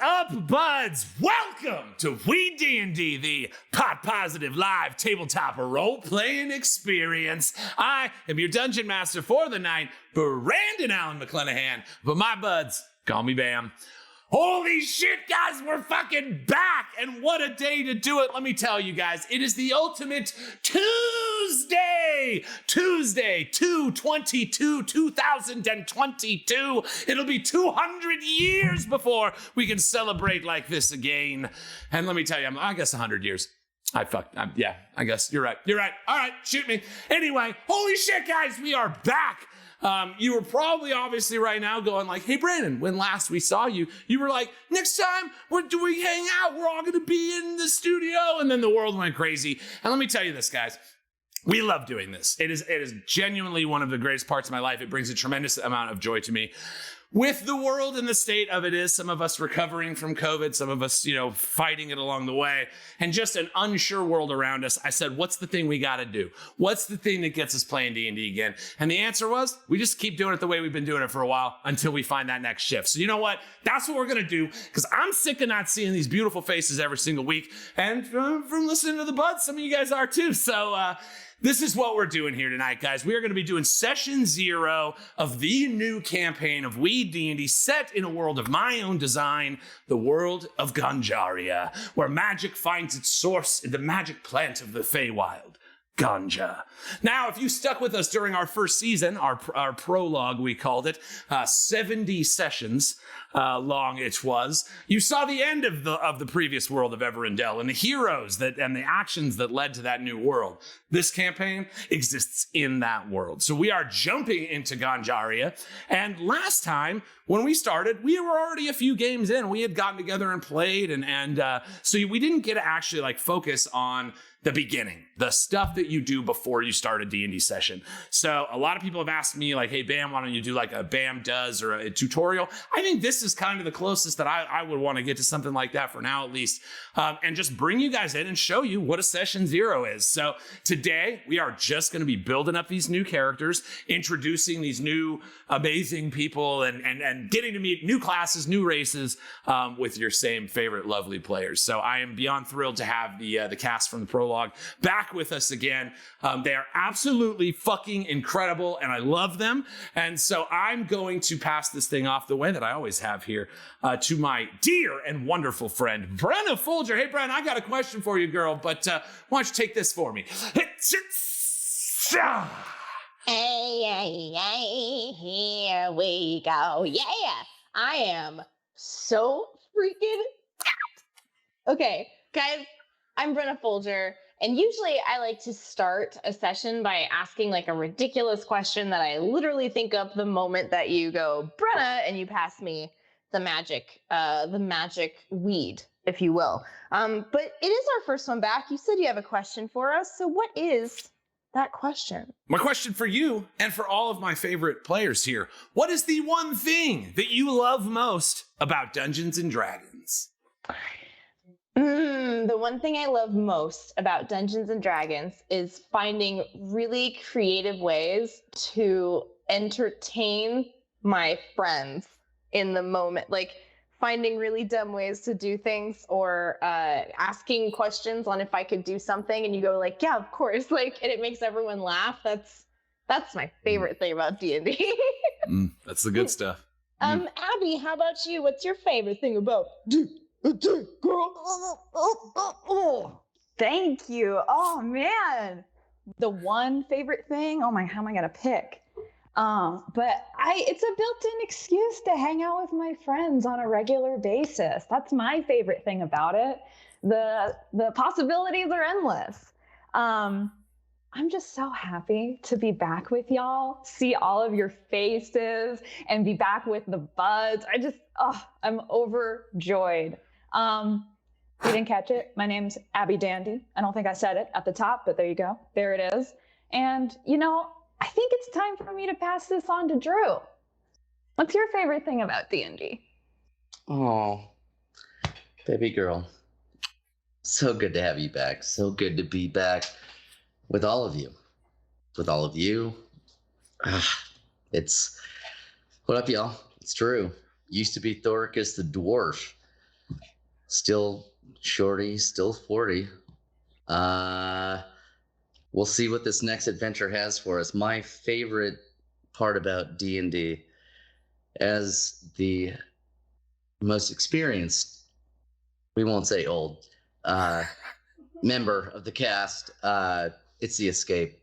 up, buds? Welcome to WeeDnD, the pot positive live tabletop role-playing experience. I am your dungeon master for the night, Brandon Allen McClenahan, but my buds call me Bam. Holy shit, guys, we're fucking back! And what a day to do it. Let me tell you guys, it is the ultimate Tuesday! Tuesday, 2022. It'll be 200 years before we can celebrate like this again. And let me tell you, I guess 100 years. Yeah, I guess you're right. All right, shoot me. Anyway, holy shit, guys, we are back. You were probably obviously right now going like, hey, Brandon, when last we saw you, you were like, next time do we hang out? We're all going to be in the studio. And then the world went crazy. And let me tell you this, guys. We love doing this. It is genuinely one of the greatest parts of my life. It brings a tremendous amount of joy to me. With the world and the state of it is, some of us recovering from COVID, some of us, fighting it along the way, and just an unsure world around us, I said, what's the thing we got to do? What's the thing that gets us playing D&D again? And the answer was, we just keep doing it the way we've been doing it for a while until we find that next shift. So you know what? That's what we're going to do, because I'm sick of not seeing these beautiful faces every single week. And from listening to the buds, some of you guys are too. So, this is what we're doing here tonight, guys. We are going to be doing session 0 of the new campaign of WeeDnD set in a world of my own design, the world of Ganjaria, where magic finds its source in the magic plant of the Feywild, GANJA. Now, if you stuck with us during our first season, our prologue, we called it, 70 sessions long it was, you saw the end of the previous world of Everendell and the heroes and the actions that led to that new world. This campaign exists in that world. So we are jumping into Ganjaria. And last time, when we started, we were already a few games in. We had gotten together and played. So we didn't get to actually focus on the beginning, the stuff that you do before you start a D&D session. So a lot of people have asked me hey, Bam, why don't you do a Bam Does or a tutorial? I think this is kind of the closest that I would want to get to something like that for now, at least. And just bring you guys in and show you what a session 0 is. So today we are just going to be building up these new characters, introducing these new amazing people and getting to meet new classes, new races with your same favorite lovely players. So I am beyond thrilled to have the cast from the prologue back with us again. They are absolutely fucking incredible and I love them. And so I'm going to pass this thing off the way that I always have here to my dear and wonderful friend, Brenna Folger. Hey, Brenna, I got a question for you, girl, but why don't you take this for me? Hey, here we go. Yeah, I am so freaking okay, guys, I'm Brenna Folger, and usually I like to start a session by asking a ridiculous question that I literally think up the moment that you go, Brenna, and you pass me the magic weed, if you will. But it is our first one back. You said you have a question for us, so what is that question? My question for you and for all of my favorite players here, what is the one thing that you love most about Dungeons and Dragons? The one thing I love most about Dungeons and Dragons is finding really creative ways to entertain my friends in the moment. Finding really dumb ways to do things or asking questions on if I could do something and you go yeah, of course, and it makes everyone laugh. That's my favorite thing about D&D. That's the good stuff. Abby, how about you? What's your favorite thing about D&D, girl? Thank you. Oh man, the one favorite thing. Oh my, how am I gonna pick? But it's a built-in excuse to hang out with my friends on a regular basis. That's my favorite thing about it. The possibilities are endless. I'm just so happy to be back with y'all, see all of your faces, and be back with the buds. I'm overjoyed. You didn't catch it. My name's Abby Dandy. I don't think I said it at the top, but there you go. There it is. And, I think it's time for me to pass this on to Drew. What's your favorite thing about D&D? Oh, baby girl. So good to have you back. So good to be back with all of you. With all of you. What up, y'all? It's Drew. Used to be Thoricus the dwarf. Still shorty, still 40. We'll see what this next adventure has for us. My favorite part about D&D, as the most experienced, we won't say old, member of the cast, it's the escape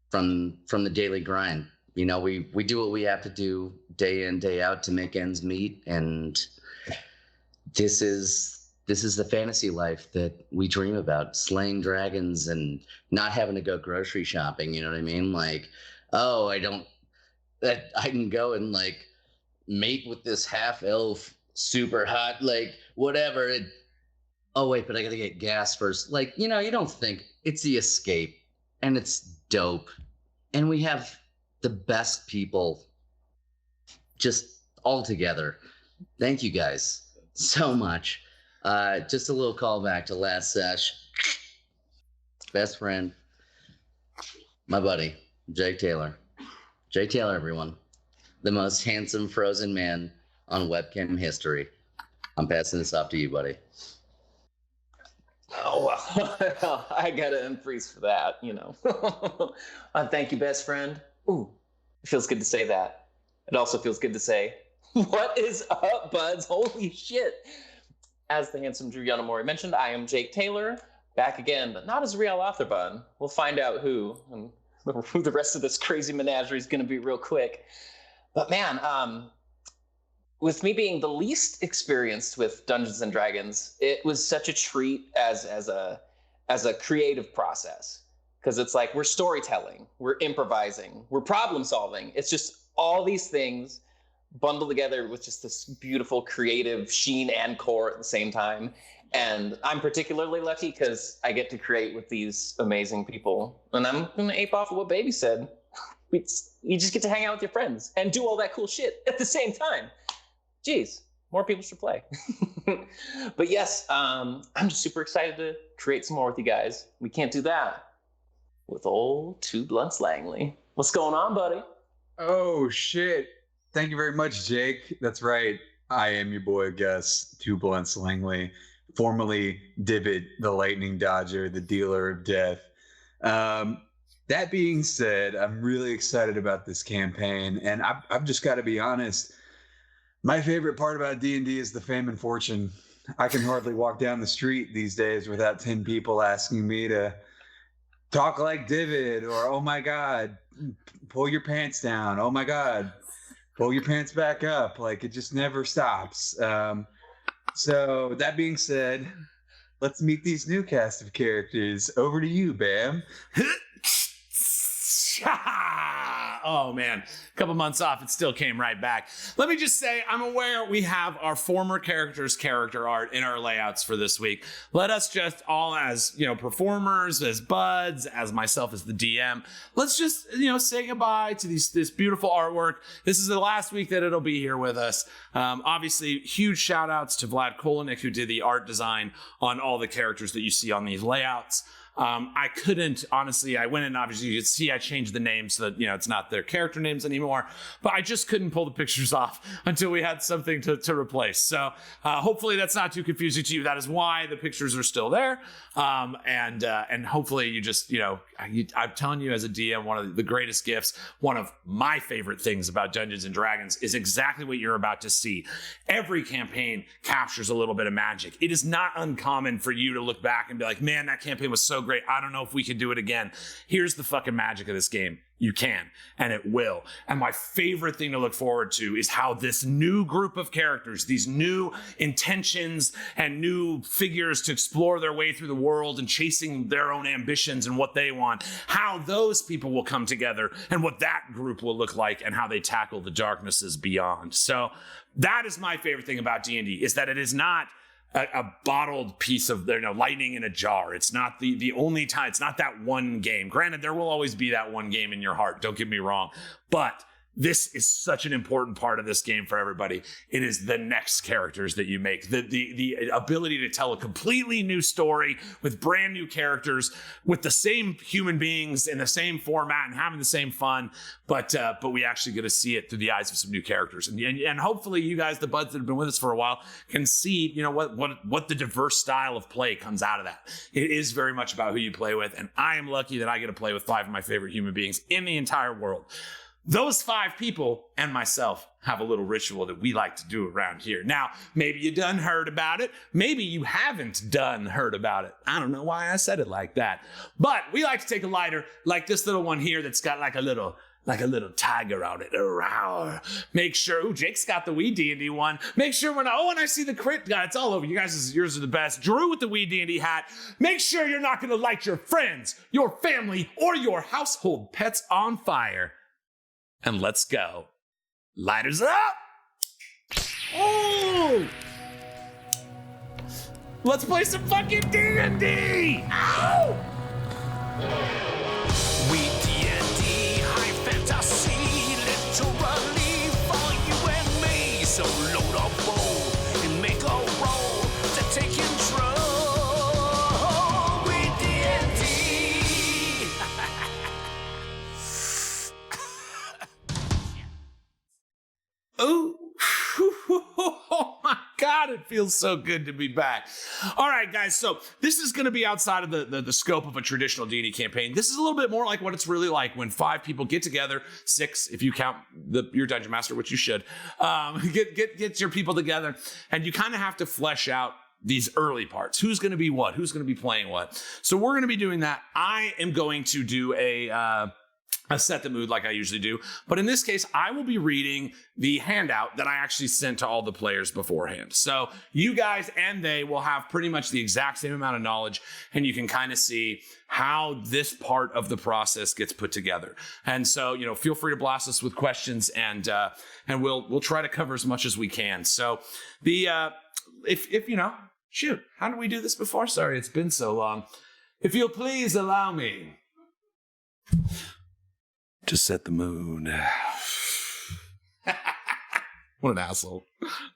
from the daily grind. You know, we do what we have to do day in, day out to make ends meet, and this is the fantasy life that we dream about, slaying dragons and not having to go grocery shopping. You know what I mean? Like, oh, I can go and like mate with this half elf, super hot, like whatever. Oh wait, but I gotta get gas first. Like, you know, you don't think. It's the escape, and it's dope, and we have the best people just all together. Thank you guys so much. Just a little callback to last sesh. Best friend, my buddy, Jake Taylor. Jake Taylor, everyone. The most handsome frozen man on webcam history. I'm passing this off to you, buddy. Oh, well, I gotta unfreeze for that, you know. Thank you, best friend. Ooh, it feels good to say that. It also feels good to say, what is up, buds? Holy shit. As the handsome Drew Yonemori mentioned, I am Jake Taylor, back again, but not as a real author bun. We'll find out who, and who the rest of this crazy menagerie is going to be real quick. But man, with me being the least experienced with Dungeons and Dragons, it was such a treat as a creative process, because it's like we're storytelling, we're improvising, we're problem solving. It's just all these things bundled together with just this beautiful creative sheen and core at the same time. And I'm particularly lucky because I get to create with these amazing people. And I'm going to ape off of what Baby said. You just get to hang out with your friends and do all that cool shit at the same time. Jeez, more people should play. But yes, I'm just super excited to create some more with you guys. We can't do that with old Two Blunts Langley. What's going on, buddy? Oh, shit. Thank you very much, Jake. That's right. I am your boy, Gus, Two Blunts Langley, formerly Divot, the Lightning Dodger, the Dealer of Death. That being said, I'm really excited about this campaign, and I've just got to be honest. My favorite part about D&D is the fame and fortune. I can hardly walk down the street these days without 10 people asking me to talk like Divot, or, oh my God, pull your pants down. Oh my God, pull your pants back up. Like, it just never stops. So that being said, let's meet these new cast of characters. Over to you, Bam. Oh man, a couple months off, it still came right back. Let me just say, I'm aware we have our former characters' character art in our layouts for this week. Let us just all, as performers, as buds, as myself as the DM, let's just say goodbye to this beautiful artwork. This is the last week that it'll be here with us. Obviously, huge shout outs to Vlad Kolinik, who did the art design on all the characters that you see on these layouts. I couldn't, honestly, I went in, obviously you could see I changed the names so that, it's not their character names anymore, but I just couldn't pull the pictures off until we had something to replace. So hopefully that's not too confusing to you. That is why the pictures are still there. And hopefully you just, I'm telling you as a DM, one of the greatest gifts, one of my favorite things about Dungeons and Dragons is exactly what you're about to see. Every campaign captures a little bit of magic. It is not uncommon for you to look back and be like, man, that campaign was so great. I don't know if we can do it again. Here's the fucking magic of this game. You can, and it will. And my favorite thing to look forward to is how this new group of characters, these new intentions and new figures to explore their way through the world and chasing their own ambitions and what they want, how those people will come together and what that group will look like and how they tackle the darknesses beyond. So that is my favorite thing about D&D, is that it is not a bottled piece of lightning in a jar. It's not the only time. It's not that one game. Granted, there will always be that one game in your heart. Don't get me wrong. But this is such an important part of this game for everybody. It is the next characters that you make. The ability to tell a completely new story with brand new characters, with the same human beings in the same format and having the same fun, but we actually get to see it through the eyes of some new characters. And hopefully you guys, the buds that have been with us for a while, can see, you know, what the diverse style of play comes out of that. It is very much about who you play with, and I am lucky that I get to play with 5 of my favorite human beings in the entire world. Those 5 people and myself have a little ritual that we like to do around here. Now, maybe you done heard about it. Maybe you haven't done heard about it. I don't know why I said it like that. But we like to take a lighter like this little one here that's got like a little tiger on it. Make sure, ooh, Jake's got the WeeDnD one. Make sure when I see the crit guy, it's all over. You guys, yours are the best. Drew with the WeeDnD hat. Make sure you're not going to light your friends, your family, or your household pets on fire. And let's go. Lighters up. Oh! Let's play some fucking D&D. Ow! WeeDnD, high fantasy, literally for you and me. So load up bowl and make a roll to take control. WeeDnD. Oh my God, it feels so good to be back. All right, guys, so this is going to be outside of the scope of a traditional D&D campaign. This is a little bit more like what it's really like when 5 people get together, 6 if you count your Dungeon Master, which you should, get your people together, and you kind of have to flesh out these early parts. Who's going to be what? Who's going to be playing what? So we're going to be doing that. I am going to do a set the mood like I usually do. But in this case, I will be reading the handout that I actually sent to all the players beforehand. So you guys and they will have pretty much the exact same amount of knowledge, and you can kind of see how this part of the process gets put together. And so, you know, feel free to blast us with questions, and we'll try to cover as much as we can. So if you know, shoot, how did we do this before? Sorry, it's been so long. If you'll please allow me to set the mood. What an asshole.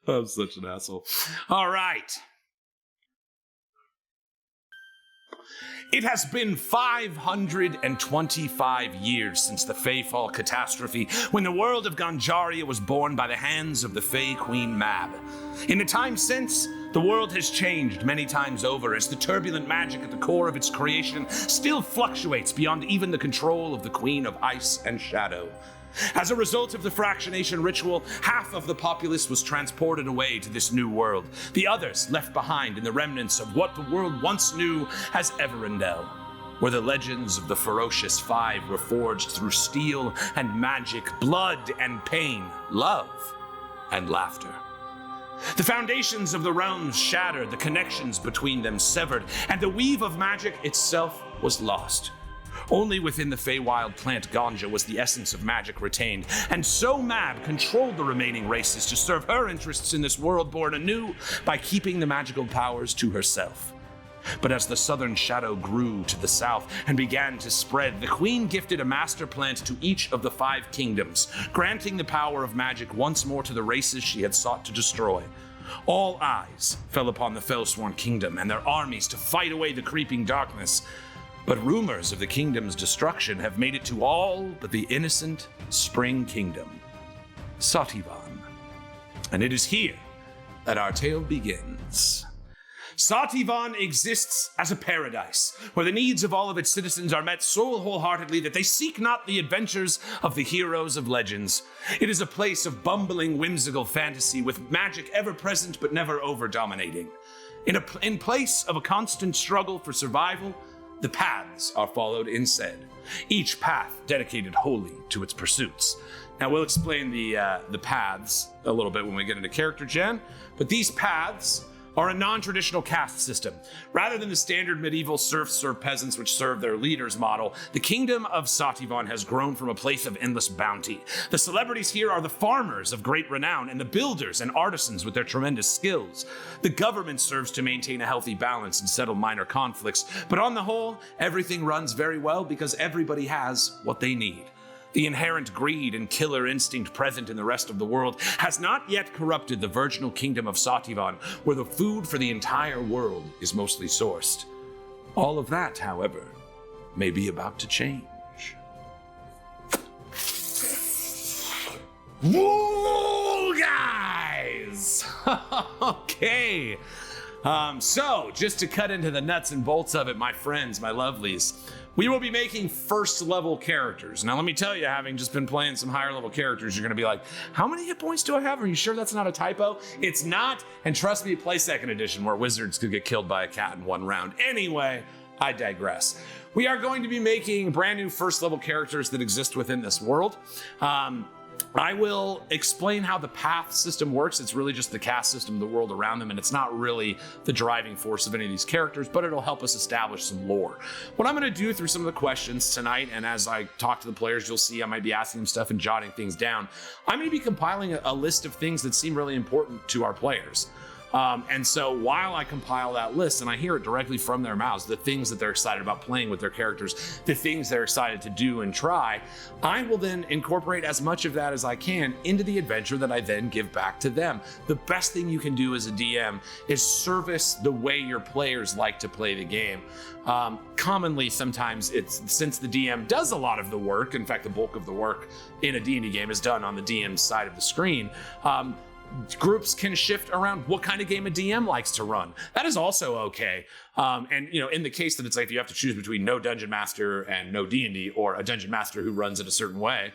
I'm such an asshole. All right. It has been 525 years since the Feyfall catastrophe, when the world of Ganjaria was born by the hands of the Fey Queen Mab. In the time since, the world has changed many times over, as the turbulent magic at the core of its creation still fluctuates beyond even the control of the Queen of Ice and Shadow. As a result of the fractionation ritual, half of the populace was transported away to this new world, the others left behind in the remnants of what the world once knew as Everendel, where the legends of the ferocious 5 were forged through steel and magic, blood and pain, love and laughter. The foundations of the realms shattered, the connections between them severed, and the weave of magic itself was lost. Only within the Feywild plant GANJA was the essence of magic retained, and so Mab controlled the remaining races to serve her interests in this world born anew by keeping the magical powers to herself. But as the southern shadow grew to the south and began to spread, the queen gifted a master plant to each of the 5 kingdoms, granting the power of magic once more to the races she had sought to destroy. All eyes fell upon the Fellsworn kingdom and their armies to fight away the creeping darkness. But rumors of the kingdom's destruction have made it to all but the innocent Spring Kingdom, Sati'van. And it is here that our tale begins. Sati'van exists as a paradise, where the needs of all of its citizens are met so wholeheartedly that they seek not the adventures of the heroes of legends. It is a place of bumbling, whimsical fantasy, with magic ever present but never over-dominating. In place of a constant struggle for survival, the paths are followed instead, each path dedicated wholly to its pursuits. Now, we'll explain the paths a little bit when we get into character gen, but these paths are a non-traditional caste system. Rather than the standard medieval serfs or peasants which serve their leaders model, the kingdom of Sati'van has grown from a place of endless bounty. The celebrities here are the farmers of great renown and the builders and artisans with their tremendous skills. The government serves to maintain a healthy balance and settle minor conflicts, but on the whole, everything runs very well because everybody has what they need. The inherent greed and killer instinct present in the rest of the world has not yet corrupted the virginal kingdom of Sati'van, where the food for the entire world is mostly sourced. All of that, however, may be about to change. Whoa, guys! Okay. So, just to cut into the nuts and bolts of it, my friends, my lovelies, we will be making first level characters. Now, let me tell you, having just been playing some higher level characters, you're going to be like, how many hit points do I have? Are you sure that's not a typo? It's not. And trust me, play second edition where wizards could get killed by a cat in one round. Anyway, I digress. We are going to be making brand new first level characters that exist within this world. I will explain how the path system works. It's really just the cast system, the world around them, and it's not really the driving force of any of these characters, but it'll help us establish some lore. What I'm going to do through some of the questions tonight, and as I talk to the players, you'll see I might be asking them stuff and jotting things down. I'm going to be compiling a list of things that seem really important to our players. And so while I compile that list and I hear it directly from their mouths, the things that they're excited about playing with their characters, the things they're excited to do and try, I will then incorporate as much of that as I can into the adventure that I then give back to them. The best thing you can do as a DM is service the way your players like to play the game. Commonly, sometimes it's since the DM does a lot of the work, in fact, the bulk of the work in a D&D game is done on the DM's side of the screen. Groups can shift around what kind of game a DM likes to run. That is also okay. And in the case that it's like you have to choose between no dungeon master and no D&D, or a dungeon master who runs it a certain way,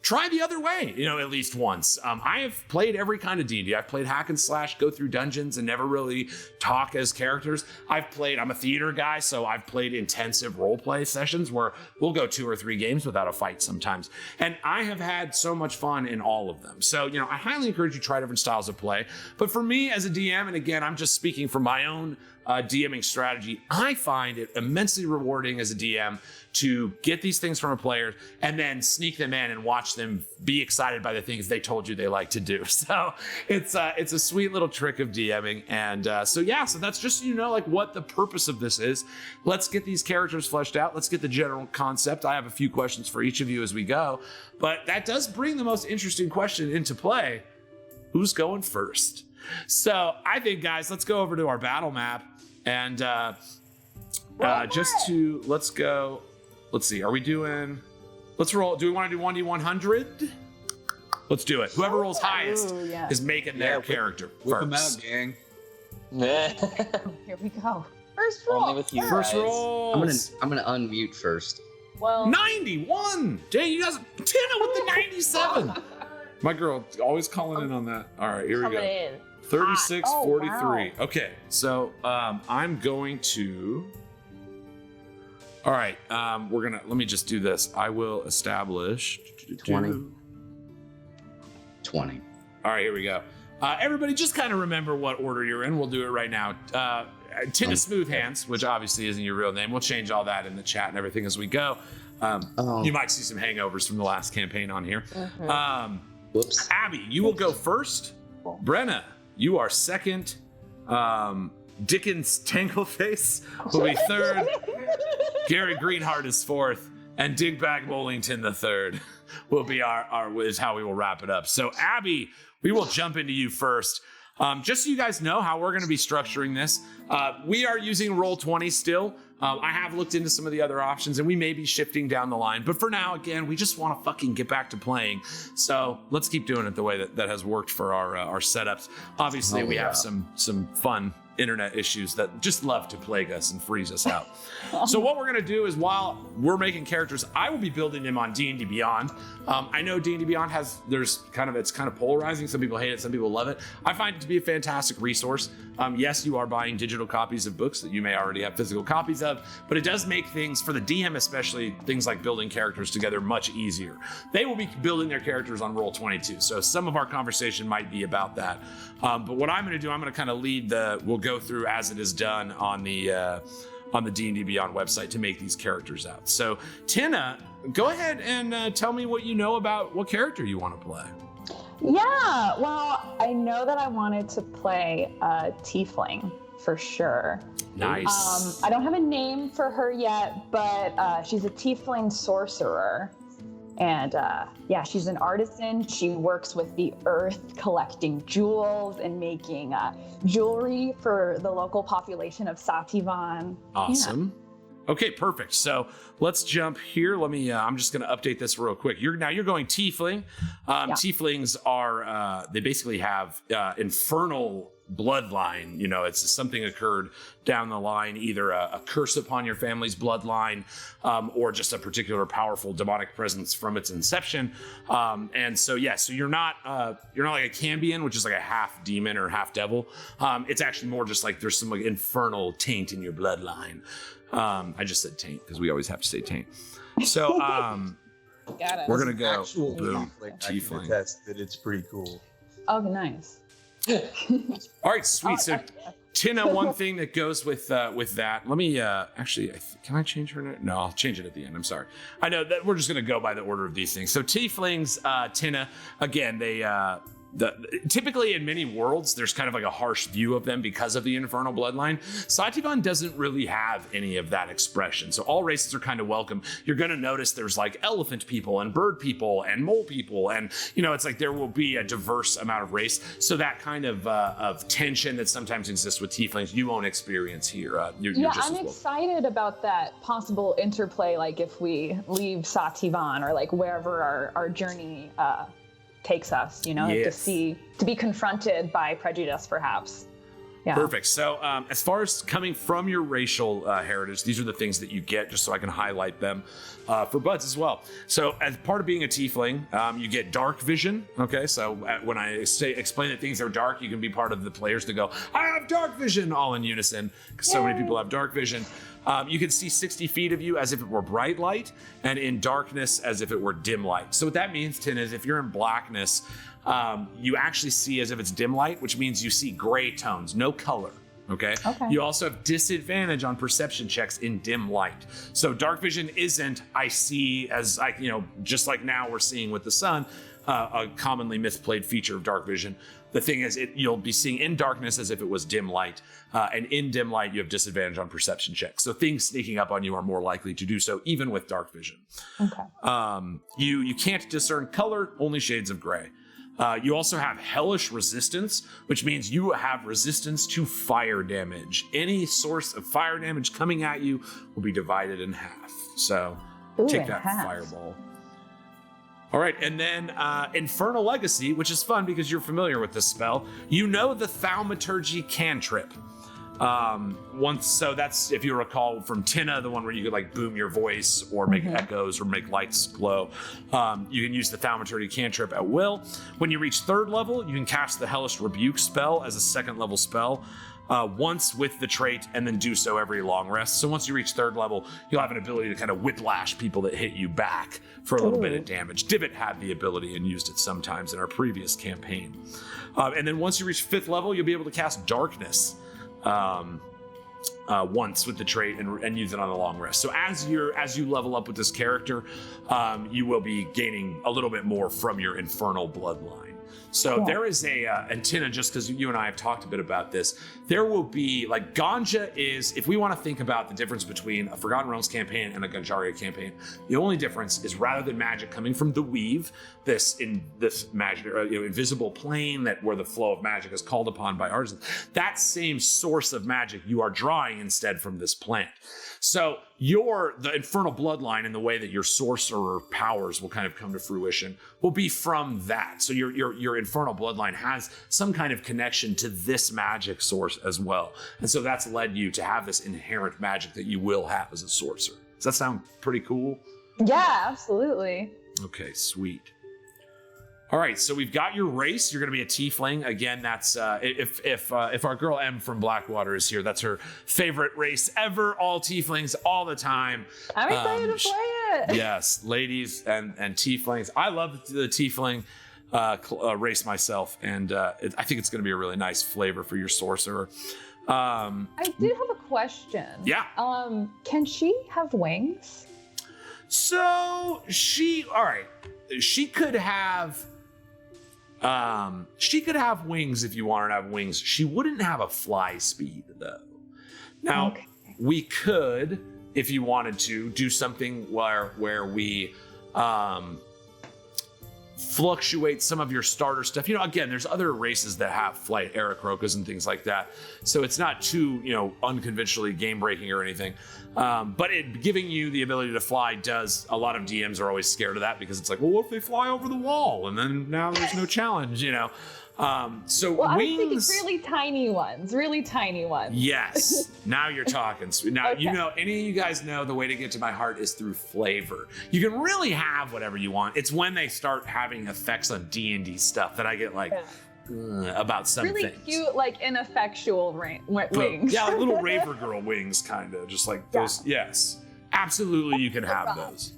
try the other way, at least once. I have played every kind of D&D. I've played hack and slash, go through dungeons and never really talk as characters. I'm a theater guy, so I've played intensive role play sessions where we'll go 2 or 3 games without a fight sometimes. And I have had so much fun in all of them. So, I highly encourage you to try different styles of play. But for me as a DM, and again, I'm just speaking from my own DMing strategy, I find it immensely rewarding as a DM to get these things from a player and then sneak them in and watch them be excited by the things they told you they like to do. So it's a sweet little trick of DMing. And so that's just, what the purpose of this is. Let's get these characters fleshed out. Let's get the general concept. I have a few questions for each of you as we go, but that does bring the most interesting question into play. Who's going first? So I think, guys, let's go over to our battle map and let's go. Let's see. Let's roll. Do we want to do 1d100? Let's do it. Whoever rolls highest is making their character Whip them first. out, gang. Here we go. First roll. Only with you First guys. roll. I'm gonna unmute first. Well, 91. Dang, you guys, Tina with the 97. My girl always calling in on that. All right, here we Coming go. in. 36, Oh, 43. wow. Okay, so I'm going to. All right, let me just do this. I will establish 20. 20. All right, here we go. Everybody just kind of remember what order you're in. We'll do it right now. Tina Smooth Hands, which obviously isn't your real name. We'll change all that in the chat and everything as we go. You might see some hangovers from the last campaign on here. Whoops. Abby, you will go first. Brenna, you are second. Dickens Tangleface will be third. Gary Greenheart is fourth. And Digbag Moleeggington the third will be is how we will wrap it up. So Abby, we will jump into you first. Just so you guys know how we're going to be structuring this, we are using Roll20 still. I have looked into some of the other options and we may be shifting down the line. But for now, again, we just want to fucking get back to playing. So let's keep doing it the way that has worked for our setups. Obviously, we have some fun internet issues that just love to plague us and freeze us out. So what we're going to do is while we're making characters, I will be building them on D&D Beyond. I know D&D Beyond it's kind of polarizing. Some people hate it, some people love it. I find it to be a fantastic resource. Yes, you are buying digital copies of books that you may already have physical copies of, but it does make things, for the DM especially, things like building characters together much easier. They will be building their characters on Roll22, so some of our conversation might be about that. But what I'm going to do, I'm going to kind of lead we'll go through as it is done on the D&D Beyond website to make these characters out. So Tina, go ahead and tell me what you know about what character you want to play. yeah. Well, I know that I wanted to play a tiefling for sure. Nice. I don't have a name for her yet, but she's a tiefling sorcerer. And yeah, she's an artisan. She works with the earth, collecting jewels and making jewelry for the local population of Sati'van. Awesome. Okay, perfect. So let's jump here. Let me, I'm just going to update this real quick. You're going tiefling. Tieflings are, they basically have infernal bloodline. You know, it's something occurred down the line, either a curse upon your family's bloodline, or just a particular powerful demonic presence from its inception. And so, yeah, so you're not like a Cambion, which is like a half demon or half devil. It's actually more just like there's some like infernal taint in your bloodline. I just said taint because we always have to say taint. So we're gonna go Actual boom, tiefling. I can tiefling. attest that it's pretty cool. Oh, nice. All right, sweet. So Tina, one thing that goes with that. Let me actually, can I change her name? No, I'll change it at the end. I'm sorry. I know that we're just gonna go by the order of these things. So tieflings, Tina, again, they. Typically in many worlds, there's kind of like a harsh view of them because of the infernal bloodline. Sati'van doesn't really have any of that expression. So all races are kind of welcome. You're going to notice there's like elephant people and bird people and mole people. And, you know, it's like there will be a diverse amount of race. So that kind of tension that sometimes exists with tieflings, you won't experience here. You're just I'm excited about that possible interplay, like if we leave Sati'van or like wherever our journey takes us, you know, to be confronted by prejudice, perhaps. Yeah. Perfect. So as far as coming from your racial heritage, these are the things that you get, just so I can highlight them for buds as well. So as part of being a tiefling, you get dark vision. Okay, so when I explain that things are dark, you can be part of the players to go, I have dark vision, all in unison, because so many people have dark vision. You can see 60 feet of you as if it were bright light, and in darkness as if it were dim light. So what that means, Tin, is if you're in blackness, you actually see as if it's dim light, which means you see gray tones, no color. Okay. You also have disadvantage on perception checks in dim light. So dark vision isn't, I see as I, you know, just like now we're seeing with the sun, a commonly misplayed feature of dark vision. The thing is, you'll be seeing in darkness as if it was dim light, and in dim light, you have disadvantage on perception checks. So things sneaking up on you are more likely to do so, even with dark vision. Okay. You can't discern color, only shades of gray. You also have hellish resistance, which means you have resistance to fire damage. Any source of fire damage coming at you will be divided in half. So take that fireball. All right, and then Infernal Legacy, which is fun because you're familiar with this spell. You know the Thaumaturgy cantrip. So that's, if you recall from Tina, the one where you could like boom your voice or make echoes or make lights glow. You can use the Thaumaturgy cantrip at will. When you reach 3rd level, you can cast the Hellish Rebuke spell as a 2nd level spell. Once with the trait, and then do so every long rest. So once you reach 3rd level, you'll have an ability to kind of whiplash people that hit you back for a little bit of damage. Divot had the ability and used it sometimes in our previous campaign. And then once you reach 5th level, you'll be able to cast Darkness once with the trait and use it on the long rest. So as you level up with this character, you will be gaining a little bit more from your infernal bloodline. So there is and Tina, just because you and I have talked a bit about this, there will be, like, GANJA is, if we want to think about the difference between a Forgotten Realms campaign and a Ganjaria campaign, the only difference is rather than magic coming from the weave, this magic, invisible plane where the flow of magic is called upon by artisans, that same source of magic you are drawing instead from this plant. So the infernal bloodline and the way that your sorcerer powers will kind of come to fruition will be from that. So your infernal bloodline has some kind of connection to this magic source as well. And so that's led you to have this inherent magic that you will have as a sorcerer. Does that sound pretty cool? Yeah, absolutely. Okay, sweet. All right, so we've got your race. You're going to be a tiefling. Again, that's if our girl M from Blackwater is here, that's her favorite race ever. All tieflings, all the time. I'm excited to play it. Yes, ladies and tieflings. I love the tiefling race myself, and I think it's going to be a really nice flavor for your sorcerer. I did have a question. Yeah. Can she have wings? So she could have. She could have wings if you want her to have wings. She wouldn't have a fly speed, though. Now, we could, if you wanted to, do something where we fluctuate some of your starter stuff. Again, there's other races that have flight, Aarakocras and things like that. So it's not too, unconventionally game breaking or anything. But it giving you the ability to fly does, a lot of DMs are always scared of that because it's like, well, what if they fly over the wall? And then now there's no challenge, So Well, wings. I was thinking really tiny ones. Yes. Now you're talking. Now, Okay. any of you guys know the way to get to my heart is through flavor. You can really have whatever you want. It's when they start having effects on D&D stuff that I get like about some Really things. cute, like ineffectual wings. Yeah, like little Raver Girl wings, kind of. Just like those. Yeah. Yes. Absolutely, you can have those.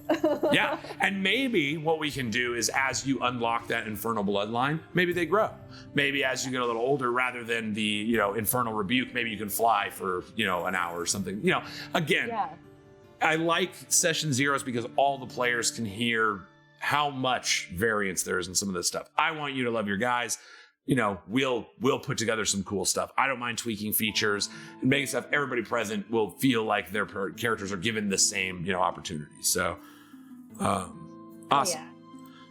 Yeah, and maybe what we can do is as you unlock that Infernal Bloodline, maybe they grow. Maybe as you get a little older, rather than the Infernal Rebuke, maybe you can fly for an hour or something. Again, I like session zeros because all the players can hear how much variance there is in some of this stuff. I want you to love your guys. We'll put together some cool stuff. I don't mind tweaking features and making stuff. Everybody present will feel like their characters are given the same, opportunities. So, awesome. Yeah.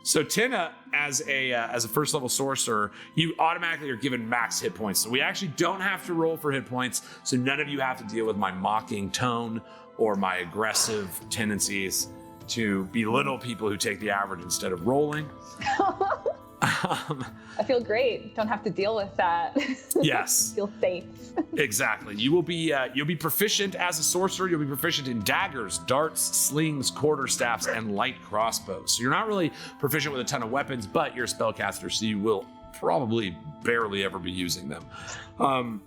So Tina, as a first level sorcerer, you automatically are given max hit points. So we actually don't have to roll for hit points. So none of you have to deal with my mocking tone or my aggressive tendencies to belittle people who take the average instead of rolling. I feel great. Don't have to deal with that. Yes. Feel safe. Exactly. You'll be proficient as a sorcerer. You'll be proficient in daggers, darts, slings, quarterstaffs, and light crossbows. So you're not really proficient with a ton of weapons, but you're a spellcaster, so you will probably barely ever be using them.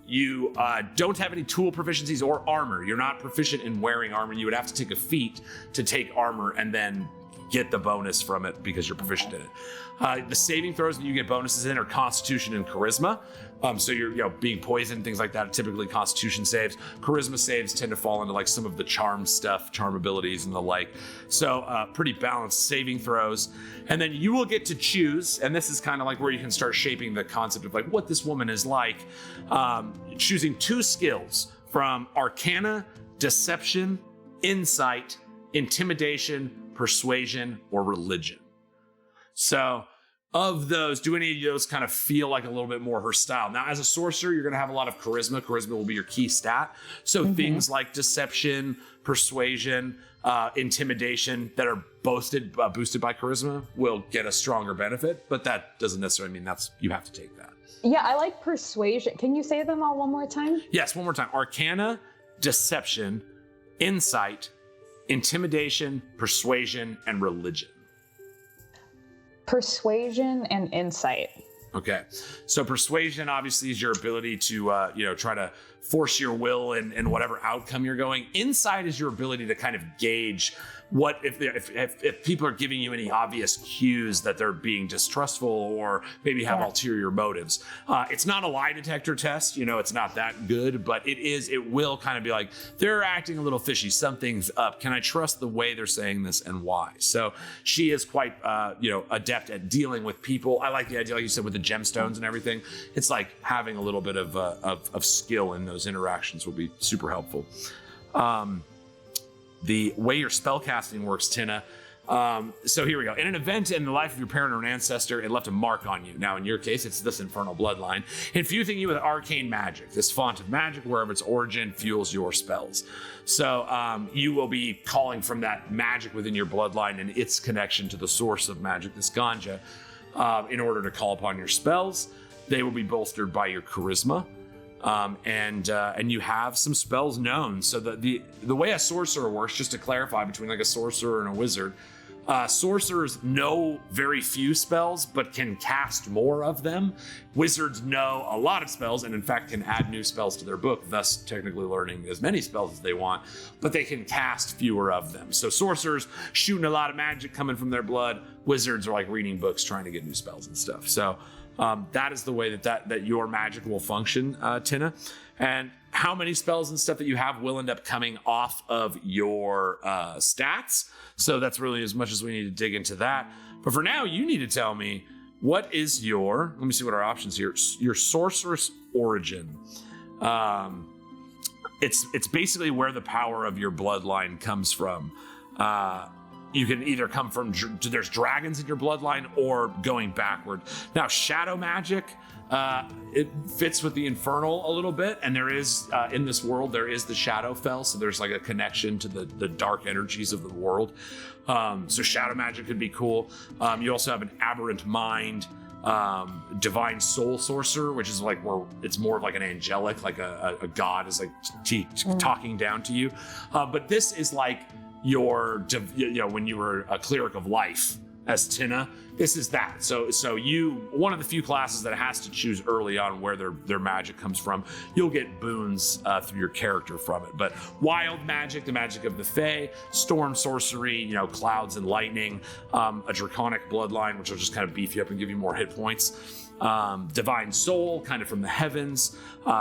You don't have any tool proficiencies or armor. You're not proficient in wearing armor. You would have to take a feat to take armor and then get the bonus from it because you're proficient in it. The saving throws that you get bonuses in are Constitution and Charisma. So you're being poisoned, things like that, are typically Constitution saves. Charisma saves tend to fall into like some of the charm stuff, charm abilities and the like. So pretty balanced saving throws. And then you will get to choose, and this is kind of like where you can start shaping the concept of like what this woman is like. Choosing 2 skills from Arcana, Deception, Insight, Intimidation, Persuasion, or Religion. So of those, do any of those kind of feel like a little bit more her style? Now, as a sorcerer, you're going to have a lot of charisma. Charisma will be your key stat. So things like Deception, Persuasion, Intimidation that are boosted by charisma will get a stronger benefit, but that doesn't necessarily mean you have to take that. Yeah, I like Persuasion. Can you say them all one more time? Yes, one more time. Arcana, Deception, Insight, Intimidation, Persuasion, and Religion. Persuasion and Insight. Okay. So Persuasion obviously is your ability to, try to force your will in whatever outcome you're going. Insight is your ability to kind of gauge what if people are giving you any obvious cues that they're being distrustful or maybe have ulterior motives. It's not a lie detector test, it's not that good, but it will kind of be like, they're acting a little fishy, something's up. Can I trust the way they're saying this and why? So she is quite, adept at dealing with people. I like the idea, like you said, with the gemstones and everything. It's like having a little bit of skill in those interactions will be super helpful. The way your spellcasting works, Tina. So here we go. In an event in the life of your parent or an ancestor, it left a mark on you. Now, in your case, it's this infernal bloodline, infusing you with arcane magic. This font of magic, wherever its origin, fuels your spells. So you will be calling from that magic within your bloodline and its connection to the source of magic, this GANJA, in order to call upon your spells. They will be bolstered by your charisma. And you have some spells known. So the way a sorcerer works, just to clarify between like a sorcerer and a wizard, sorcerers know very few spells, but can cast more of them. Wizards know a lot of spells, and in fact can add new spells to their book, thus technically learning as many spells as they want, but they can cast fewer of them. So sorcerers shooting a lot of magic coming from their blood. Wizards are like reading books, trying to get new spells and stuff. So that is the way that your magic will function, Tina. And how many spells and stuff that you have will end up coming off of your stats. So that's really as much as we need to dig into that. But for now, you need to tell me, what is let me see what our options here. Your Sorceress Origin. It's basically where the power of your bloodline comes from. you can either come from, there's dragons in your bloodline or going backward. Now, shadow magic, it fits with the infernal a little bit, and there is, in this world, there is the Shadowfell, so there's like a connection to the dark energies of the world. So shadow magic could be cool. You also have an aberrant mind, divine soul sorcerer, which is like where it's more of like an angelic, like a god is like talking down to you. But this is like your, when you were a cleric of life as Tina, this is that. So you, one of the few classes that has to choose early on where their magic comes from. You'll get boons through your character from it. But wild magic, the magic of the Fae, storm sorcery, clouds and lightning, a draconic bloodline, which will just kind of beef you up and give you more hit points. Divine soul, kind of from the heavens.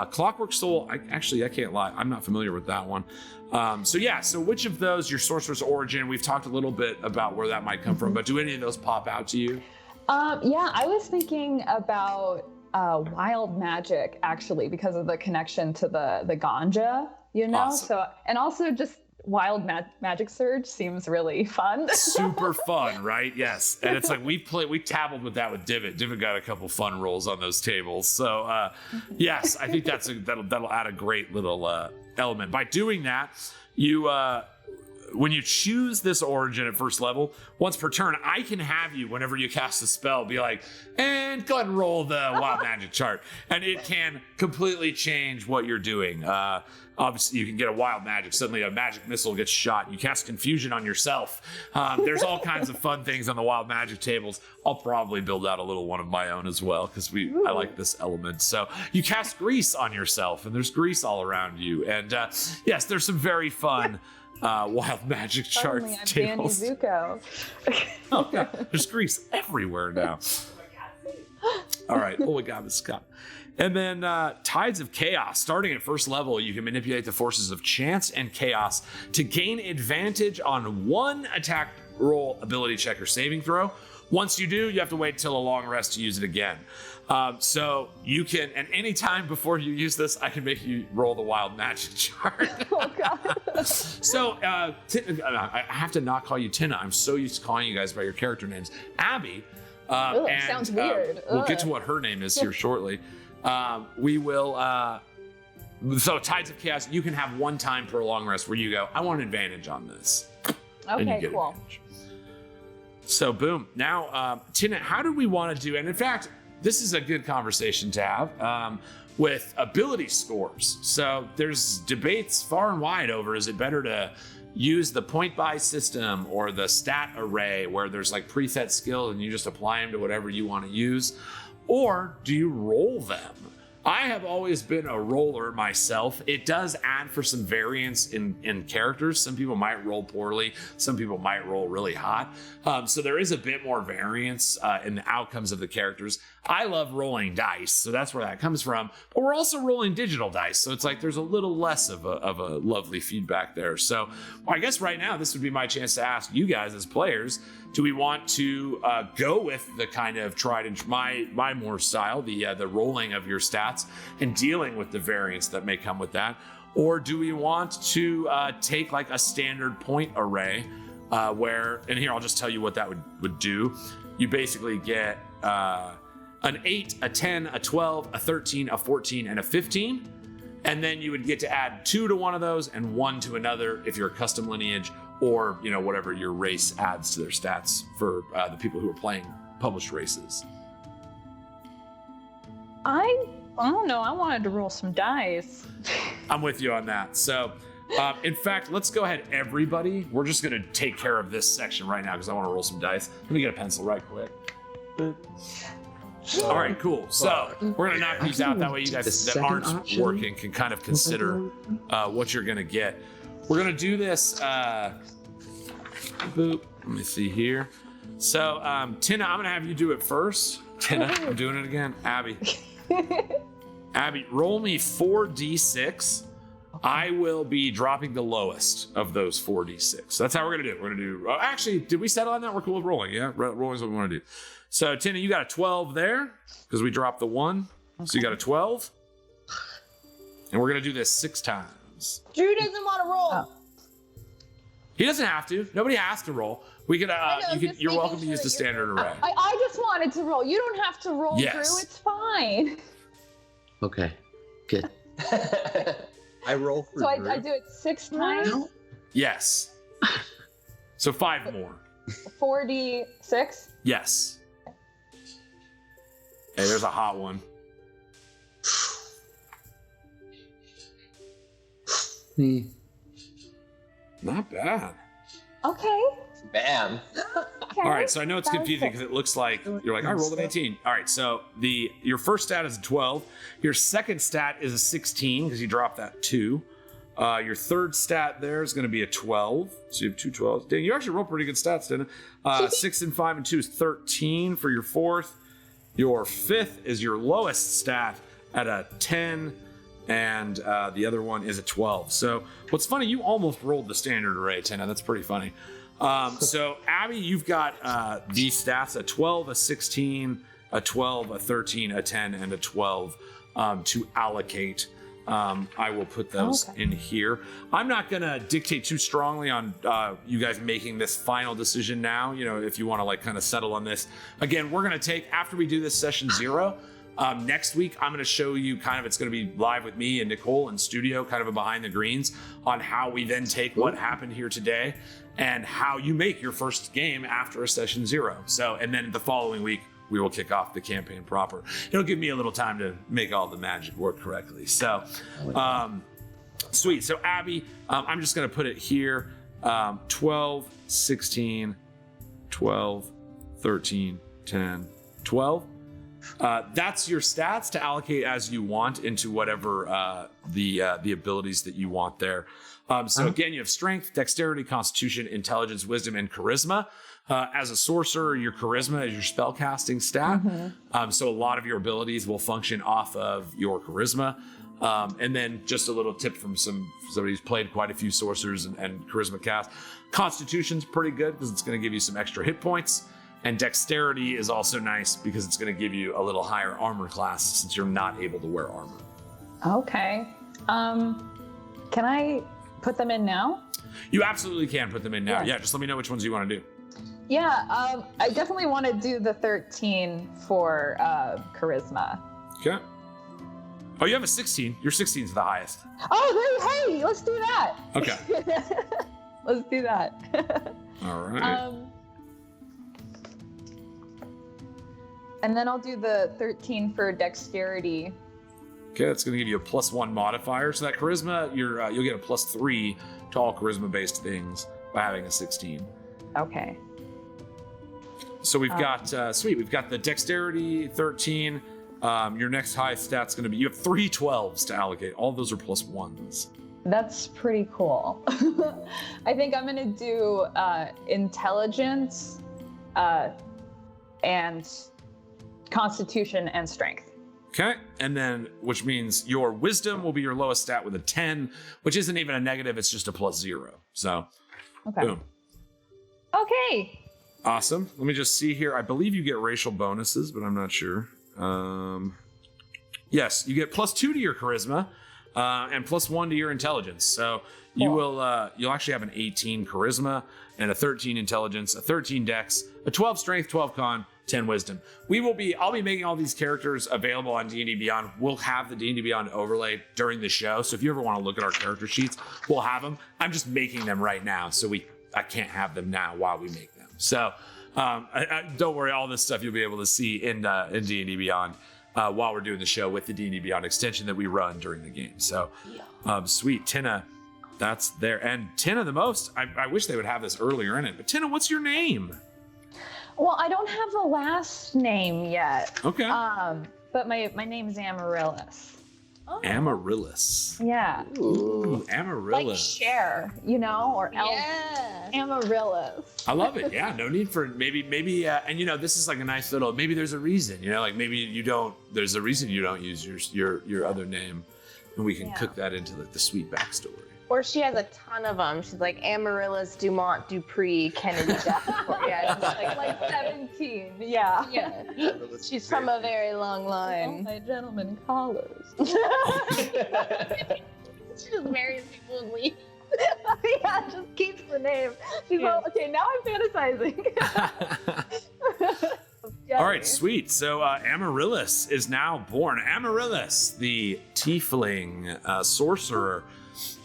Clockwork soul, I can't lie, I'm not familiar with that one. So which of those, your Sorceress Origin, we've talked a little bit about where that might come from, but do any of those pop out to you? I was thinking about wild magic, actually, because of the connection to the GANJA, Awesome. So, and also just wild magic surge seems really fun. Super fun, right? Yes. And it's like we dabbled with that with Divot. Divot got a couple fun rolls on those tables. So yes, I think that'll add a great little element. By doing that, you when you choose this origin at first level, once per turn, I can have you, whenever you cast a spell, be like, and go ahead and roll the wild magic chart. And it can completely change what you're doing. Obviously, you can get a wild magic. Suddenly, a magic missile gets shot. You cast confusion on yourself. There's all kinds of fun things on the wild magic tables. I'll probably build out a little one of my own as well, because I like this element. So you cast grease on yourself, and there's grease all around you. And yes, there's some very fun wild magic chart tables. Danny Zuko. Oh, yeah. There's grease everywhere now. All right. Oh my God, this Scott. And then Tides of Chaos. Starting at first level, you can manipulate the forces of chance and chaos to gain advantage on one attack roll, ability check, or saving throw. Once you do, you have to wait till a long rest to use it again. So you can, and any time before you use this, I can make you roll the wild magic chart. Oh God. So I have to not call you Tina. I'm so used to calling you guys by your character names. Abby. Sounds weird. We'll get to what her name is here shortly. We will. So Tides of Chaos, you can have one time per long rest where you go, I want an advantage on this. Okay, cool. Advantage. So boom. Now, Tina, how do we want to do? And in fact, this is a good conversation to have with ability scores. So there's debates far and wide over, is it better to use the point buy system or the stat array where there's like preset skills and you just apply them to whatever you want to use? Or do you roll them? I have always been a roller myself. It does add for some variance in characters. Some people might roll poorly. Some people might roll really hot. So there is a bit more variance in the outcomes of the characters. I love rolling dice, so that's where that comes from. But we're also rolling digital dice, so it's like there's a little less of a lovely feedback there. So I guess right now this would be my chance to ask you guys as players, do we want to go with the kind of tried and my more style, the rolling of your stats and dealing with the variance that may come with that? Or do we want to take like a standard point array where, and here I'll just tell you what that would do. You basically get an 8, a 10, a 12, a 13, a 14, and a 15. And then you would get to add 2 to one of those and 1 to another if you're a custom lineage, or whatever your race adds to their stats for the people who are playing published races. I don't know. I wanted to roll some dice. I'm with you on that. So, in fact, let's go ahead, everybody. We're just going to take care of this section right now because I want to roll some dice. Let me get a pencil right quick. All right, cool. So we're going to knock these out. That way you guys that aren't working can kind of consider what you're going to get. We're going to do this. Boop. Let me see here. So, Tina, I'm going to have you do it first. Tina, I'm doing it again. Abby. Abby, roll me 4d6. I will be dropping the lowest of those 4d6. So that's how we're going to do it. We're going to do... actually, did we settle on that? We're cool with rolling, yeah? Rolling is what we want to do. So, Tina, you got a 12 there because we dropped the 1. So you got a 12. And we're going to do this 6 times. Drew doesn't want to roll. Oh. He doesn't have to. Nobody has to roll. We could. I know, You're just making welcome to sure use the that you're- standard array. I just wanted to roll. You don't have to roll Yes. through. It's fine. Okay, good. I roll for So Drew. I do it 6 times. Yes. So 5 more. 4d6. Yes. Hey, there's a hot one. Not bad. Okay. Man. Okay. All right, so I know it's That was confusing six. because it looks like you're like, I rolled an 18. All right, so your first stat is a 12. Your second stat is a 16 because you dropped that 2. Your third stat there is going to be a 12. So you have 2 12s. Dang, you actually rolled pretty good stats, didn't it? 6 and 5 and 2 is 13 for your fourth. Your fifth is your lowest stat at a 10. And the other one is a 12. So what's funny, you almost rolled the standard array, Tina. That's pretty funny. So Abby, you've got these stats: a 12, a 16, a 12, a 13, a 10, and a 12 to allocate. I will put those in here. I'm not gonna dictate too strongly on you guys making this final decision now. You know, if you want to like kind of settle on this. Again, we're gonna take after we do this session 0. Next week, I'm going to show you kind of, it's going to be live with me and Nicole in studio, kind of a behind the greens on how we then take what happened here today and how you make your first game after a session 0. So, and then the following week, we will kick off the campaign proper. It'll give me a little time to make all the magic work correctly. So, sweet. So Abby, I'm just going to put it here. 12, 16, 12, 13, 10, 12. That's your stats to allocate as you want into whatever the abilities that you want there. So again, you have strength, dexterity, constitution, intelligence, wisdom, and charisma. As a sorcerer, your charisma is your spellcasting stat. So a lot of your abilities will function off of your charisma. And then just a little tip from somebody who's played quite a few sorcerers and charisma cast. Constitution's pretty good because it's going to give you some extra hit points. And dexterity is also nice because it's going to give you a little higher armor class since you're not able to wear armor. Okay. Can I put them in now? You absolutely can put them in now. Yeah. Yeah, just let me know which ones you want to do. Yeah, I definitely want to do the 13 for charisma. Okay. Oh, you have a 16. Your 16 is the highest. Oh, hey, let's do that. Okay. Let's do that. All right. And then I'll do the 13 for dexterity. Okay, that's going to give you a +1 modifier. So that charisma, you'll get a +3 to all charisma-based things by having a 16. Okay. So we've got sweet. We've got the dexterity 13. Your next highest stat's going to be you have 3 12s to allocate. All of those are +1s. That's pretty cool. I think I'm going to do intelligence and constitution and strength. Okay, and then which means your wisdom will be your lowest stat with a 10, which isn't even a negative, it's just a +0. So, Okay. boom. Okay. Awesome. Let me just see here. I believe you get racial bonuses, but I'm not sure. Yes, you get +2 to your charisma and +1 to your intelligence. So you will you'll actually have an 18 charisma and a 13 intelligence, a 13 dex, a 12 strength, 12 con, 10 wisdom. I'll be making all these characters available on D&D Beyond. We'll have the D&D Beyond overlay during the show. So if you ever want to look at our character sheets, we'll have them. I'm just making them right now. So I can't have them now while we make them. So don't worry, all this stuff you'll be able to see in D&D Beyond while we're doing the show with the D&D Beyond extension that we run during the game. So sweet, Tina, that's there. And Tina, the most, I wish they would have this earlier in it, but Tina, what's your name? Well, I don't have a last name yet. Okay. But my name's Amaryllis. Oh. Yeah. Amaryllis. Ooh, Amaryllis. Like Cher, or Yeah. Amaryllis. I love it. Yeah, no need for maybe, and this is like a nice little. Maybe there's a reason. Like maybe you don't. There's a reason you don't use your other name, and we can cook that into the sweet backstory. Or she has a ton of them. She's like Amaryllis, Dumont, Dupree, Kennedy, Davenport. Yeah, she's Like 17. Yeah. yeah. She's from a very long All line. my gentlemen callers. She just marries people and leaves. Yeah, just keeps the name. She's all, okay, now I'm fantasizing. All right, sweet. So Amaryllis is now born. Amaryllis, the tiefling sorcerer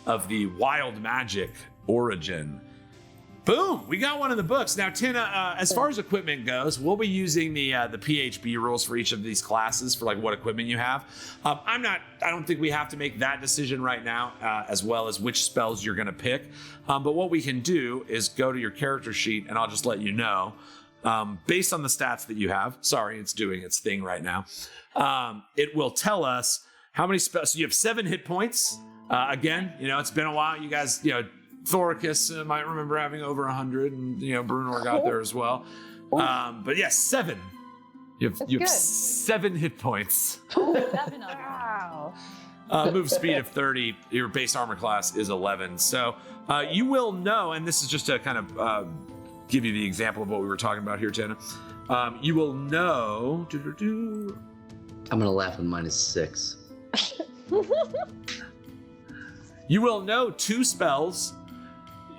of the wild magic origin. Boom, we got one in the books. Now, Tina, as far as equipment goes, we'll be using the PHB rules for each of these classes for like what equipment you have. I don't think we have to make that decision right now, as well as which spells you're gonna pick. But what we can do is go to your character sheet and I'll just let you know, based on the stats that you have, sorry, it's doing its thing right now. It will tell us how many spells, so you have 7 hit points. Again, it's been a while. You guys, Thoricus might remember having over 100, and Brunor got there as well. But yes, 7. You have 7 hit points. 7 of them. Wow. Move speed of 30. Your base armor class is 11. So you will know, and this is just to kind of give you the example of what we were talking about here, Jenna. You will know. I'm gonna laugh with -6. You will know 2 spells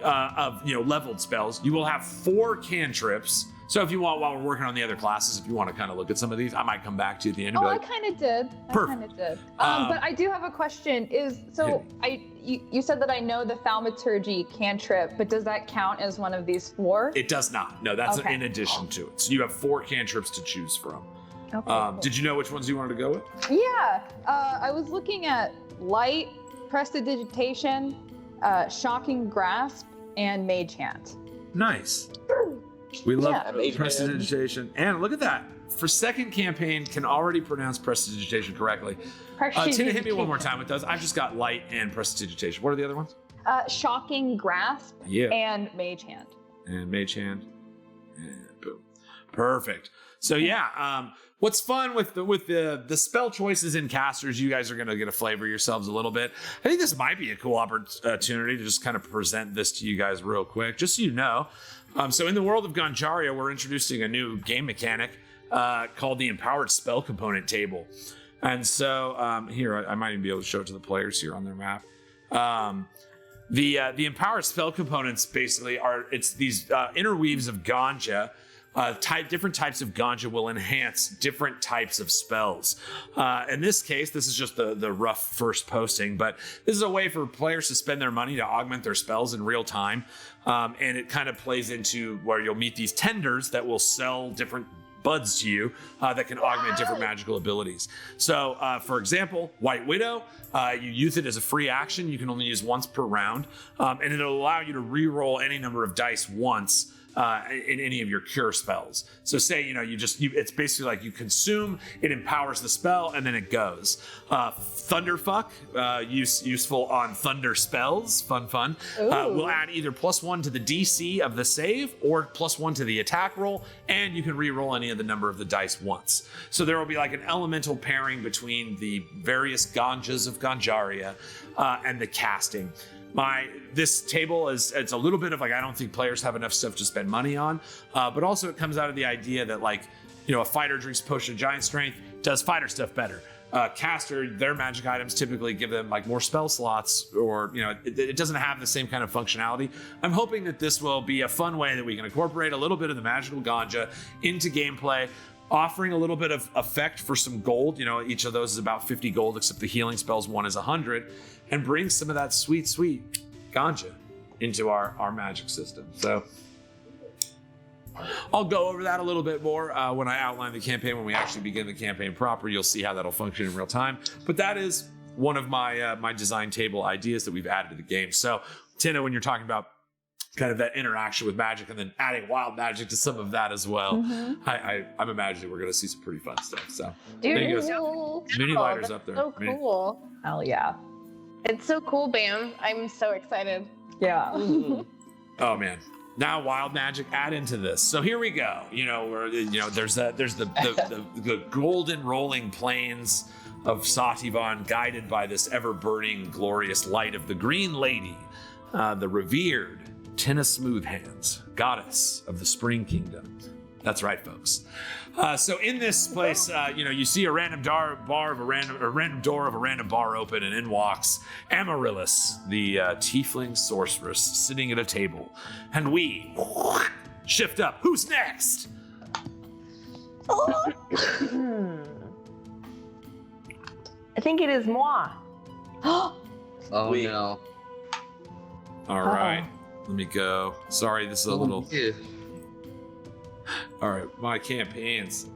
of leveled spells. You will have 4 cantrips. So if you want, while we're working on the other classes, if you want to kind of look at some of these, I might come back to you at the end. And Oh, be I like, kind of did. Perfect. But I do have a question. You said that I know the thaumaturgy cantrip, but does that count as one of these 4? It does not. No, that's Okay. in addition to it. So you have 4 cantrips to choose from. Okay, cool. Did you know which ones you wanted to go with? Yeah, I was looking at light, prestidigitation, shocking grasp, and mage hand. Nice. We love Mage prestidigitation. And look at that. For second campaign, can already pronounce prestidigitation correctly. Tina, hit me one more time with those. I've just got light and prestidigitation. What are the other ones? Shocking grasp and mage hand. And mage hand. And boom. Perfect. So yeah, what's fun with the spell choices in casters, you guys are going to get a flavor yourselves a little bit. I think this might be a cool opportunity to just kind of present this to you guys real quick, just so you know. So in the world of Ganjaria, we're introducing a new game mechanic called the Empowered Spell Component Table. And so here, I might even be able to show it to the players here on their map. The Empowered Spell Components basically it's these interweaves of GANJA. Different types of GANJA will enhance different types of spells. In this case, this is just the rough first posting, but this is a way for players to spend their money to augment their spells in real time. And it kind of plays into where you'll meet these tenders that will sell different buds to you that can augment different magical abilities. So, for example, White Widow, you use it as a free action. You can only use once per round, and it'll allow you to re-roll any number of dice once in any of your cure spells. So say, it's basically like you consume, it empowers the spell, and then it goes. Thunderfuck, useful on thunder spells, fun. We'll add either +1 to the DC of the save or +1 to the attack roll, and you can re-roll any of the number of the dice once. So there will be like an elemental pairing between the various Ganjas of Ganjaria and the casting. This table it's a little bit of like, I don't think players have enough stuff to spend money on, but also it comes out of the idea that a fighter drinks potion of giant strength, does fighter stuff better. Caster, their magic items typically give them like more spell slots, or it doesn't have the same kind of functionality. I'm hoping that this will be a fun way that we can incorporate a little bit of the magical GANJA into gameplay, offering a little bit of effect for some gold. Each of those is about 50 gold, except the healing spells one is 100, and bring some of that sweet GANJA into our magic system. So I'll go over that a little bit more when I outline the campaign. When we actually begin the campaign proper, you'll see how that'll function in real time. But that is one of my design table ideas that we've added to the game. So Tina, when you're talking about kind of that interaction with magic and then adding wild magic to some of that as well, I'm imagining we're going to see some pretty fun stuff. So Dude, there you it's go. so Mini cool. lighters That's up there. So cool. Hell yeah. It's so cool, Bam. I'm so excited. Yeah. Oh man. Now wild magic add into this. So here we go. There's the golden rolling plains of Sati'van, guided by this ever-burning glorious light of the Green Lady, the revered Tina Smoothhands, goddess of the Spring Kingdom. That's right, folks. So in this place, you see a random door of a random bar open, and in walks Amaryllis, the tiefling sorceress, sitting at a table. And we shift up. Who's next? I think it is moi. Oh Wait. no. All right, let me go. Sorry, this is a little. Yeah. All right, my campaigns.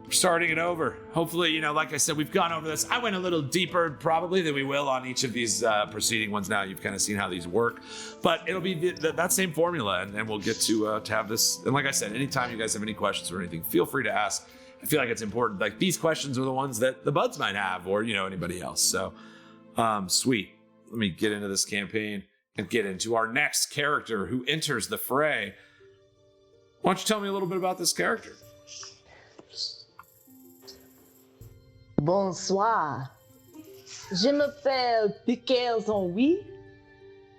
We're starting it over. Hopefully, like I said, we've gone over this. I went a little deeper probably than we will on each of these preceding ones now. You've kind of seen how these work. But it'll be that same formula, and we'll get to have this. And like I said, anytime you guys have any questions or anything, feel free to ask. I feel like it's important. Like, these questions are the ones that the buds might have, or, anybody else. So, sweet. Let me get into this campaign and get into our next character who enters the fray. Why don't you tell me a little bit about this character? Bonsoir. Je m'appelle Pickles Ennui.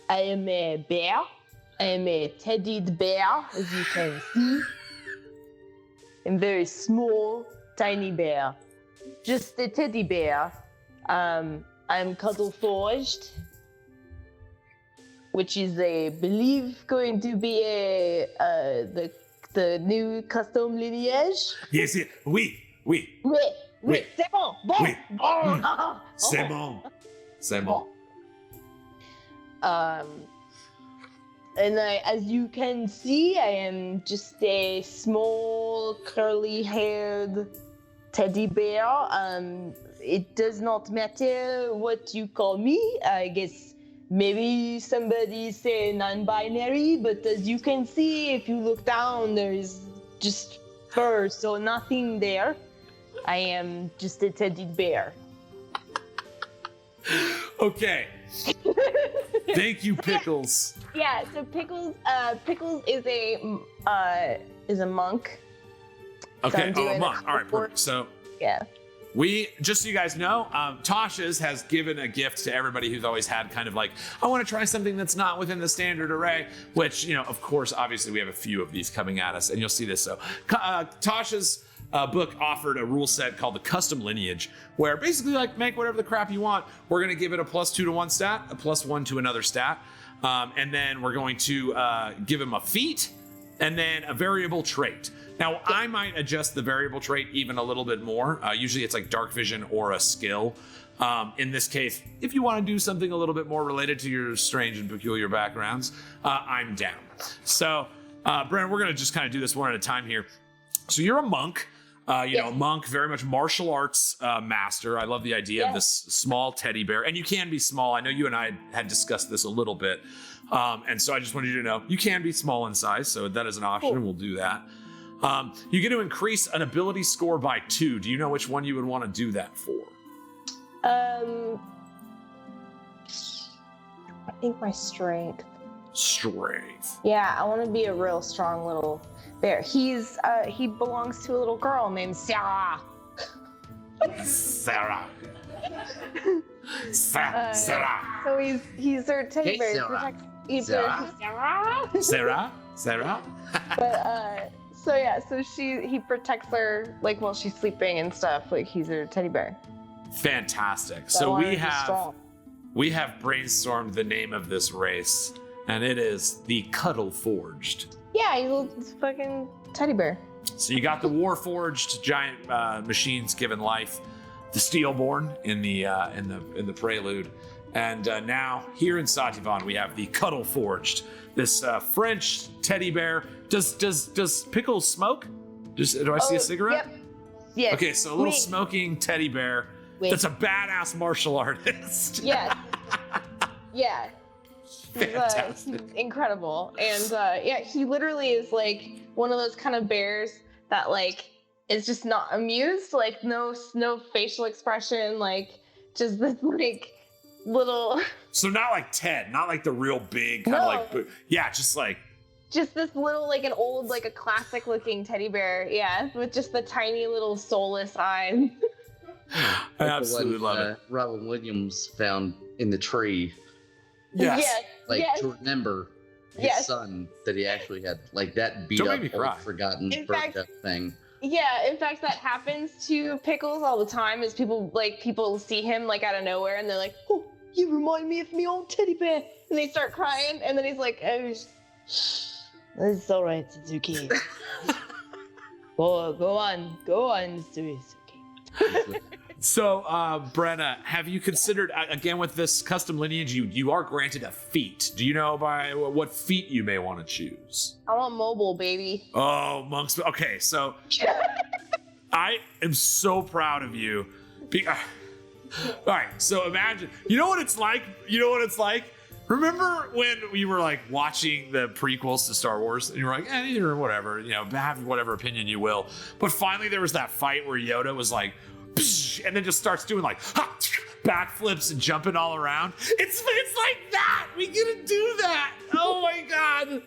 I am a bear. I am a teddied bear, as you can see. I'm very small, tiny bear. Just a teddy bear. I'm cuddle forged, which is, I believe, going to be the new Custom Lineage. Yes, oui. Oui, c'est bon, bon, Oui. bon. C'est bon. C'est bon. And as you can see, I am just a small, curly-haired teddy bear. It does not matter what you call me. I guess maybe somebody say non-binary, but as you can see, if you look down, there is just fur, so nothing there. I am just a teddy bear. Okay. Thank you, Pickles. Yeah, so Pickles is a monk. Okay, I'm doing a monk. it All right, before- perfect. So Yeah. just so you guys know, Tasha's has given a gift to everybody who's always had kind of like, I want to try something that's not within the standard array, which, of course, obviously we have a few of these coming at us, and you'll see this. So Tasha's book offered a rule set called the Custom Lineage, where basically, like, make whatever the crap you want. We're going to give it a +2 to one stat, a +1 to another stat, and then we're going to give him a feat, and then a variable trait. Now, I might adjust the variable trait even a little bit more. Usually it's like dark vision or a skill. In this case, if you want to do something a little bit more related to your strange and peculiar backgrounds, I'm down. So, Brenna, we're going to just kind of do this one at a time here. So you're a monk. A monk, very much martial arts master. I love the idea of this small teddy bear. And you can be small. I know you and I had discussed this a little bit. And so I just wanted you to know, you can be small in size. So that is an option. Cool. We'll do that. You get to increase an ability score by 2. Do you know which one you would want to do that for? I think my strength. Strength. Yeah, I want to be a real strong little bear. He belongs to a little girl named Sarah. Sarah. Sarah. So he's her teddy Hey, bear. Sarah. Sarah. Sarah. But so he protects her like while she's sleeping and stuff. Like, he's her teddy bear. Fantastic. So I So wanna we be have strong. brainstormed the name of this race, and it is the Cuddle Forged. Yeah, he's a little fucking teddy bear. So you got the Warforged giant machines given life, the Steelborn in the prelude, and now here in Sati'van we have the Cuddle Forged, this French teddy bear. Does Pickles smoke? Do I see a cigarette? Yep. Yes. Okay, so a little Wait. smoking teddy bear Wait. that's a badass martial artist. Yes. Yeah. Fantastic. He's incredible. And he literally is like one of those kind of bears that like is just not amused, like no facial expression, like just this like little So not like Ted, not like the real big kind of No. like, yeah, just like, just this little like an old like a classic looking teddy bear, yeah, with just the tiny little soulless eyes. I absolutely love it. Robin Williams found in the tree, Yes. Yes. like yes. to remember. Yes. son that he actually had, like that beat Don't up, make me cry. old, forgotten In bird fact- death thing. Yeah, in fact, that happens to Pickles all the time. Is people see him like out of nowhere, and they're like, "Oh, you remind me of me old teddy bear," and they start crying, and then he's like, "Oh, it's all right, Suzuki. go on, Suzuki." So, Brenna, have you considered, again, with this custom lineage, you are granted a feat. Do you know by what feat you may want to choose? I want mobile, baby. Oh, monks. Okay, so I am so proud of you. All right, so imagine, you know what it's like? Remember when we were like watching the prequels to Star Wars and you were like, or whatever, have whatever opinion you will. But finally there was that fight where Yoda was like, and then just starts doing like backflips and jumping all around. It's like that. We get to do that. Oh my God.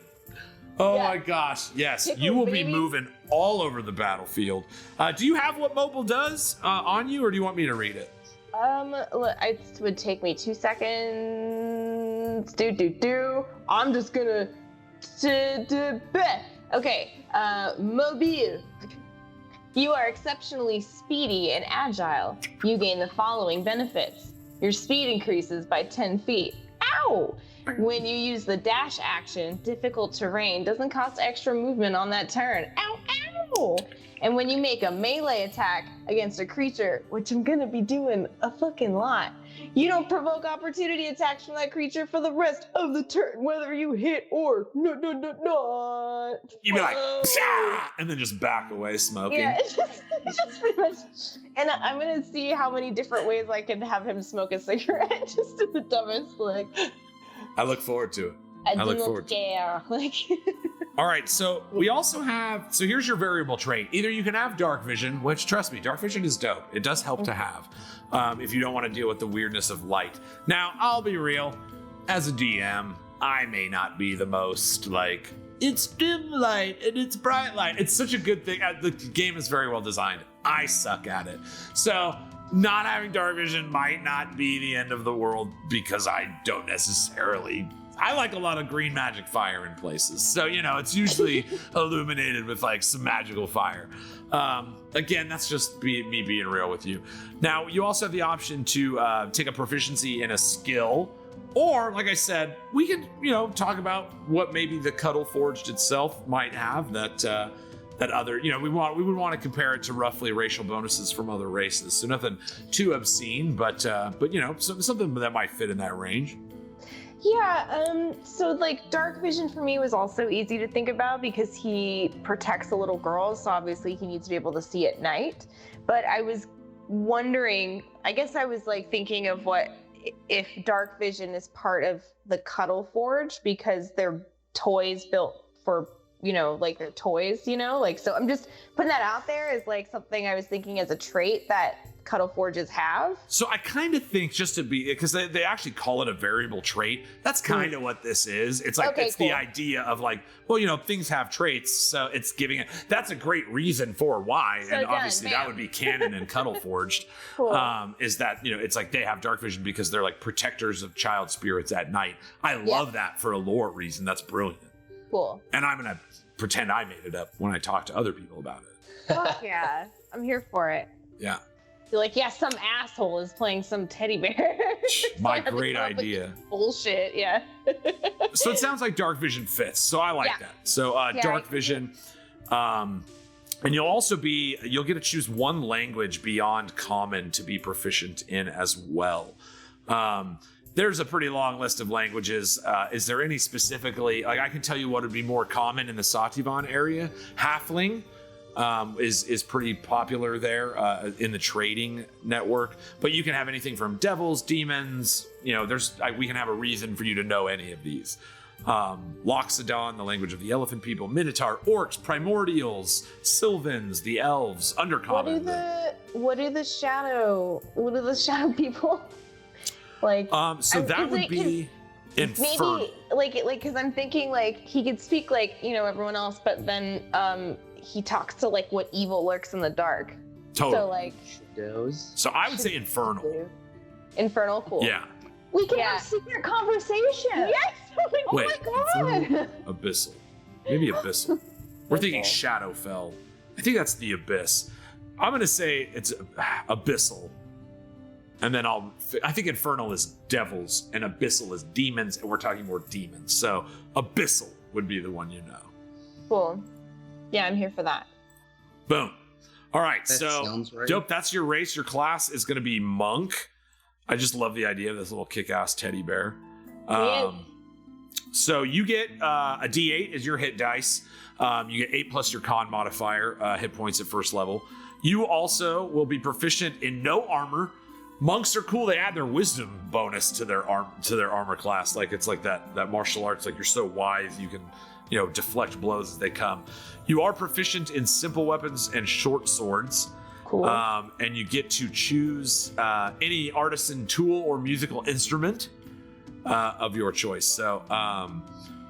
Oh Yeah. my gosh. Yes, Pickles, you will baby. be moving all over the battlefield. Do you have what mobile does on you, or do you want me to read it? It would take me 2 seconds. I'm just gonna. Okay. Mobile. You are exceptionally speedy and agile. You gain the following benefits. Your speed increases by 10 feet. Ow! When you use the dash action, difficult terrain doesn't cost extra movement on that turn. Ow, ow! And when you make a melee attack against a creature, which I'm gonna be doing a fucking lot, you don't provoke opportunity attacks from that creature for the rest of the turn, whether you hit or not. You'd be like, Oh. "Psha!" and then just back away smoking. Yeah, it's just pretty much. And I'm gonna see how many different ways I can have him smoke a cigarette, just in the dumbest, like. I look forward to it. I look do forward not to care. Like. All right, so we also have, so here's your variable trait. Either you can have dark vision, which trust me, dark vision is dope. It does help to have if you don't want to deal with the weirdness of light. Now, I'll be real, as a DM, I may not be the most like, it's dim light and it's bright light. It's such a good thing. The game is very well designed. I suck at it. So not having dark vision might not be the end of the world because I don't necessarily. I like a lot of green magic fire in places. So, it's usually illuminated with like some magical fire. Again, that's just me being real with you. Now, you also have the option to take a proficiency in a skill. Or, like I said, we can, talk about what maybe the Cuddle Forged itself might have that other, we would want to compare it to roughly racial bonuses from other races. So nothing too obscene, but something that might fit in that range. Yeah, so like dark vision for me was also easy to think about because he protects the little girls, so obviously he needs to be able to see at night. But I was wondering, I guess I was like thinking of what if dark vision is part of the Cuddle Forge because they're toys built for, like they're toys, like, so I'm just putting that out there as like something I was thinking as a trait that Cuddle Forges have. So I kind of think just to be, because they actually call it a variable trait. That's kind of what this is. It's like, Okay, it's cool. the idea of like, well, things have traits. So it's giving it, that's a great reason for why. So and done, obviously that would be canon and Cuddle Forged. Cool. Is that, it's like they have dark vision because they're like protectors of child spirits at night. I love that for a lore reason. That's brilliant. Cool. And I'm going to pretend I made it up when I talk to other people about it. Fuck yeah. I'm here for it. Yeah. You're like, yeah, some asshole is playing some teddy bear. My So I had to great come up with idea. Bullshit, yeah. So it sounds like dark vision fits. So I like Yeah. that. So dark vision. And you'll get to choose one language beyond common to be proficient in as well. There's a pretty long list of languages. Is there any specifically, like I can tell you what would be more common in the Sati'van area. Halfling is pretty popular there in the trading network, but you can have anything from devils, demons, we can have a reason for you to know any of these. Loxodon, the language of the elephant people, Minotaur, orcs, primordials, Sylvans, the elves, undercommon. What are the shadow people? Like, so that would be infernal. Maybe because I'm thinking like he could speak like everyone else, but then he talks to like what evil lurks in the dark. Totally. So like Those. So I would say infernal. infernal, cool. Yeah. We can Yeah. have secret conversation. Yes. Oh Wait, my god. Abyssal. Maybe Abyssal. We're thinking Shadowfell. I think that's the Abyss. I'm gonna say it's Abyssal. And then I think Infernal is devils and Abyssal is demons, and we're talking more demons. So Abyssal would be the one you know. Cool. Yeah, I'm here for that. Boom. All right, That so sounds right. dope. That's your race. Your class is gonna be monk. I just love the idea of this little kick-ass teddy bear. Yes. So you get a D8 as your hit dice. You get 8 plus your con modifier, hit points at first level. You also will be proficient in no armor. Monks are cool. They add their wisdom bonus to their armor class. Like it's like that martial arts. Like you're so wise, you can deflect blows as they come. You are proficient in simple weapons and short swords. Cool. And you get to choose any artisan tool or musical instrument of your choice. So,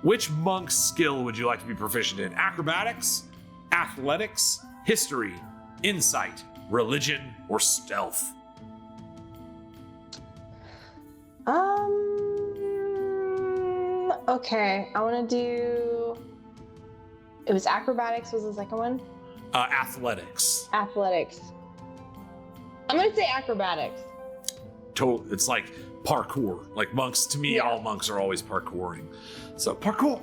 which monk skill would you like to be proficient in? Acrobatics, athletics, history, insight, religion, or stealth? Okay, I want to do. It was acrobatics. Was the second one? Athletics. Athletics. I'm gonna say acrobatics. Total. It's like parkour. Like monks. To me, Yeah. all monks are always parkouring. So parkour.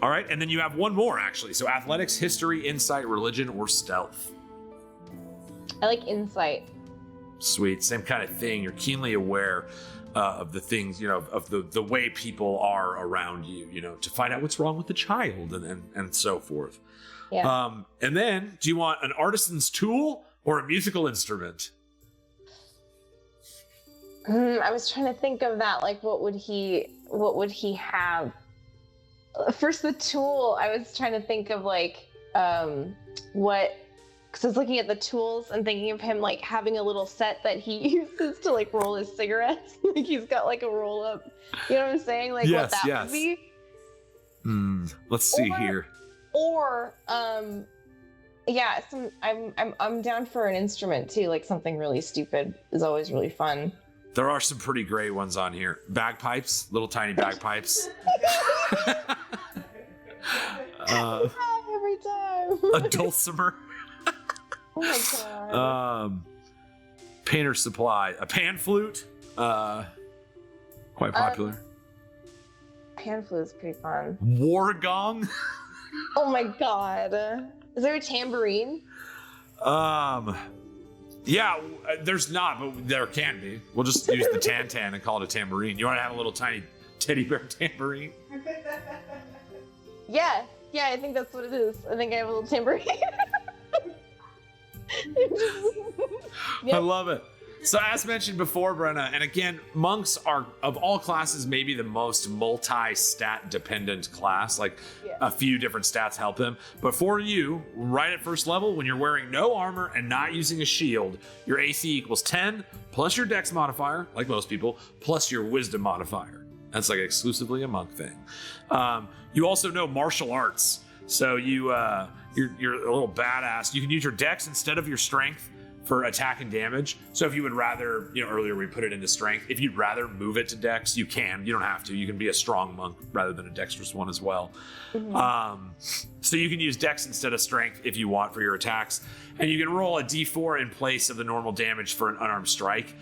All right, and then you have one more actually. So athletics, history, insight, religion, or stealth. I like insight. Sweet, same kind of thing. You're keenly aware of the things, of the way people are around you, to find out what's wrong with the child and so forth. Yeah. And then, do you want an artisan's tool or a musical instrument? I was trying to think of that. Like, what would he have? First, the tool. I was trying to think of like what. Because I was looking at the tools and thinking of him like having a little set that he uses to like roll his cigarettes. Like he's got like a roll up. You know what I'm saying? Like Yes, what that yes. would be. Let's see Or- here. Or yeah, I'm down for an instrument too. Like something really stupid is always really fun. There are some pretty great ones on here. Bagpipes, little tiny bagpipes. Every time. A dulcimer. Oh my god. Painter's supply, a pan flute, quite popular. Pan flute is pretty fun. War gong. Oh my god. Is there a tambourine? Yeah, there's not, but there can be. We'll just use the tan and call it a tambourine. You want to have a little tiny teddy bear tambourine? Yeah, I think that's what it is. I think I have a little tambourine. Yep. I love it. So as mentioned before, Brenna, and again, monks are, of all classes, maybe the most multi-stat dependent class. Like a few different stats help them. But for you, right at first level, when you're wearing no armor and not using a shield, your AC equals 10 plus your dex modifier, like most people, plus your wisdom modifier. That's like exclusively a monk thing. You also know martial arts. So you're a little badass. You can use your dex instead of your strength for attack and damage. So if you would rather, earlier we put it into strength. If you'd rather move it to dex, you can. You don't have to. You can be a strong monk rather than a dexterous one as well. Mm-hmm. So you can use dex instead of strength if you want for your attacks. And you can roll a d4 in place of the normal damage for an unarmed strike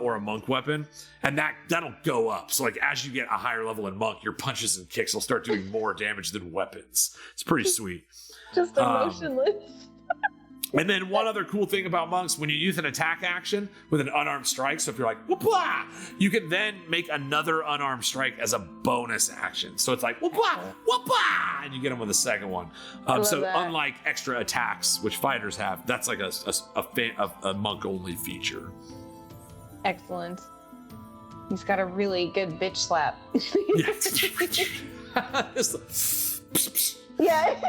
or a monk weapon. And that'll go up. So like as you get a higher level in monk, your punches and kicks will start doing more damage than weapons. It's pretty sweet. Just emotionless. And then one other cool thing about monks, when you use an attack action with an unarmed strike, so if you're like, whoop-ah, you can then make another unarmed strike as a bonus action. So it's like, whoop-ah, whoop-ah, and you get them with a second one. So that. unlike extra attacks, which fighters have, that's like a monk-only feature. Excellent. He's got a really good bitch slap. Yeah.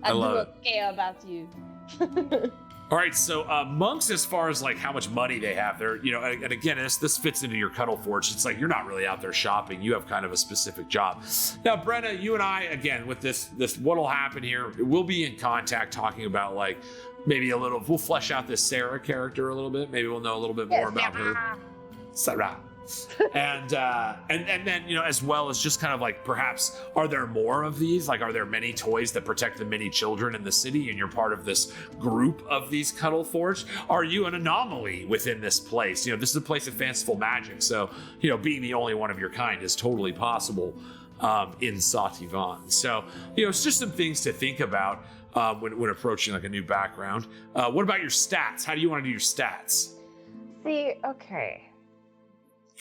I love it. I care about you. All right, so monks, as far as like how much money they have, they're and again, this fits into your Cuddle Forge. It's like you're not really out there shopping; you have kind of a specific job. Now, Brenna, you and I, again, with this, what'll happen here? We'll be in contact talking about like maybe we'll flesh out this Sarah character a little bit. Maybe we'll know a little bit more about her. Sarah. And then, you know, as well as just kind of like, perhaps, are there more of these? Like, are there many toys that protect the many children in the city, and you're part of this group of these Cuddle Forged? Are you an anomaly within this place? You know, this is a place of fanciful magic, so, you know, being the only one of your kind is totally possible in Sati'van. So, you know, it's just some things to think about when approaching like a new background. What about your stats? How do you want to do your stats? See, okay.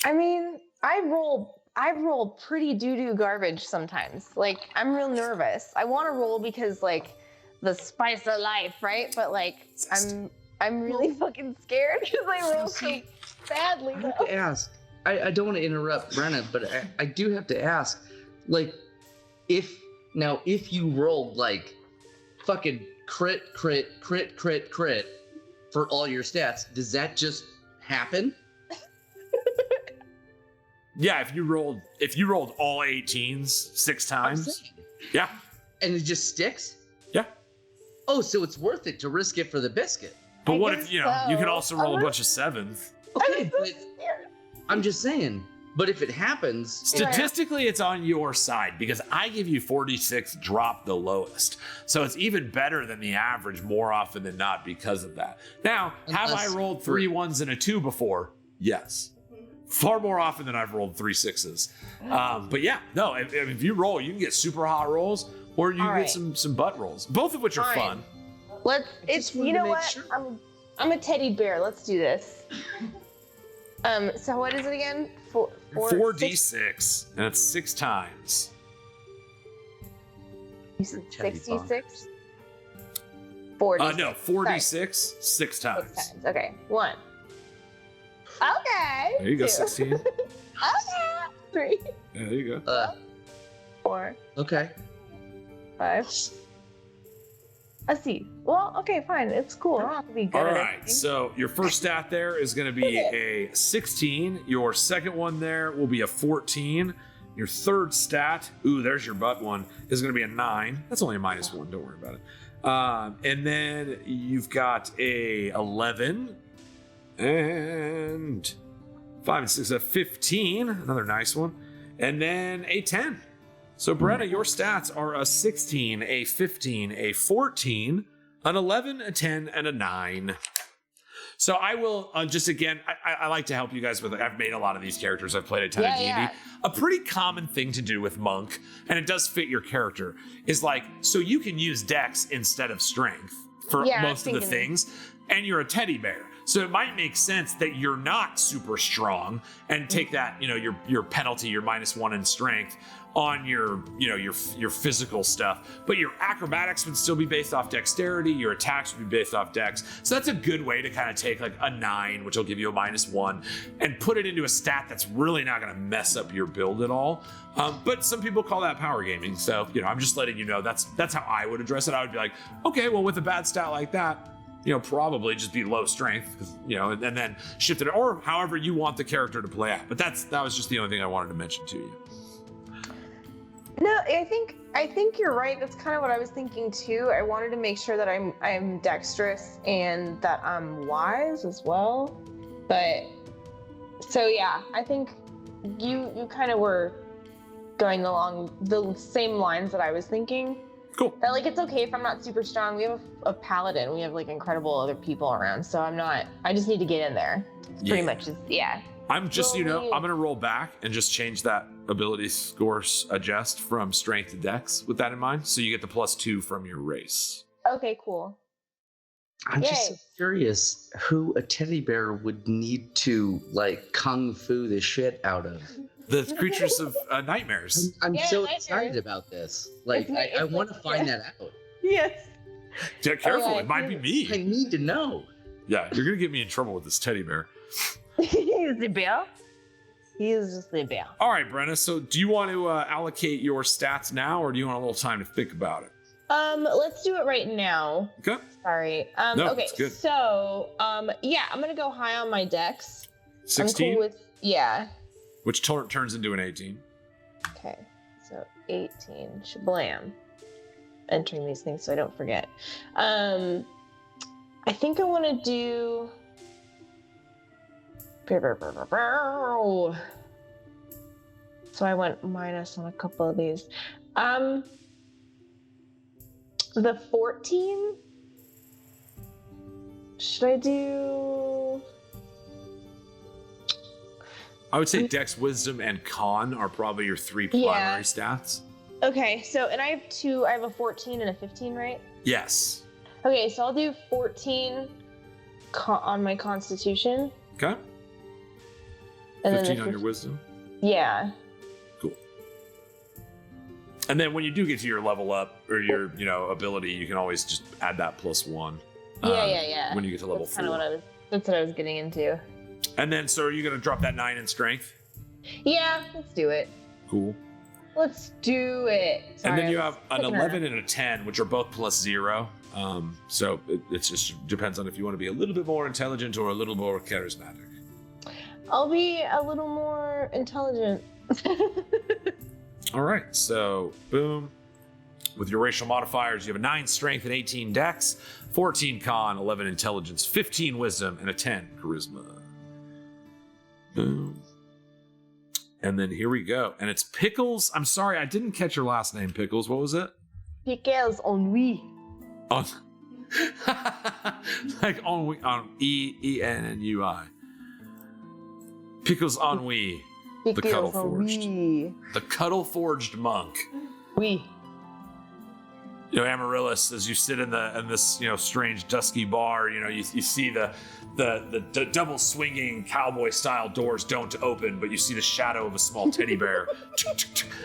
I mean, I roll pretty doo-doo garbage sometimes. Like, I'm real nervous. I want to roll because, like, the spice of life, right? But, like, I'm really fucking scared because I roll so badly. I have to ask. I don't want to interrupt Brenna, but I do have to ask. Like, if you rolled, like, fucking crit for all your stats, does that just happen? Yeah, if you rolled all 18s 6 times. Yeah. And it just sticks? Yeah. Oh, so it's worth it to risk it for the biscuit. But I what guess if, you know, you so. could also roll a bunch of 7s. Okay, but I'm just saying. But if it happens, Statistically, it's on your side because I give you 46 drop the lowest. So it's even better than the average more often than not because of that. Now, have I rolled 3 1s and a 2 before? Yes. Far more often than I've rolled 3 6s. But yeah, no, if you roll, you can get super hot rolls or you can get some butt rolls, both of which are fun. You know what? Sure. I'm a teddy bear. Let's do this. So what is it again? 4d6, and it's 6 times. You said 66? 40. No, 4d6, 6 times. 6 times. Okay. 1. Okay. There you go, 2. 16. Okay. 3. Yeah, there you go. 4. okay. 5. Let's see. Well, okay, fine. It's cool. I don't have to be good All at right, everything. so your first stat there is going to be a 16. Your second one there will be a 14. Your third stat, there's your butt one, is going to be a 9. That's only a -1. Don't worry about it. And then you've got a 11 and 5 and 6, a 15. Another nice one. And then a 10. So, Brenna, your stats are a 16, a 15, a 14, an 11, a 10, and a 9. So I will just, again, I like to help you guys with it. I've made a lot of these characters. I've played a ton of D&D. Yeah. A pretty common thing to do with Monk, and it does fit your character, is like, so you can use Dex instead of Strength for most of the things, and you're a teddy bear. So it might make sense that you're not super strong and take that, you know, your penalty, your -1 in strength on your, you know, your physical stuff, but your acrobatics would still be based off dexterity, your attacks would be based off dex. So that's a good way to kind of take like a 9, which will give you a -1, and put it into a stat that's really not going to mess up your build at all. But some people call that power gaming. So, you know, I'm just letting you know that's how I would address it. I would be like, okay, well, with a bad stat like that, you know, probably just be low strength, you know, and then shift it, or however you want the character to play out. But that was just the only thing I wanted to mention to you. No, I think you're right. That's kind of what I was thinking too. I wanted to make sure that I'm dexterous and that I'm wise as well. But so yeah, I think you kind of were going along the same lines that I was thinking. Cool. That like it's okay if I'm not super strong. We have a paladin. We have like incredible other people around. So I just need to get in there. Pretty much just I'm just, you know, I'm going to roll back and just change that ability scores adjust from strength to dex with that in mind. So you get the +2 from your race. Okay, cool. I'm just so curious who a teddy bear would need to like kung fu the shit out of. The creatures of nightmares. I'm so excited about this. Like, I want to find that out. Yes. Yeah, careful. It might be me. I need to know. Yeah, you're going to get me in trouble with this teddy bear. He's the bear. He is just the bear. All right, Brenna. So do you want to allocate your stats now, or do you want a little time to think about it? Let's do it right now. Okay. Sorry. No, okay. it's good. So, yeah, I'm gonna go high on my dex. 16. I'm cool with Which turns into an 18. Okay. So 18. Shablam. Entering these things so I don't forget. I think I want to do. So I went minus on a couple of these. The 14? Should I do... I would say Dex, Wisdom, and Con are probably your 3 primary stats. Okay, so, and I have a 14 and a 15, right? Yes. Okay, so I'll do 14 on my Constitution. Okay. And 15 on your Wisdom. Yeah. Cool. And then when you do get to your level up or your, ability, you can always just add that +1. Yeah. When you get to level 4. That's what I was getting into. And then, so are you going to drop that 9 in strength? Yeah, let's do it. Cool. Let's do it. Sorry, and then you have an 11 and a 10, which are both +0. So it just depends on if you want to be a little bit more intelligent or a little more charismatic. I'll be a little more intelligent. All right, so boom. With your racial modifiers, you have a 9 strength and 18 dex, 14 con, 11 intelligence, 15 wisdom, and a 10 charisma. Boom. And then here we go. And it's Pickles. I'm sorry, I didn't catch your last name, Pickles. What was it? Pickles Ennui. On like Ennui, on Ennui. Pickles Ennui. The Cuddle Forged. The Cuddle Forged Monk. Oui. Amaryllis, as you sit in this strange dusky bar, you see the double swinging cowboy style doors don't open, but you see the shadow of a small teddy bear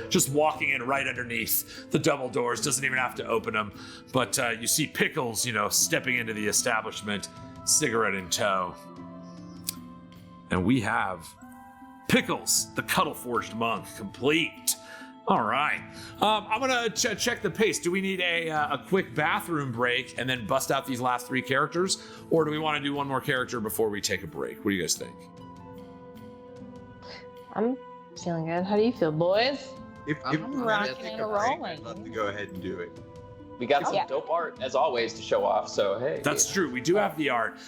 just walking in right underneath the double doors. Doesn't even have to open them, but you see Pickles, stepping into the establishment, cigarette in tow, and we have Pickles, the Cuddle Forged Monk, complete. All right. I'm going to check the pace. Do we need a quick bathroom break and then bust out these last 3 characters? Or do we want to do one more character before we take a break? What do you guys think? I'm feeling good. How do you feel, boys? If I'm we're rocking gonna take and a break, rolling. I'd love to go ahead and do it. We got some Yeah. dope art, as always, to show off, so hey. That's true. We do have the art.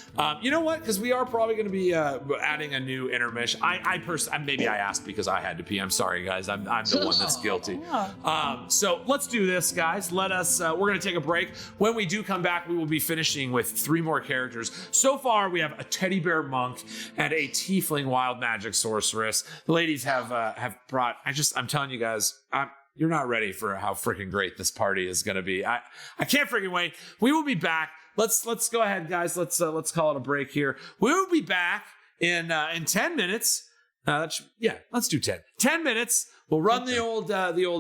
You know what? Because we are probably going to be adding a new intermission. I personally, maybe I asked because I had to pee. I'm sorry, guys. I'm the one that's guilty. So let's do this, guys. We're going to take a break. When we do come back, we will be finishing with 3 more characters. So far, we have a teddy bear monk and a tiefling wild magic sorceress. The ladies have brought. I'm telling you guys. You're not ready for how freaking great this party is going to be. I can't freaking wait. We will be back. Let's go ahead, guys. Let's call it a break here. We will be back in 10 minutes. Let's do 10. 10 minutes. We'll run the old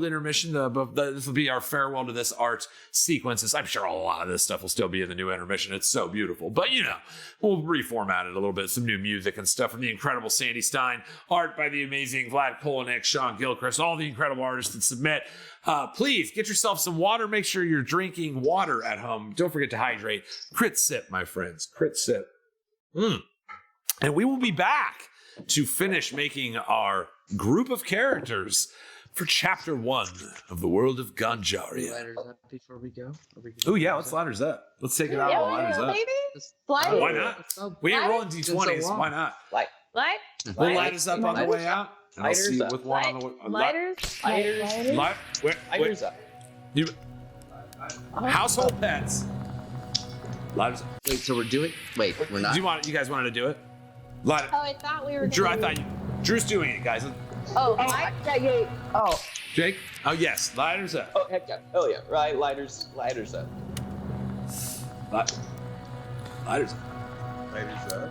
intermission. This will be our farewell to this art sequences. I'm sure a lot of this stuff will still be in the new intermission. It's so beautiful. But, we'll reformat it a little bit. Some new music and stuff from the incredible Sandy Stein. Art by the amazing Vlad Kolonik, Sean Gilchrist, all the incredible artists that submit. Please get yourself some water. Make sure you're drinking water at home. Don't forget to hydrate. Crit sip, my friends. Crit sip. And we will be back to finish making our group of characters for Chapter 1 of the world of Ganjaria. Ladders up before we go. Oh yeah, let's ladders up. Let's take it out. Ladders up. Slide. Why not? We ain't rolling d20s. Why not? Light. We'll light us up on the way out. And I'll Lighters see you up. with one on the way. Lighters. Lighters up. You. Household pets. Lighters up. Wait, so we're doing? Wait, we're not. You guys wanted to do it? Light it. Oh, I thought we were. Drew, Drew's doing it, guys. Jake? Oh yes, lighters up. Oh, heck yeah. Oh, yeah. Right, lighters up. Lighters up. Ladies up.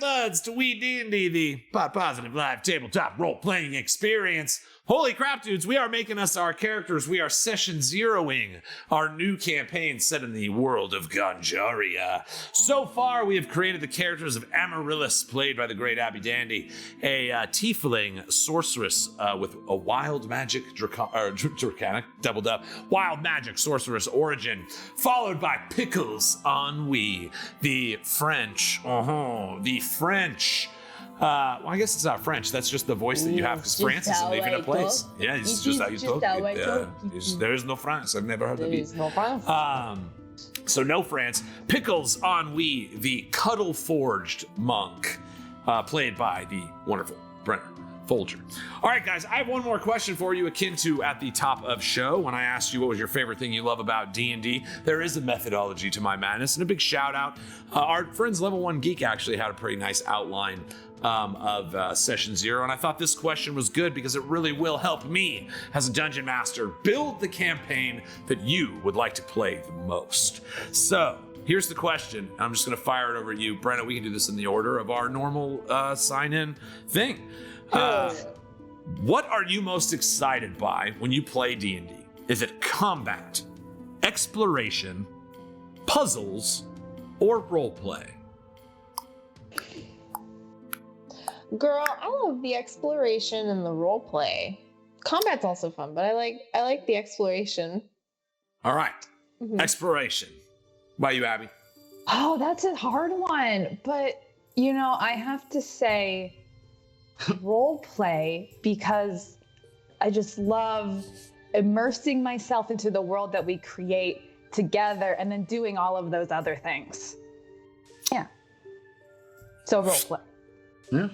buds to WeeDnD, the positive live tabletop role-playing experience. Holy crap, dudes, we are making us our characters. We are session zeroing our new campaign set in the world of Ganjaria. So far, we have created the characters of Amaryllis, played by the great Abby Dandy, a tiefling sorceress with a wild magic draconic, doubled up, wild magic sorceress origin, followed by Pickles, Ennui, the French, well, I guess it's not French. That's just the voice that you have because France isn't leaving a place. Yeah, it's just how you talk. There is no France. I've never heard of it. There is no France. So no France. Pickles, Ennui, the cuddle-forged monk, played by the wonderful Brenna. Folger. All right, guys, I have one more question for you, akin to at the top of show when I asked you what was your favorite thing you love about D&D. There is a methodology to my madness, and a big shout out. Our friends Level 1 Geek actually had a pretty nice outline of Session Zero, and I thought this question was good because it really will help me as a dungeon master build the campaign that you would like to play the most. So, here's the question. I'm just going to fire it over to you. Brenna, we can do this in the order of our normal sign-in thing. What are you most excited by when you play D&D? Is it combat, exploration, puzzles, or roleplay? Girl, I love the exploration and the roleplay. Combat's also fun, but I like the exploration. All right, exploration. Why you, Abby? Oh, that's a hard one. But, I have to say role play because I just love immersing myself into the world that we create together and then doing all of those other things. Yeah. So role play. Yeah.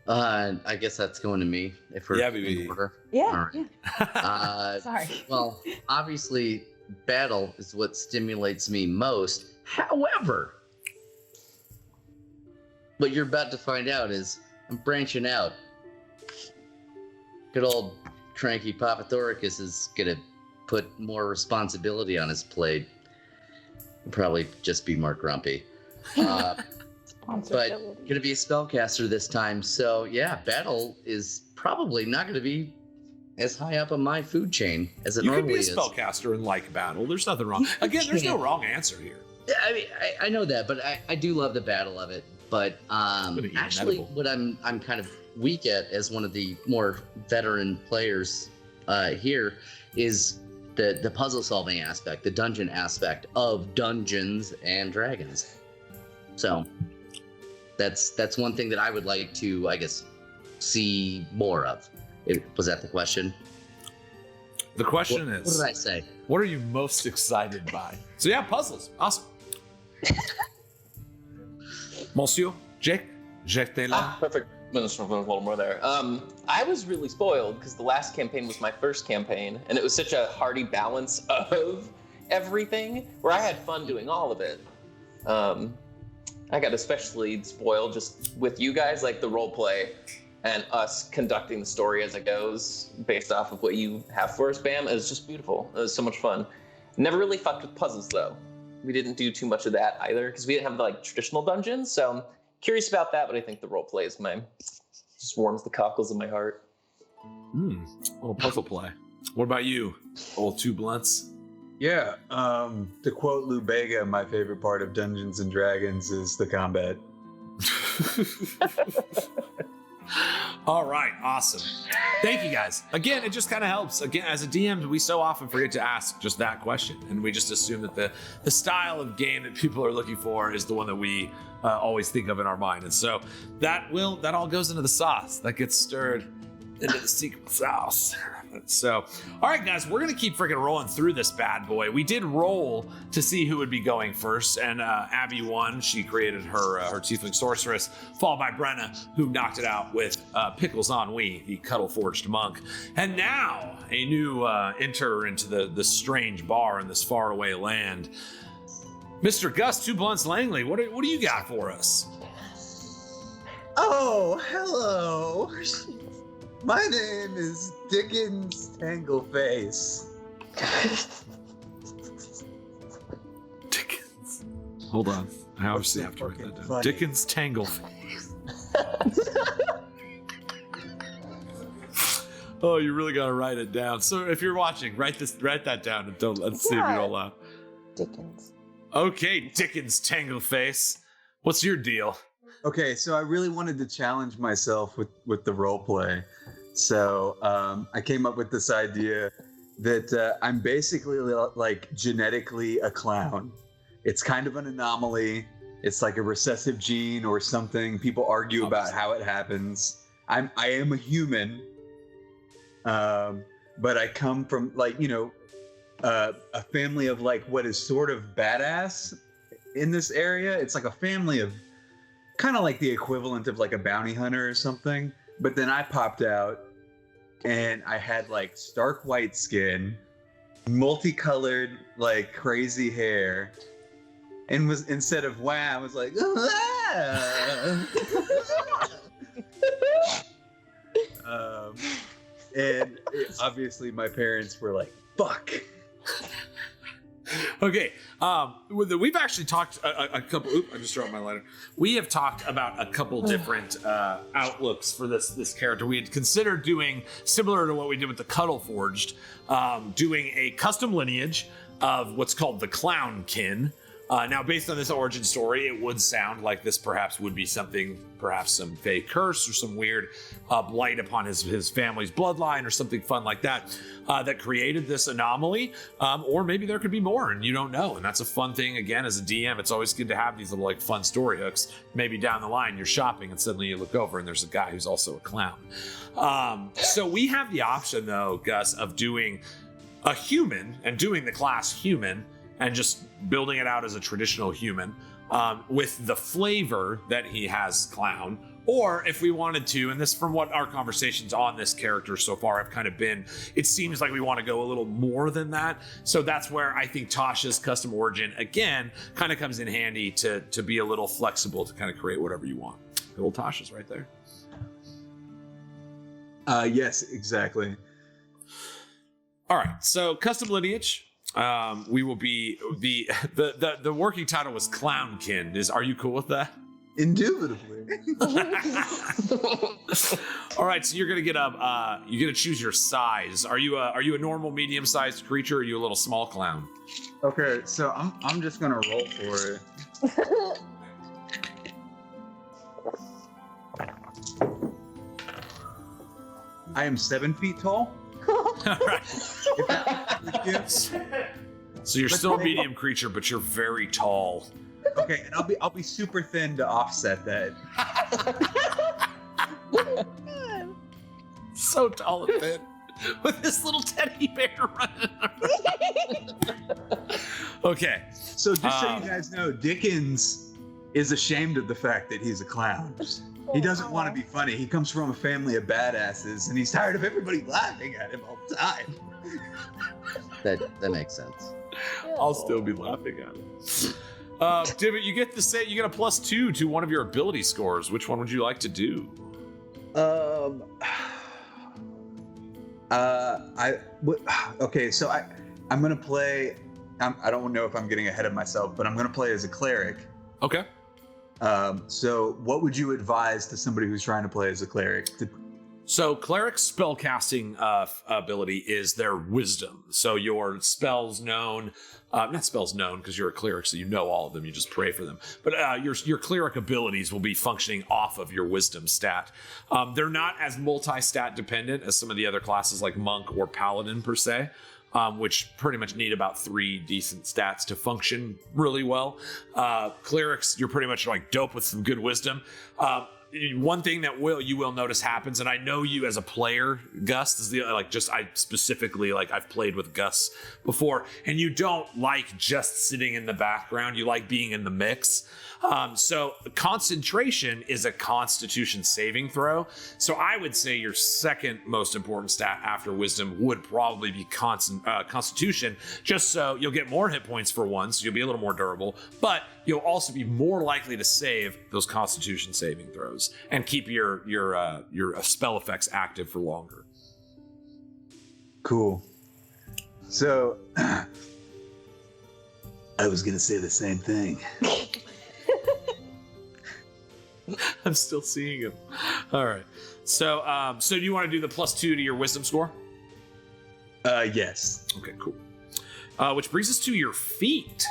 I guess that's going to me if we're in order. Yeah. Right. Yeah. Sorry. Well, obviously, battle is what stimulates me most. However, what you're about to find out is I'm branching out. Good old cranky Papa Thoricus is gonna put more responsibility on his plate. He'll probably just be more grumpy. But gonna be a spellcaster this time, so yeah, battle is probably not gonna be as high up on my food chain as it normally is. You could be a spellcaster and like battle. There's nothing wrong. Again, there's no wrong answer here. Yeah, I mean, I know that, but I do love the battle of it. But actually, what I'm kind of weak at as one of the more veteran players here is the puzzle solving aspect, the dungeon aspect of Dungeons and Dragons. So that's one thing that I would like to, I guess, see more of. Was that the question? The question is, what did I say? What are you most excited by? So yeah, puzzles. Awesome. Monsieur, Jake, t'es là? Perfect. A little more there. I was really spoiled because the last campaign was my first campaign, and it was such a hearty balance of everything where I had fun doing all of it. I got especially spoiled just with you guys, like the role play and us conducting the story as it goes based off of what you have for us, Bam. It was just beautiful. It was so much fun. Never really fucked with puzzles though. We didn't do too much of that either because we didn't have like traditional dungeons. So I'm curious about that, but I think the role play is just warms the cockles of my heart. Little puzzle play. What about you, old Two Blunts? Yeah, to quote Lou Bega, my favorite part of Dungeons and Dragons is the combat. All right, awesome. Thank you guys. Again, it just kind of helps. Again, as a DM, we so often forget to ask just that question, and we just assume that the style of game that people are looking for is the one that we always think of in our mind. And so that all goes into the sauce. That gets stirred into the secret sauce. So, all right, guys, we're going to keep freaking rolling through this bad boy. We did roll to see who would be going first, and Abby won. She created her Tiefling Sorceress, followed by Brenna, who knocked it out with Pickles Ennui, the cuddle-forged monk. And now, a new enter into the strange bar in this faraway land. Mr. Gus Two Blunts Langley, what do you got for us? Oh, hello. My name is Dickens Tangleface. Dickens. Hold on. I obviously so have to write that fucking down. funny? Dickens Tangleface. Oh, you really gotta write it down. So if you're watching, write that down and let's see if you don't laugh. Dickens. Okay, Dickens Tangleface. What's your deal? Okay, so I really wanted to challenge myself with the role play. So I came up with this idea that I'm basically like genetically a clown. It's kind of an anomaly. It's like a recessive gene or something. People argue about how it happens. I am a human, but I come from like, a family of like what is sort of badass in this area. It's like a family of kind of like the equivalent of like a bounty hunter or something. But then I popped out and I had like stark white skin, multicolored, like crazy hair, and was instead of wow, I was like, and obviously my parents were like, fuck. Okay, we've actually talked a couple. I just dropped my lighter. We have talked about a couple different outlooks for this character. We had considered doing similar to what we did with the Cuddle Forged, doing a custom lineage of what's called the Clownkin. Now, based on this origin story, it would sound like this perhaps would be something, perhaps some fake curse or some weird blight upon his family's bloodline or something fun like that, that created this anomaly. Or maybe there could be more and you don't know. And that's a fun thing. Again, as a DM, it's always good to have these little like fun story hooks. Maybe down the line, you're shopping and suddenly you look over and there's a guy who's also a clown. So we have the option though, Gus, of doing a human and doing the class human and just building it out as a traditional human with the flavor that he has clown. Or if we wanted to, and this from what our conversations on this character so far have kind of been, it seems like we want to go a little more than that. So that's where I think Tasha's custom origin, again, kind of comes in handy to be a little flexible to kind of create whatever you want. Little Tasha's right there. Yes, exactly. All right, so custom lineage. We will be the working title was Clownkin. Are you cool with that? Indubitably. All right, so you're gonna get you get to choose your size. Are you a normal medium sized creature? Or are you a little small clown? Okay, so I'm just gonna roll for it. I am 7 feet tall. All right. So you're still a medium creature, but you're very tall. Okay, and I'll be super thin to offset that. So tall and thin, with this little teddy bear running around. Okay. So just so you guys know, Dickens is ashamed of the fact that he's a clown. He doesn't want to be funny. He comes from a family of badasses, and he's tired of everybody laughing at him all the time. That makes sense. I'll still be laughing at it. Divot, you get a +2 to one of your ability scores. Which one would you like to do? Okay, so I'm gonna play. I don't know if I'm getting ahead of myself, but I'm gonna play as a cleric. Okay. So what would you advise to somebody who's trying to play as a cleric? So cleric's spellcasting ability is their wisdom. So your spells known, not spells known because you're a cleric, so you know all of them. You just pray for them. But your cleric abilities will be functioning off of your wisdom stat. They're not as multi-stat dependent as some of the other classes like monk or paladin per se. Which pretty much need about 3 decent stats to function really well. Clerics, you're pretty much like dope with some good wisdom. One thing that you will notice happens, and I know you as a player, Gus, is I've played with Gus before, and you don't like just sitting in the background. You like being in the mix. So concentration is a Constitution saving throw. So I would say your second most important stat after wisdom would probably be Constitution, just so you'll get more hit points for one, so you'll be a little more durable, but you'll also be more likely to save those Constitution saving throws and keep your spell effects active for longer. Cool. So I was gonna say the same thing. I'm still seeing him. All right. So, so do you want to do the +2 to your wisdom score? Yes. Okay, cool. Which brings us to your feat.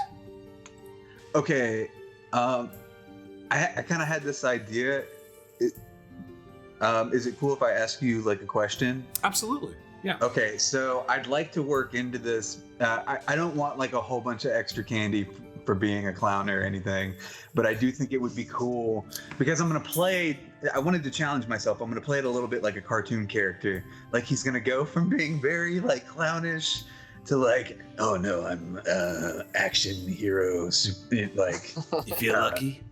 Okay. I kind of had this idea. Is it cool if I ask you like a question? Absolutely. Yeah. Okay, so I'd like to work into this. I don't want like a whole bunch of extra candy for being a clown or anything, but I do think it would be cool because I'm gonna play. I wanted to challenge myself. I'm gonna play it a little bit like a cartoon character. Like he's gonna go from being very like clownish to like, oh no, I'm action hero. Like, You feel lucky?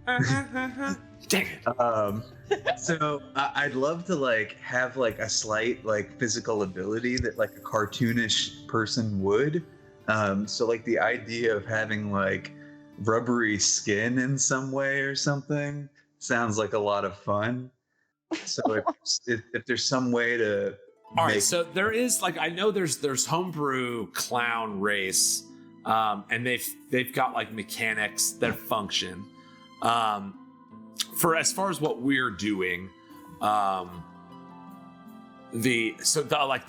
Dang it. So I'd love to like have like a slight like physical ability that like a cartoonish person would. So like the idea of having like rubbery skin in some way or something sounds like a lot of fun. So if there's some way to All right, so there is like I know there's homebrew clown race, and they've got like mechanics that function. For as far as what we're doing, the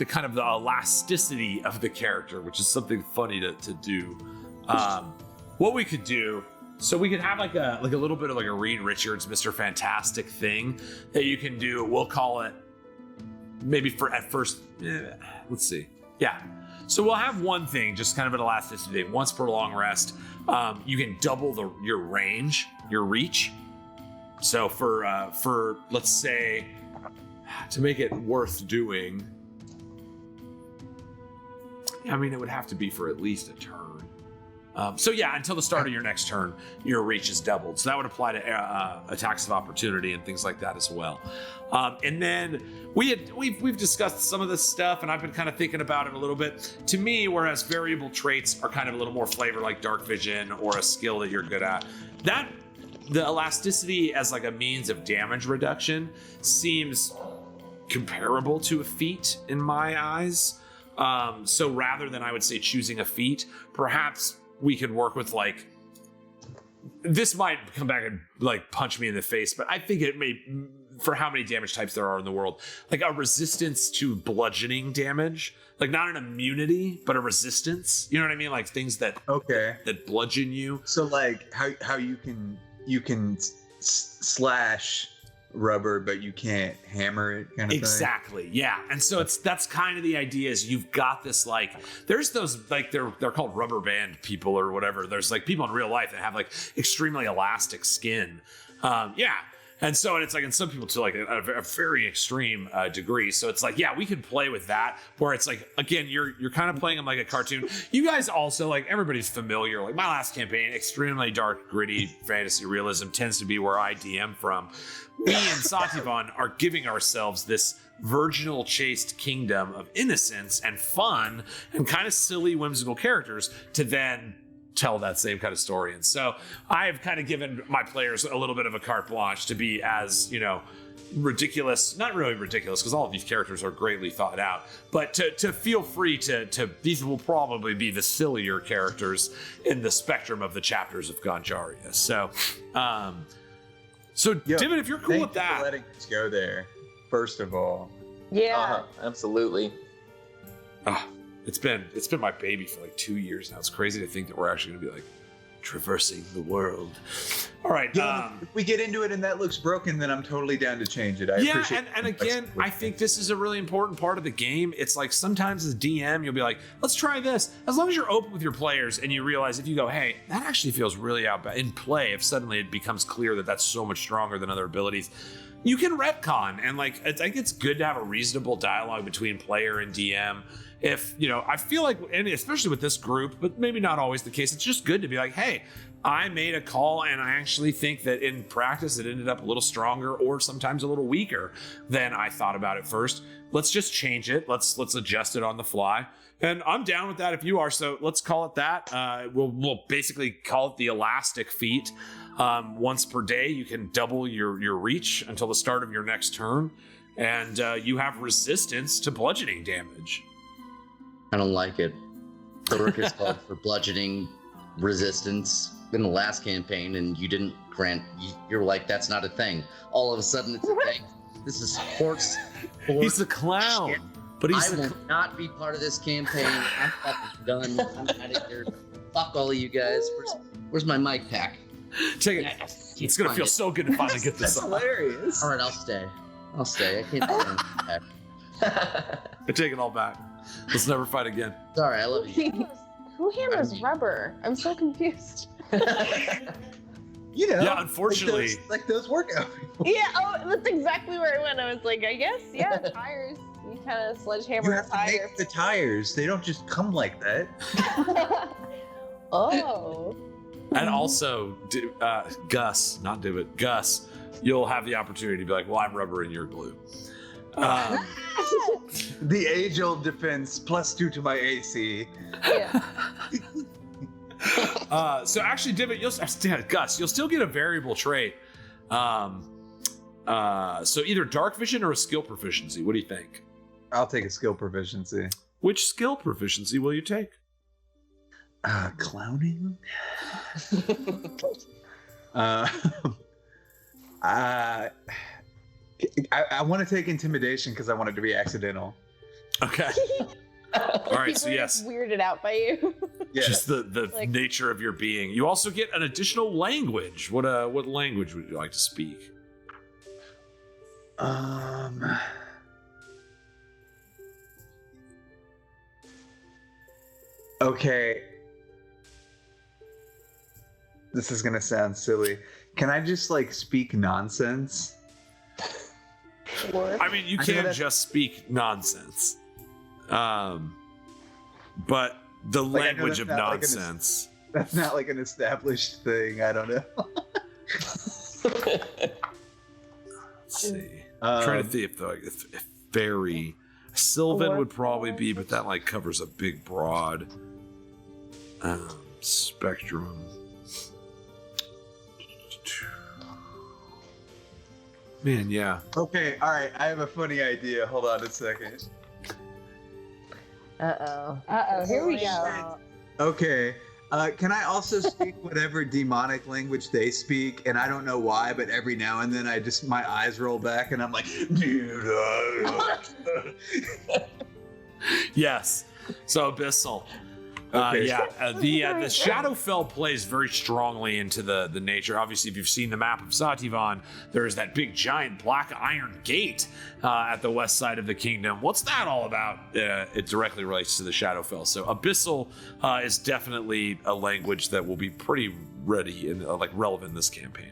kind of the elasticity of the character, which is something funny to do. What we could do, so we could have like a little bit of like a Reed Richards Mr. Fantastic thing that you can do. We'll call it maybe for at first. Let's see. Yeah. So we'll have one thing, just kind of an elasticity. Once per long rest, you can double your range, your reach. So for let's say, to make it worth doing, I mean, it would have to be for at least a turn. So yeah, until the start of your next turn, your reach is doubled. So that would apply to attacks of opportunity and things like that as well. And then we've discussed some of this stuff, and I've been kind of thinking about it a little bit. To me, whereas variable traits are kind of a little more flavor, like dark vision or a skill that you're good at, that the elasticity as like a means of damage reduction seems comparable to a feat in my eyes. So rather than, I would say, choosing a feat, perhaps we could work with like, this might come back and like punch me in the face, but I think it may, for how many damage types there are in the world, like a resistance to bludgeoning damage, like not an immunity, but a resistance. You know what I mean? Like things that bludgeon you. So like how you can slash rubber, but you can't hammer it, kind of exactly thing. Yeah. And so that's kind of the idea, is you've got this like, there's those like they're called rubber band people or whatever. There's like people in real life that have like extremely elastic skin. Yeah. And so, and it's like, in some people to like a very extreme degree. So it's like, yeah, we can play with that, where it's like, again, you're kind of playing them like a cartoon. You guys also, like, everybody's familiar. Like my last campaign, extremely dark, gritty fantasy realism tends to be where I DM from. We in Sati'van are giving ourselves this virginal chaste kingdom of innocence and fun and kind of silly, whimsical characters to then tell that same kind of story. And so I've kind of given my players a little bit of a carte blanche to be as, you know, ridiculous, not really ridiculous, because all of these characters are greatly thought out, but to feel free to these will probably be the sillier characters in the spectrum of the chapters of Ganjaria. So David, if you're cool with that, for letting us go there, first of all. Yeah. Absolutely. It's been my baby for like 2 years now. It's crazy to think that we're actually gonna be like traversing the world. All right. If we get into it and that looks broken, then I'm totally down to change it. And again, I think this is a really important part of the game. It's like sometimes as DM, you'll be like, let's try this. As long as you're open with your players and you realize, if you go, hey, that actually feels really out in play, if suddenly it becomes clear that that's so much stronger than other abilities, you can retcon. And like, I think it's good to have a reasonable dialogue between player and DM. If, you know, I feel like, and especially with this group, but maybe not always the case, it's just good to be like, hey, I made a call and I actually think that in practice it ended up a little stronger or sometimes a little weaker than I thought about it first. Let's just change it. Let's adjust it on the fly. And I'm down with that if you are. So let's call it that. We'll basically call it the elastic feat. Once per day, you can double your reach until the start of your next turn. And you have resistance to bludgeoning damage. I don't like it. The work is called for bludgeoning resistance. in the last campaign, and you didn't grant. You're like, that's not a thing. All of a sudden, it's a thing. This is horse. He's a clown, but I will not be part of this campaign. I'm fucking done. I'm out of here. Fuck all of you guys. Where's my mic pack? Take it. It's gonna feel so good to finally get this That's on. hilarious. All right, I'll stay. I can't find my mic pack. I take it all back. Let's never fight again. Sorry, I love you. Who hammers rubber? I'm so confused. You know, Yeah, unfortunately. like those workout people. Yeah, oh, that's exactly where I went. I was like, I guess, yeah, tires. You kind of sledgehammer You a have to tire. make the tires. They don't just come like that. Oh. And also, Gus, not Divot, Gus, you'll have the opportunity to be like, well, I'm rubber and you're glue. The age-old defense +2 to my AC. Yeah. So actually, Divot, Gus, you'll still get a variable trait. So either dark vision or a skill proficiency. What do you think? I'll take a skill proficiency. Which skill proficiency will you take? Clowning? I want to take intimidation because I want it to be accidental. Okay. All right, so People are yes. just weirded out by you. Yeah. Just the Like- nature of your being. You also get an additional language. What language would you like to speak? Okay. This is gonna sound silly. Can I just like speak nonsense? I mean, you I know can that- just speak nonsense. But the Like, I know language that's of not like an- nonsense. That's not like an established thing. I don't know. Let's see. I'm trying to think if fairy. Sylvan would probably be, but that like covers a big broad spectrum. Man, yeah. Okay, all right. I have a funny idea. Hold on a second. Uh-oh, here we go. Okay. Can I also speak whatever demonic language they speak? And I don't know why, but every now and then my eyes roll back and I'm like, dude. Yes. So Abyssal. Okay. The Shadowfell plays very strongly into the nature. Obviously, if you've seen the map of Sati'van, there's that big giant black iron gate at the west side of the kingdom. What's that all about? It directly relates to the Shadowfell. So Abyssal is definitely a language that will be pretty ready and relevant in this campaign.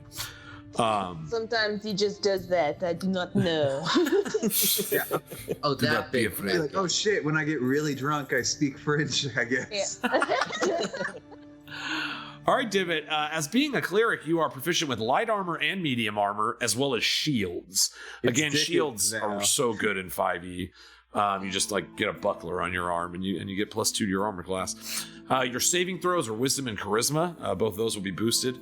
Sometimes he just does that. I do not know. Oh, Do not that be big. afraid. Like, oh shit, when I get really drunk, I speak French, I guess. All right, Divot. As being a cleric, you are proficient with light armor and medium armor, as well as shields. It's Again, Dickens shields now. are so good in 5e. You just get a buckler on your arm, and you get +2 to your armor class. Your saving throws are wisdom and charisma. Both of those will be boosted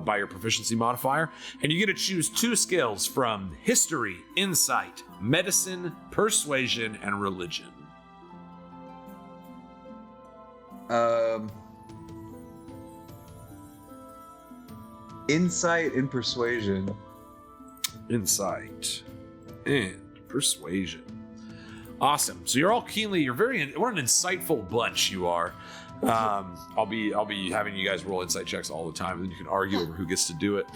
by your proficiency modifier, and you get to choose 2 skills from history, insight, medicine, persuasion, and religion. Insight and persuasion. Insight and persuasion. Awesome. So you're all what an insightful bunch you are. I'll be having you guys roll insight checks all the time, and then you can argue over who gets to do it.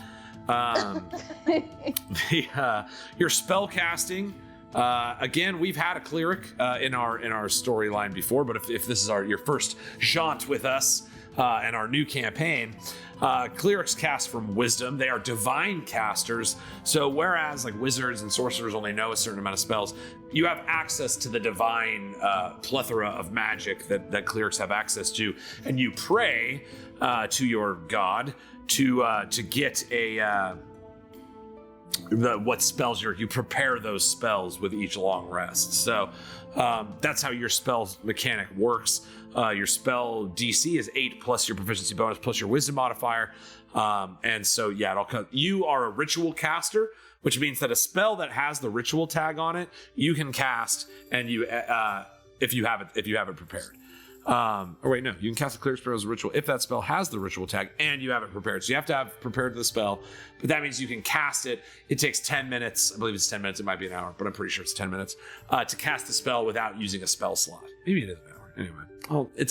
Your spell casting. Again, we've had a cleric in our storyline before, but if this is your first jaunt with us in our new campaign, clerics cast from wisdom. They are divine casters. So whereas wizards and sorcerers only know a certain amount of spells, you have access to the divine plethora of magic that clerics have access to, and you pray to your god to get what spells you prepare those spells with each long rest. So that's how your spell mechanic works. Your spell DC is 8 plus your proficiency bonus plus your wisdom modifier. And so you are a ritual caster, which means that a spell that has the ritual tag on it, you can cast, and if you have it prepared. Or wait, no, you can cast a cleric spell as a ritual if that spell has the ritual tag and you have it prepared. So you have to have prepared the spell, but that means you can cast it. It takes 10 minutes. I believe it's 10 minutes. It might be an hour, but I'm pretty sure it's 10 minutes to cast the spell without using a spell slot. Maybe it is an hour. Anyway,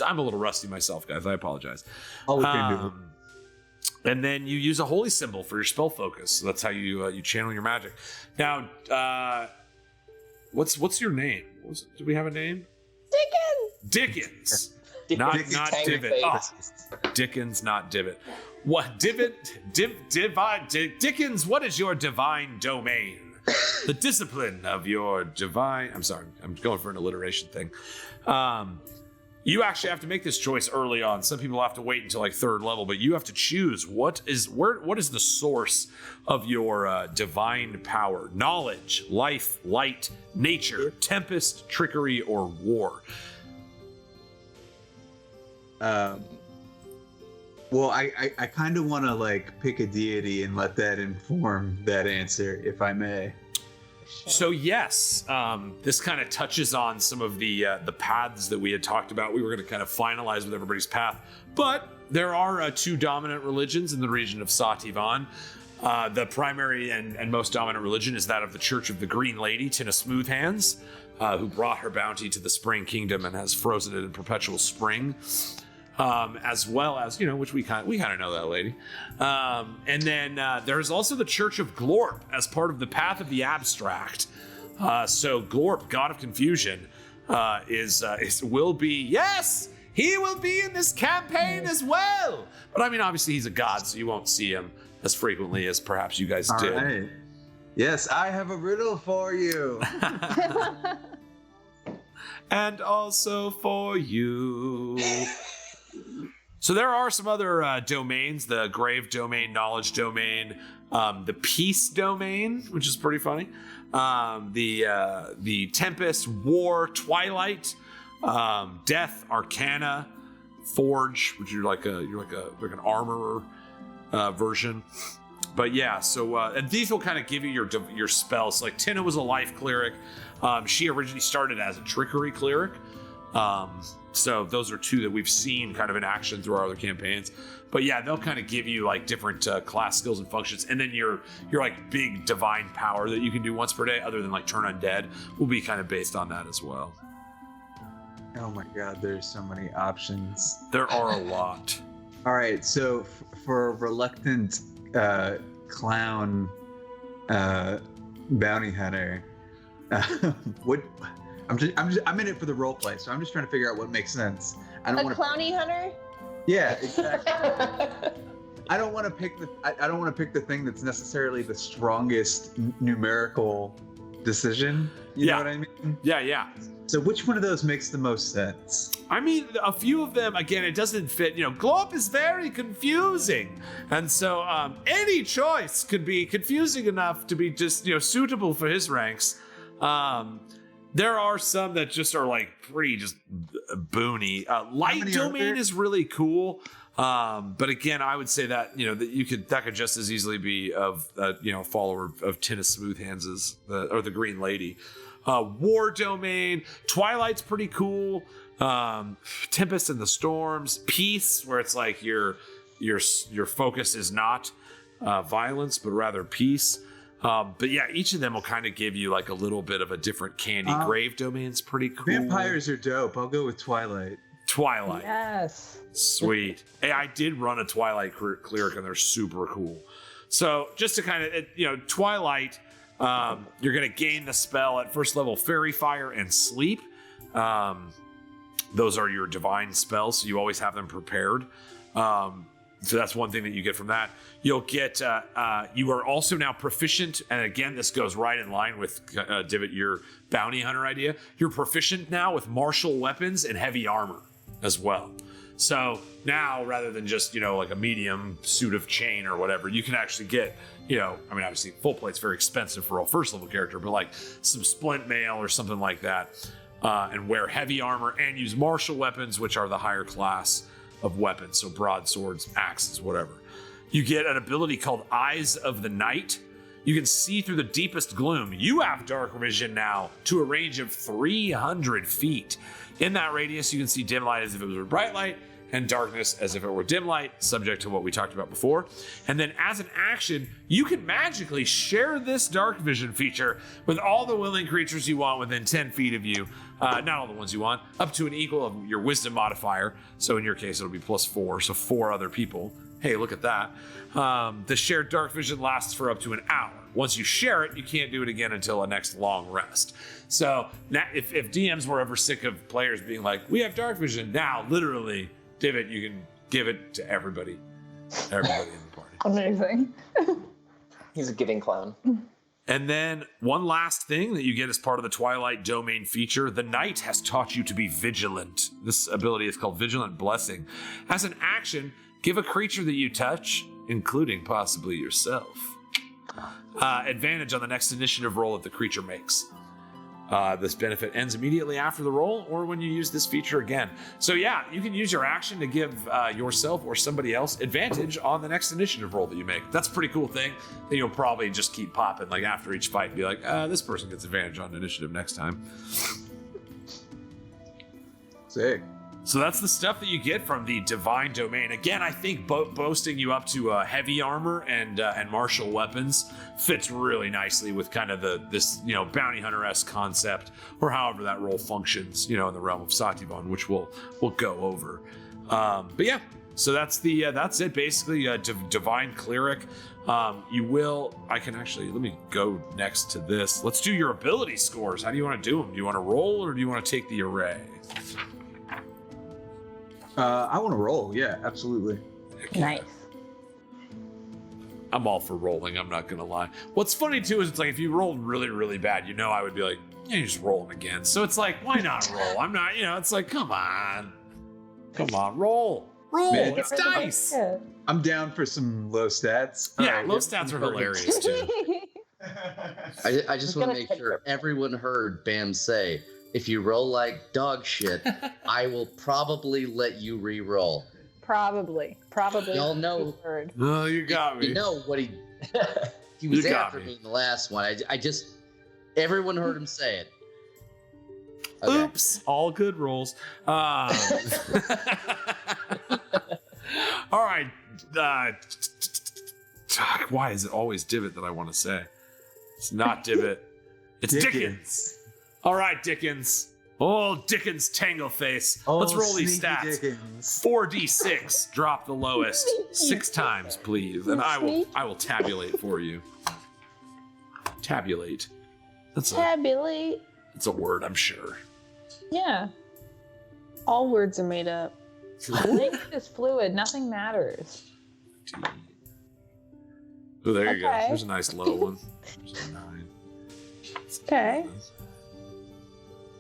I'm a little rusty myself, guys. I apologize. All we can do. And then you use a holy symbol for your spell focus. So that's how you channel your magic. Now, what's your name? Do we have a name? Dickens. Not Divot. Oh, Dickens, not Divot. What Dickens, what is your divine domain? The discipline of your divine. I'm sorry, I'm going for an alliteration thing. You actually have to make this choice early on. Some people have to wait until like 3rd level, but you have to choose what is the source of your divine power: knowledge, life, light, nature, tempest, trickery, or war. Well, I kind of want to like pick a deity and let that inform that answer, if I may. So yes, this kind of touches on some of the paths that we had talked about. We were going to kind of finalize with everybody's path, but there are 2 dominant religions in the region of Sati'van. The primary and most dominant religion is that of the Church of the Green Lady, Tina Smoothhands, who brought her bounty to the Spring Kingdom and has frozen it in perpetual spring. As well as, which we kind of know that lady. And then there's also the Church of Glorp as part of the Path of the Abstract. So Glorp, God of Confusion, will be, yes, he will be in this campaign as well. But I mean, obviously he's a god, so you won't see him as frequently as perhaps you guys did. Right. Yes, I have a riddle for you. And also for you. So there are some other domains: the Grave Domain, Knowledge Domain, the Peace Domain, which is pretty funny, the Tempest, War, Twilight, Death, Arcana, Forge, which you're like an armorer version. But yeah, so and these will kind of give you your spells. Like Tina was a life cleric. She originally started as a trickery cleric. So those are 2 that we've seen kind of in action through our other campaigns. But yeah, they'll kind of give you like different class skills and functions. And then your like big divine power that you can do once per day, other than like turn undead, will be kind of based on that as well. Oh my God, there's so many options. There are a lot. All right, so for a reluctant clown bounty hunter, I'm in it for the role play, so I'm just trying to figure out what makes sense. I don't want clowny hunter. Yeah, exactly. I don't want to pick the thing that's necessarily the strongest numerical decision. You know what I mean? Yeah. So which one of those makes the most sense? I mean, a few of them, again, it doesn't fit. Glorp is very confusing. And so any choice could be confusing enough to be just, suitable for his ranks. There are some that just are like pretty just boony. Light Domain is really cool. But again, I would say that, that could just as easily be of, follower of Tina Smoothhands' or the Green Lady. War Domain, Twilight's pretty cool. Tempest and the Storms, Peace, where it's like your focus is not violence, but rather peace. But yeah, each of them will kind of give you like a little bit of a different candy. Grave Domain's pretty cool. Vampires are dope. I'll go with Twilight. Yes. Sweet. Hey, I did run a Twilight cleric and they're super cool. So just to kind of, Twilight, you're going to gain the spell at 1st level Fairy Fire and Sleep. Those are your divine spells, so you always have them prepared. So that's one thing that you get from that. You'll get, you are also now proficient, and again, this goes right in line with Divot, your bounty hunter idea. You're proficient now with martial weapons and heavy armor as well. So now, rather than just, like a medium suit of chain or whatever, you can actually get, obviously full plate's very expensive for a 1st level character, but like some splint mail or something like that, and wear heavy armor and use martial weapons, which are the higher class of weapons, so broadswords, axes, whatever. You get an ability called Eyes of the Night. You can see through the deepest gloom. You have dark vision now to a range of 300 feet. In that radius, you can see dim light as if it was bright light, and darkness as if it were dim light, subject to what we talked about before. And then as an action, you can magically share this dark vision feature with all the willing creatures you want within 10 feet of you. Not all the ones you want, up to an equal of your wisdom modifier. So in your case, it'll be +4, so 4 other people. Hey, look at that. The shared dark vision lasts for up to an hour. Once you share it, you can't do it again until a next long rest. So now, if DMs were ever sick of players being like, we have dark vision, now literally, Divot, you can give it to everybody in the party. Amazing. He's a giving clown. And then one last thing that you get as part of the Twilight Domain feature, the Knight has taught you to be vigilant. This ability is called Vigilant Blessing. As an action, give a creature that you touch, including possibly yourself, advantage on the next initiative roll that the creature makes. This benefit ends immediately after the roll or when you use this feature again. So yeah, you can use your action to give yourself or somebody else advantage on the next initiative roll that you make. That's a pretty cool thing that you'll probably just keep popping like after each fight and be like, this person gets advantage on initiative next time. Sick. So that's the stuff that you get from the Divine Domain. Again, I think boasting you up to heavy armor and martial weapons fits really nicely with kind of this bounty hunter-esque concept, or however that role functions, in the realm of Sati'van, which we'll go over. But yeah, so that's it basically. Divine Cleric. Let me go next to this. Let's do your ability scores. How do you want to do them? Do you want to roll or do you want to take the array? I want to roll. Yeah, absolutely. Nice. I'm all for rolling. I'm not gonna lie. What's funny too is it's like if you rolled really, really bad, I would be like, yeah, you just roll them again. So it's like, why not roll? I'm not. It's like, come on, roll. Man, it's dice. I'm down for some low stats. Yeah, All low stats are hilarious too. I just want to make sure everyone heard Bam say, if you roll like dog shit, I will probably let you re-roll. Probably. Y'all know. Oh, you got me. You know what he was after me in the last one. I just everyone heard him say it. Okay. Oops, all good rolls. All right. Why is it always Divot that I want to say? It's not Divot. It's Dickens. All right, Dickens. Oh, Dickens Tangleface. Let's roll these stats. Dickens. 4d6. Drop the lowest 6 times, please, and I will tabulate for you. Tabulate. Tabulate. It's a word, I'm sure. Yeah. All words are made up. Language is fluid. Nothing matters. Oh, there you go. Okay. There's a nice low one. There's a 9. Okay.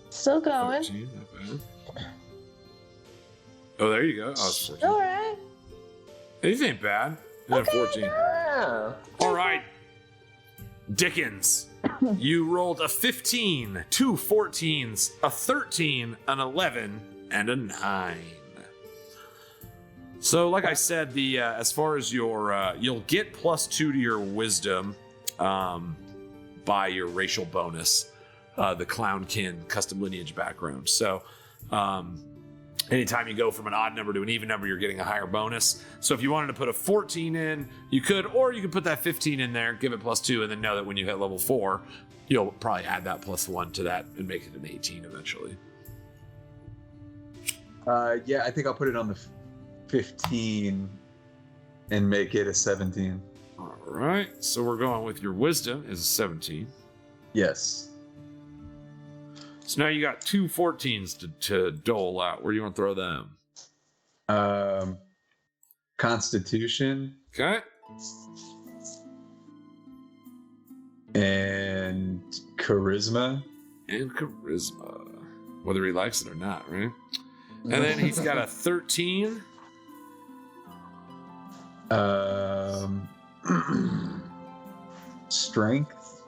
Still going. 13, not bad. Oh, there you go. Oh, it's 14. All right. These ain't bad. Okay. 14. Yeah. All right. Dickens, you rolled a 15, 2 14s, a 13, an 11, and a 9. So, like I said, as far as your, you'll get +2 to your wisdom by your racial bonus, the Clownkin Custom Lineage background. So, anytime you go from an odd number to an even number, you're getting a higher bonus. So if you wanted to put a 14 in, you could, or you could put that 15 in there, give it +2, and then know that when you hit level 4, you'll probably add that +1 to that and make it an 18 eventually. Yeah, I think I'll put it on the 15 and make it a 17. All right, so we're going with your wisdom is a 17. Yes. So now you got 2 14s to dole out. Where do you want to throw them? Constitution. Okay. And charisma. And charisma. Whether he likes it or not, right? And then he's got a 13. Strength.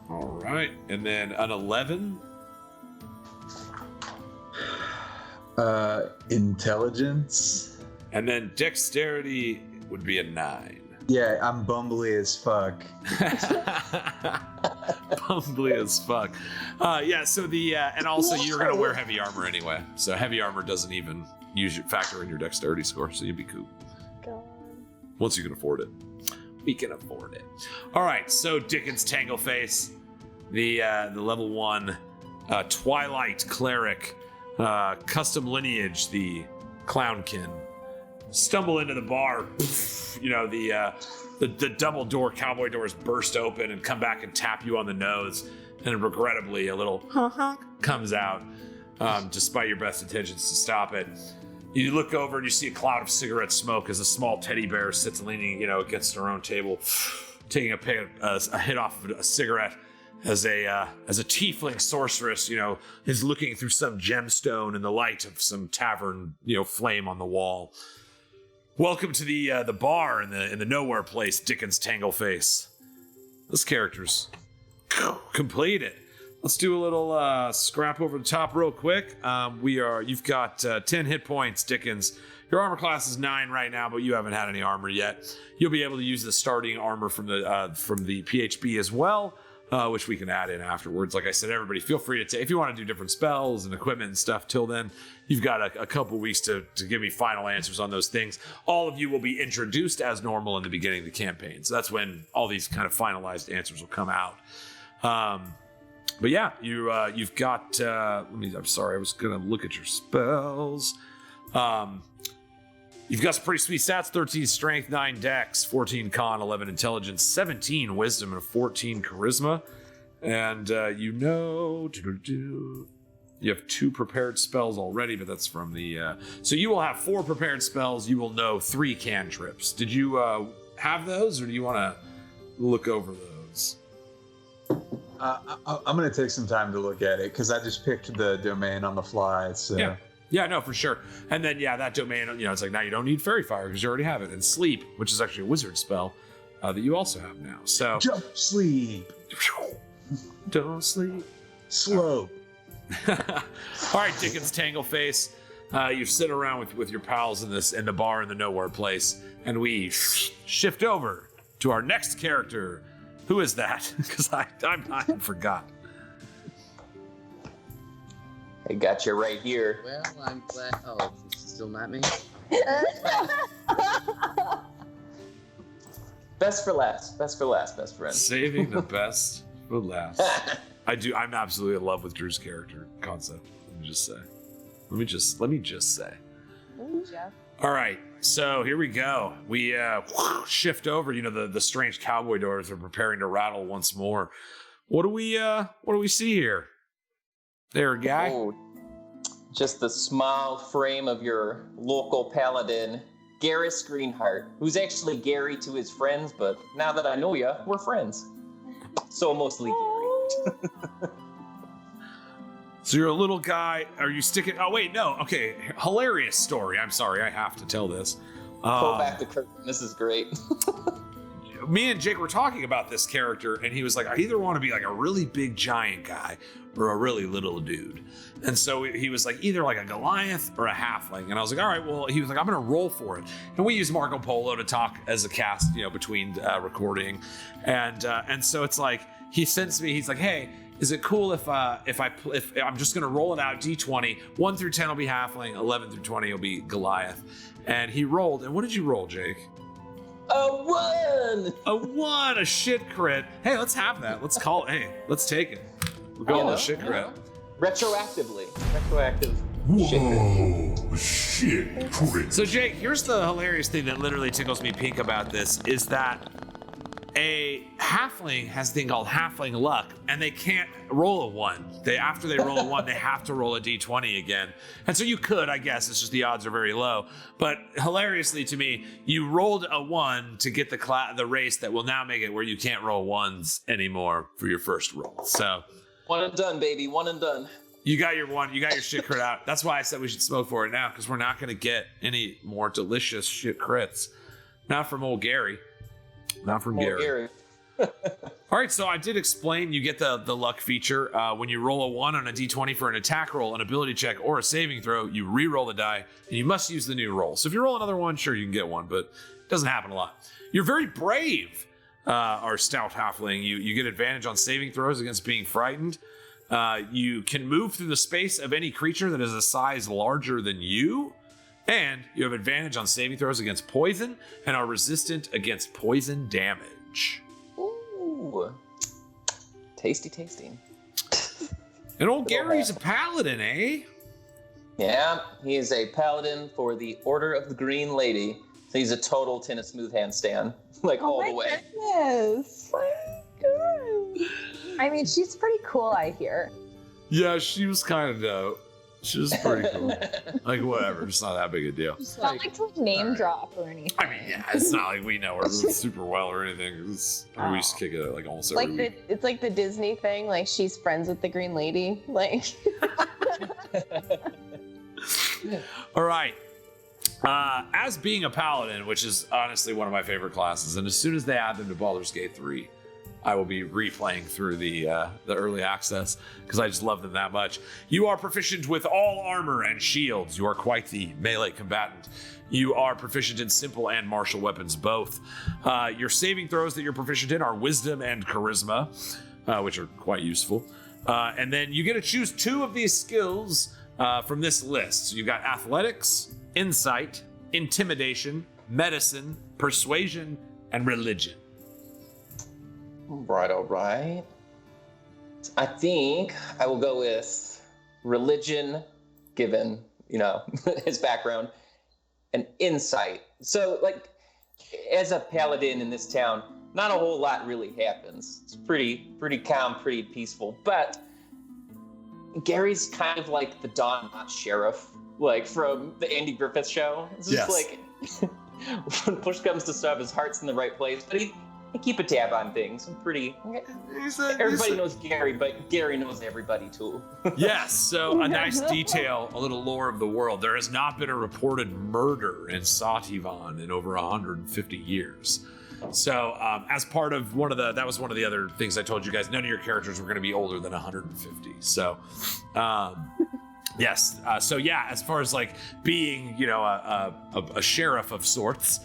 All right. And then an 11. Intelligence. And then dexterity would be a 9. Yeah, I'm bumbly as fuck. Bumbly as fuck. Yeah, so and also you're gonna wear heavy armor anyway. So heavy armor doesn't even factor in your dexterity score, so you'd be cool. God. Once you can afford it. We can afford it. All right, so Dickens Tangleface, the level 1 Twilight Cleric, Custom Lineage, the Clownkin. Stumble into the bar, you know, the double door cowboy doors burst open and come back and tap you on the nose, and regrettably a little comes out, despite your best intentions to stop it. You look over and you see a cloud of cigarette smoke as a small teddy bear sits leaning, you know, against her own table, taking a hit off of a cigarette. As a tiefling sorceress, you know, is looking through some gemstone in the light of some tavern, you know, flame on the wall. Welcome to the bar in the nowhere place, Dickens Tangleface. This character's completed. Let's do a little scrap over the top real quick. You've got 10 hit points, Dickens. Your armor class is 9 right now, but you haven't had any armor yet. You'll be able to use the starting armor from the PHB as well, which we can add in afterwards. Like I said, everybody feel free to take, if you want to do different spells and equipment and stuff, till then, you've got a couple weeks to give me final answers on those things. All of you will be introduced as normal in the beginning of the campaign. So that's when all these kind of finalized answers will come out. But yeah, you've got, I'm sorry, I was going to look at your spells. You've got some pretty sweet stats: 13 strength, 9 dex, 14 con, 11 intelligence, 17 wisdom, and 14 charisma. And you have 2 prepared spells already, but that's from the... So you will have 4 prepared spells. You will know 3 cantrips. Did you have those, or do you want to look over those? I'm going to take some time to look at it, because I just picked the domain on the fly. So. Yeah, no, for sure. And then, that domain, you know, it's like, now you don't need Fairy Fire because you already have it. And Sleep, which is actually a wizard spell that you also have now. So Jump, sleep. Don't sleep. Slow. All right, Dickens Tangleface. You sit around with your pals in the bar in the nowhere place. And we shift over to our next character. Who is that? Because I forgot. I got you right here. Well, I'm glad. Oh, it's still not me. Best for last, best friend. Saving the best for last. I'm absolutely in love with Drew's character concept. Let me just say. Jeff. All right, so here we go. We shift over. You know, the strange cowboy doors are preparing to rattle once more. What do we see here? There, guy. Oh, just the small frame of your local paladin, Garrus Greenheart, who's actually Gary to his friends, but now that I know you, we're friends. So mostly Gary. So you're a little guy. Are you sticking? Oh, wait, no. Okay, hilarious story. I'm sorry, I have to tell this. Pull back the curtain. This is great. Me and Jake were talking about this character, and he was like, I either want to be like a really big giant guy or a really little dude. And so he was like, either like a Goliath or a halfling. And I was like, all right, well, he was like, I'm going to roll for it. And we use Marco Polo to talk as a cast, you know, between recording. And so it's like, he sends me, he's like, hey, is it cool if I'm just going to roll it out, D20, 1 through 10 will be halfling, 11 through 20 will be Goliath. And he rolled, and what did you roll, Jake? A 1! A 1, a shit crit. Hey, let's have that. Let's call it. Hey, let's take it. We're going with a shit crit. Retroactive. Whoa, shit crit. So, Jake, here's the hilarious thing that literally tickles me pink about this is that a halfling has a thing called halfling luck, and they can't roll a 1. After they roll a 1, they have to roll a d20 again. And so you could, I guess, it's just the odds are very low. But hilariously to me, you rolled a 1 to get the race that will now make it where you can't roll 1s anymore for your first roll. So 1 and done, baby. 1 and done. You got your 1. You got your shit crit out. That's why I said we should smoke for it now, because we're not going to get any more delicious shit crits. Not from old Gary. Not from Gary. All right, so I did explain you get the luck feature. When you roll a 1 on a d20 for an attack roll, an ability check, or a saving throw, you re-roll the die, and you must use the new roll. So if you roll another 1, sure, you can get 1, but Doesn't happen a lot. You're very brave, our stout halfling. You get advantage on saving throws against being frightened. You can move through the space of any creature that is a size larger than you. And you have advantage on saving throws against poison and are resistant against poison damage. Ooh. Tasty, tasty. And old Gary's a paladin, eh? Yeah, he is a paladin for the Order of the Green Lady. So he's a total tennis smooth handstand, like all the way. Goodness. I mean, she's pretty cool, I hear. Yeah, she was kind of dope. She was pretty cool. Like, whatever. It's not that big a deal. It's not like to name drop or anything. I mean, yeah, it's not like we know her super well or anything. We used to kick it like almost every week. It's like the Disney thing, like she's friends with the Green Lady. Like All right. As being a paladin, which is honestly one of my favorite classes, and as soon as they add them to Baldur's Gate 3, I will be replaying through the early access because I just love them that much. You are proficient with all armor and shields. You are quite the melee combatant. You are proficient in simple and martial weapons both. Your saving throws that you're proficient in are wisdom and charisma, which are quite useful. And then you get to choose 2 of these skills from this list. So you've got athletics, insight, intimidation, medicine, persuasion, and religion. Right, all right. I think I will go with religion, given, his background, and insight. So, like, as a paladin in this town, not a whole lot really happens. It's pretty calm, pretty peaceful. But Gary's kind of like the Don Knotts sheriff, like from the Andy Griffith show. It's just like, when push comes to shove, his heart's in the right place, but I keep a tab on things. I'm pretty. Everybody knows Gary, but Gary knows everybody too. Yes, so a nice detail, a little lore of the world. There has not been a reported murder in Sati'van in over 150 years. So, as part of that was one of the other things I told you guys. None of your characters were going to be older than 150. So, yes. As far as like being, a sheriff of sorts.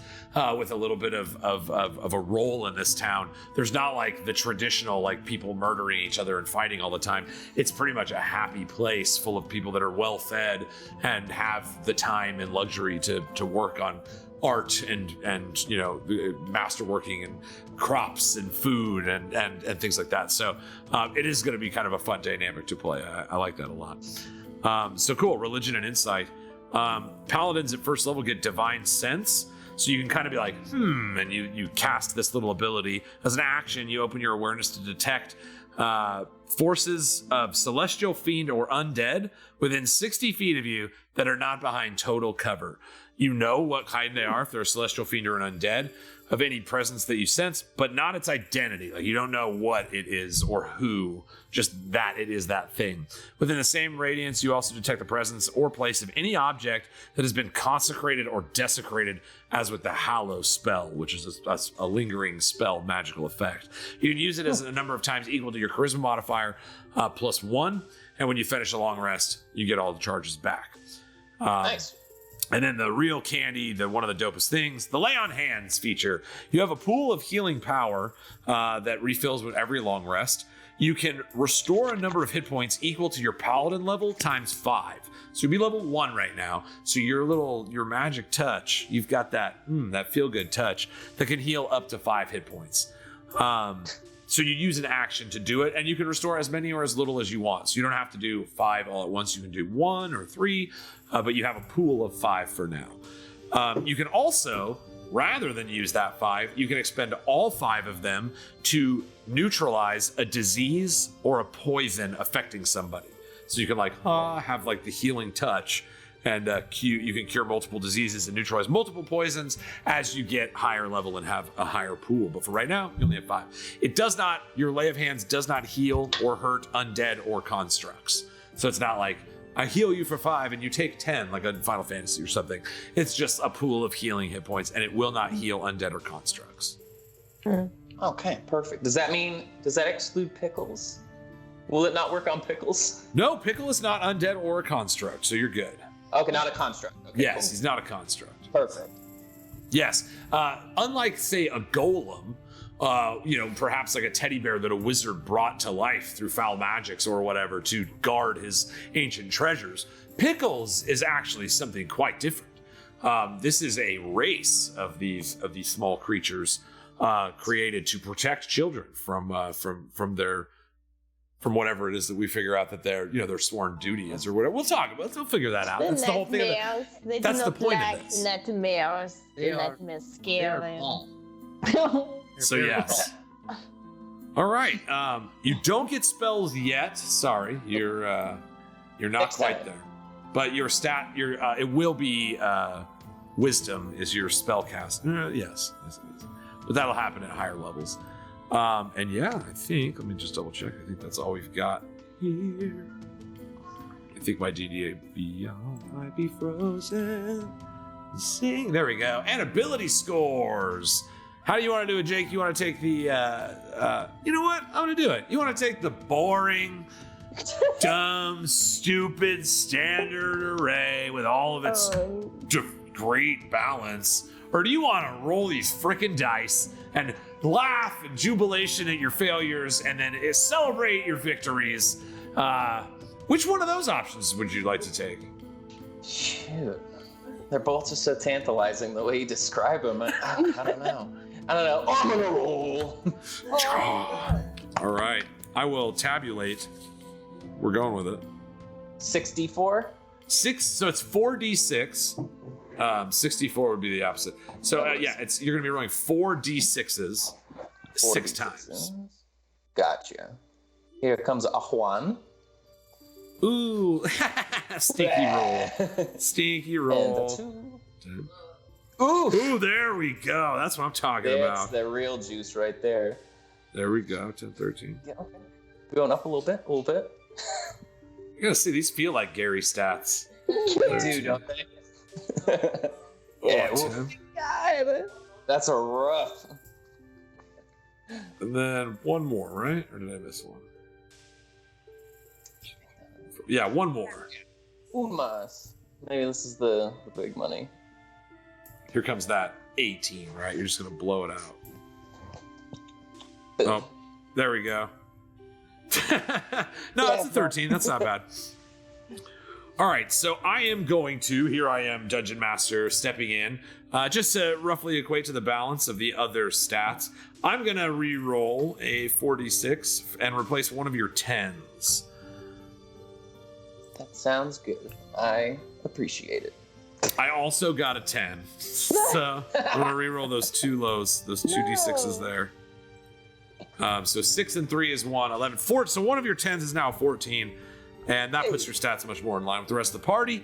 With a little bit of a role in this town. There's not like the traditional like people murdering each other and fighting all the time. It's pretty much a happy place full of people that are well fed and have the time and luxury to work on art and masterworking and crops and food and things like that. So it is going to be kind of a fun dynamic to play. I like that a lot. So cool. Religion and insight. Paladins at first level get divine sense. So you can kind of be like, and you cast this little ability. As an action, you open your awareness to detect forces of celestial, fiend, or undead within 60 feet of you that are not behind total cover. You know what kind they are, if they're a celestial, fiend, or an undead, of any presence that you sense, but not its identity. Like you don't know what it is or who, just that it is that thing. Within the same radiance, you also detect the presence or place of any object that has been consecrated or desecrated, as with the Hallow spell, which is a lingering spell magical effect. You can use it as a number of times equal to your charisma modifier +1, and when you finish a long rest, you get all the charges back. Nice. And then the real candy, one of the dopest things, the Lay on Hands feature. You have a pool of healing power that refills with every long rest. You can restore a number of hit points equal to your paladin level times 5. So you'll be level 1 right now. So your magic touch, you've got that feel good touch that can heal up to 5 hit points. So you use an action to do it, and you can restore as many or as little as you want. So you don't have to do 5 all at once. You can do 1 or 3, but you have a pool of 5 for now. You can also, rather than use that 5, you can expend all 5 of them to neutralize a disease or a poison affecting somebody. So you can have like the healing touch, and you can cure multiple diseases and neutralize multiple poisons as you get higher level and have a higher pool. But for right now, you only have 5. Your Lay of Hands does not heal or hurt undead or constructs. So it's not like, I heal you for 5 and you take 10, like a Final Fantasy or something. It's just a pool of healing hit points, and it will not heal undead or constructs. Okay, perfect. Does that exclude Pickles? Will it not work on Pickles? No, Pickle is not undead or a construct, so you're good. Okay, not a construct. Okay, yes, cool. He's not a construct. Perfect. Yes. Unlike, say, a golem, perhaps like a teddy bear that a wizard brought to life through foul magics or whatever to guard his ancient treasures, Pickles is actually something quite different. This is a race of these small creatures created to protect children from whatever it is that we figure out that their sworn duty is or whatever. We'll talk about it. We'll figure that out. That's the whole thing. That's the point of this. Nightmares. They Nightmares scare They're them. small. So yes. All right. You don't get spells yet. Sorry, you're not Next quite time. there. But your stat, it will be wisdom is your spell cast. Yes, it is. But that'll happen at higher levels. And yeah, I think let me just double check. I think that's all we've got here. I think my DDA beyond might be frozen. Sing. There we go. And ability scores. How do you want to do it, Jake? You want to take the, you know what? I'm going to do it. You want to take the boring, dumb, stupid, standard array with all of its great balance? Or do you want to roll these frickin' dice and laugh and jubilation at your failures and then celebrate your victories? Which one of those options would you like to take? Shoot. They're both just so tantalizing the way you describe them. I don't know. I'm gonna roll. All right. I will tabulate. We're going with it. 64. 6, so it's 4d6. 64 would be the opposite. So you're gonna be rolling 4d6s 6 times. Gotcha. Here comes a Juan. Ooh, stinky roll. Stinky roll. And a 2. Ooh, there we go. That's what I'm talking that's about. the real juice right there. There we go. 10, 13. Yeah, okay. Going up a little bit. You gotta see, these feel like Gary stats. Dude, don't they? Yeah, Oh, 10. God. that's a rough. And then one more, right? Or did I miss one? Yeah, one more. Umas. Maybe this is the big money. Here comes that 18, right? You're just gonna blow it out. Oh, there we go. No, that's a 13. That's not bad. All right, so I am going to, here I am, Dungeon Master, stepping in, just to roughly equate to the balance of the other stats. I'm going to re-roll a 46 and replace one of your 10s. That sounds good. I appreciate it. I also got a 10, so I'm going to re-roll those two lows, those two d6s there. So 6 and 3 is 1, 11, 4. So one of your 10s is now a 14. And that puts your stats much more in line with the rest of the party.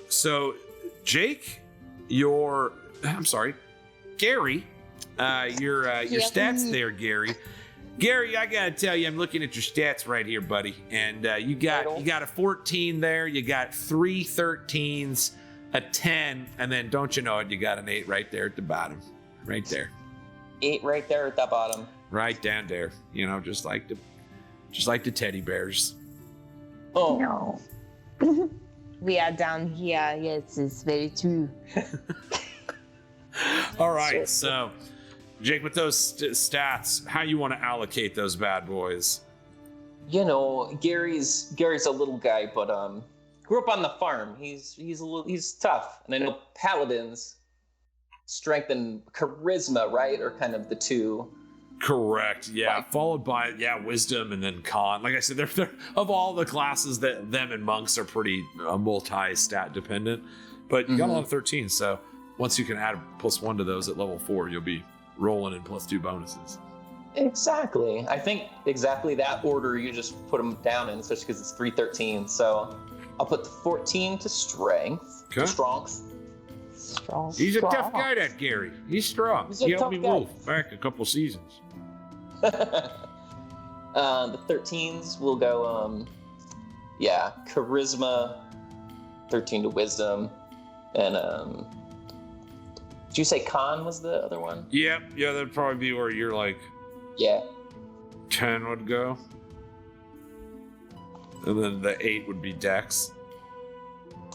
So, Jake, Gary, your stats there, Gary. Gary, I gotta tell you, I'm looking at your stats right here, buddy, and you got a 14 there. You got 3 13s, a 10, and then don't you know it? You got an 8 right there at the bottom, right there, 8 right there at the bottom, right down there. You know, just like the teddy bears. Oh No. We are down here. Yes, it's very true. All right, so Jake, with those stats, how you want to allocate those bad boys? you know, Gary's a little guy, but grew up on the farm. He's tough, and I know Paladin's strength and charisma, right, are kind of the two. Correct. Yeah. Right. Followed by wisdom and then con. Like I said, they're of all the classes that them and monks are pretty multi-stat dependent. But you got a lot of 13, so once you can add a +1 to those at level 4, you'll be rolling in +2 bonuses. Exactly. I think exactly that order you just put them down in, especially because it's 313. So I'll put the 14 to strength. Okay. To strength. Strong. He's a tough guy, that Gary. He's strong. He's a He helped tough me guy. move back a couple seasons. The 13s will go, charisma, 13 to wisdom, and did you say con was the other one? Yeah, that'd probably be where you're like Yeah. 10 would go. And then the 8 would be dex.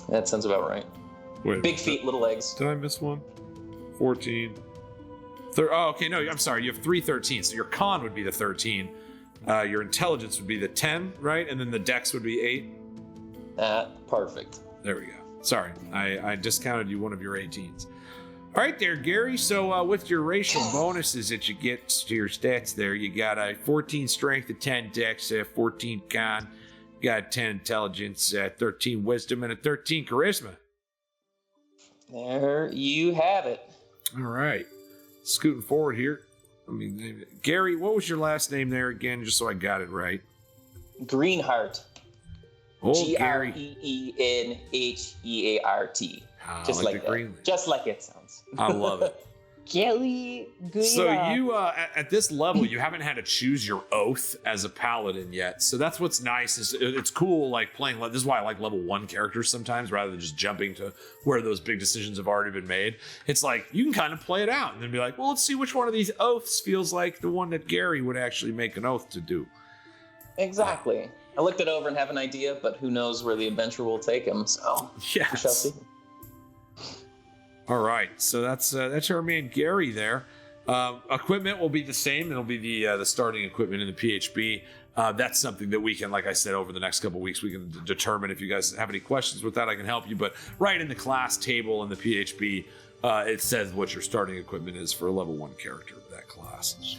That sounds about right. Wait, Big feet, little legs. did I miss one? 14. Oh, okay. No, I'm sorry. You have 3 13. So your con would be the 13. Your intelligence would be the 10, right? And then the dex would be 8. Perfect. There we go. Sorry, I discounted you one of your 18s. All right there, Gary. So with your racial bonuses that you get to your stats there, you got a 14 strength, a 10 dex, a 14 con, you got a 10 intelligence, 13 wisdom, and a 13 charisma. There you have it. All right. Scooting forward here. Gary, what was your last name there again, just so I got it right? Greenheart. Oh, Gary. Greenheart. Just like that. Just like it sounds. I love it. Kelly Greenheart. So you, at this level, you haven't had to choose your oath as a paladin yet. So that's what's nice. Is it's cool, like playing. This is why I like level 1 characters sometimes, rather than just jumping to where those big decisions have already been made. It's like you can kind of play it out and then be like, well, let's see which one of these oaths feels like the one that Gary would actually make an oath to do. Exactly. I looked it over and have an idea, but who knows where the adventure will take him? So yes. We shall see. All right, so that's our man Gary there. Equipment will be the same. It'll be the starting equipment in the PHB. That's something that we can, like I said, over the next couple of weeks, we can determine. If you guys have any questions with that, I can help you. But right in the class table in the PHB, it says what your starting equipment is for a level 1 character of that class.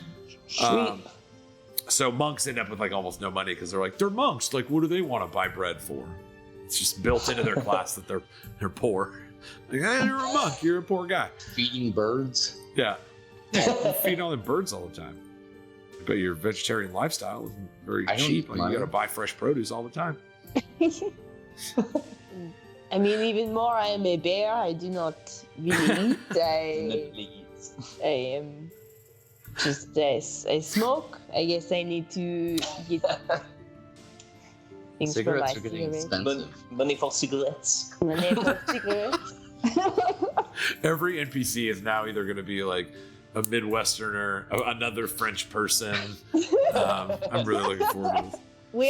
So monks end up with like almost no money because they're monks. Like, what do they want to buy bread for? It's just built into their class that they're poor. Like, hey, you're a monk. You're a poor guy. Feeding birds. Yeah. You feed all the birds all the time. But your vegetarian lifestyle isn't very cheap. Like, you got to buy fresh produce all the time. I mean, even more, I am a bear. I do not really eat. I am just I smoke. I guess I need to get things Cigarettes for my are getting cigarettes. expensive. Money for cigarettes. Money for cigarettes. Every NPC is now either going to be like a Midwesterner, another French person. I'm really looking forward to this.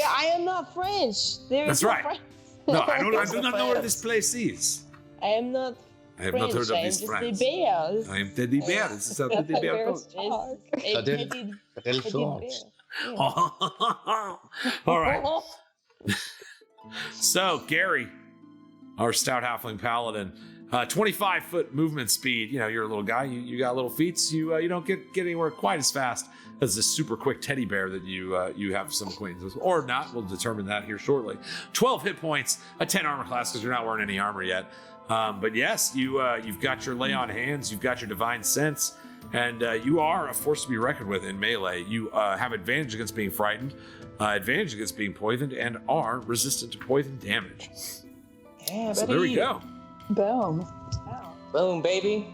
I am not French. That's right. French. No, I do not know where this place is. I am not I have French. not heard of I am these just friends. a bear. I am Teddy Bear. This is how Teddy Bear goes. Teddy bear. All right. So, Gary, our stout halfling paladin, 25-foot movement speed. You know, you're a little guy. You got little feet. So you don't get anywhere quite as fast as this super quick teddy bear that you have some acquaintance with, or not. We'll determine that here shortly. 12 hit points, a 10 armor class because you're not wearing any armor yet. But yes, you've got your lay on hands. You've got your divine sense. And you are a force to be reckoned with in melee. You have advantage against being frightened, advantage against being poisoned, and are resistant to poison damage. Yeah, so there we go. Boom. Wow. Boom, baby.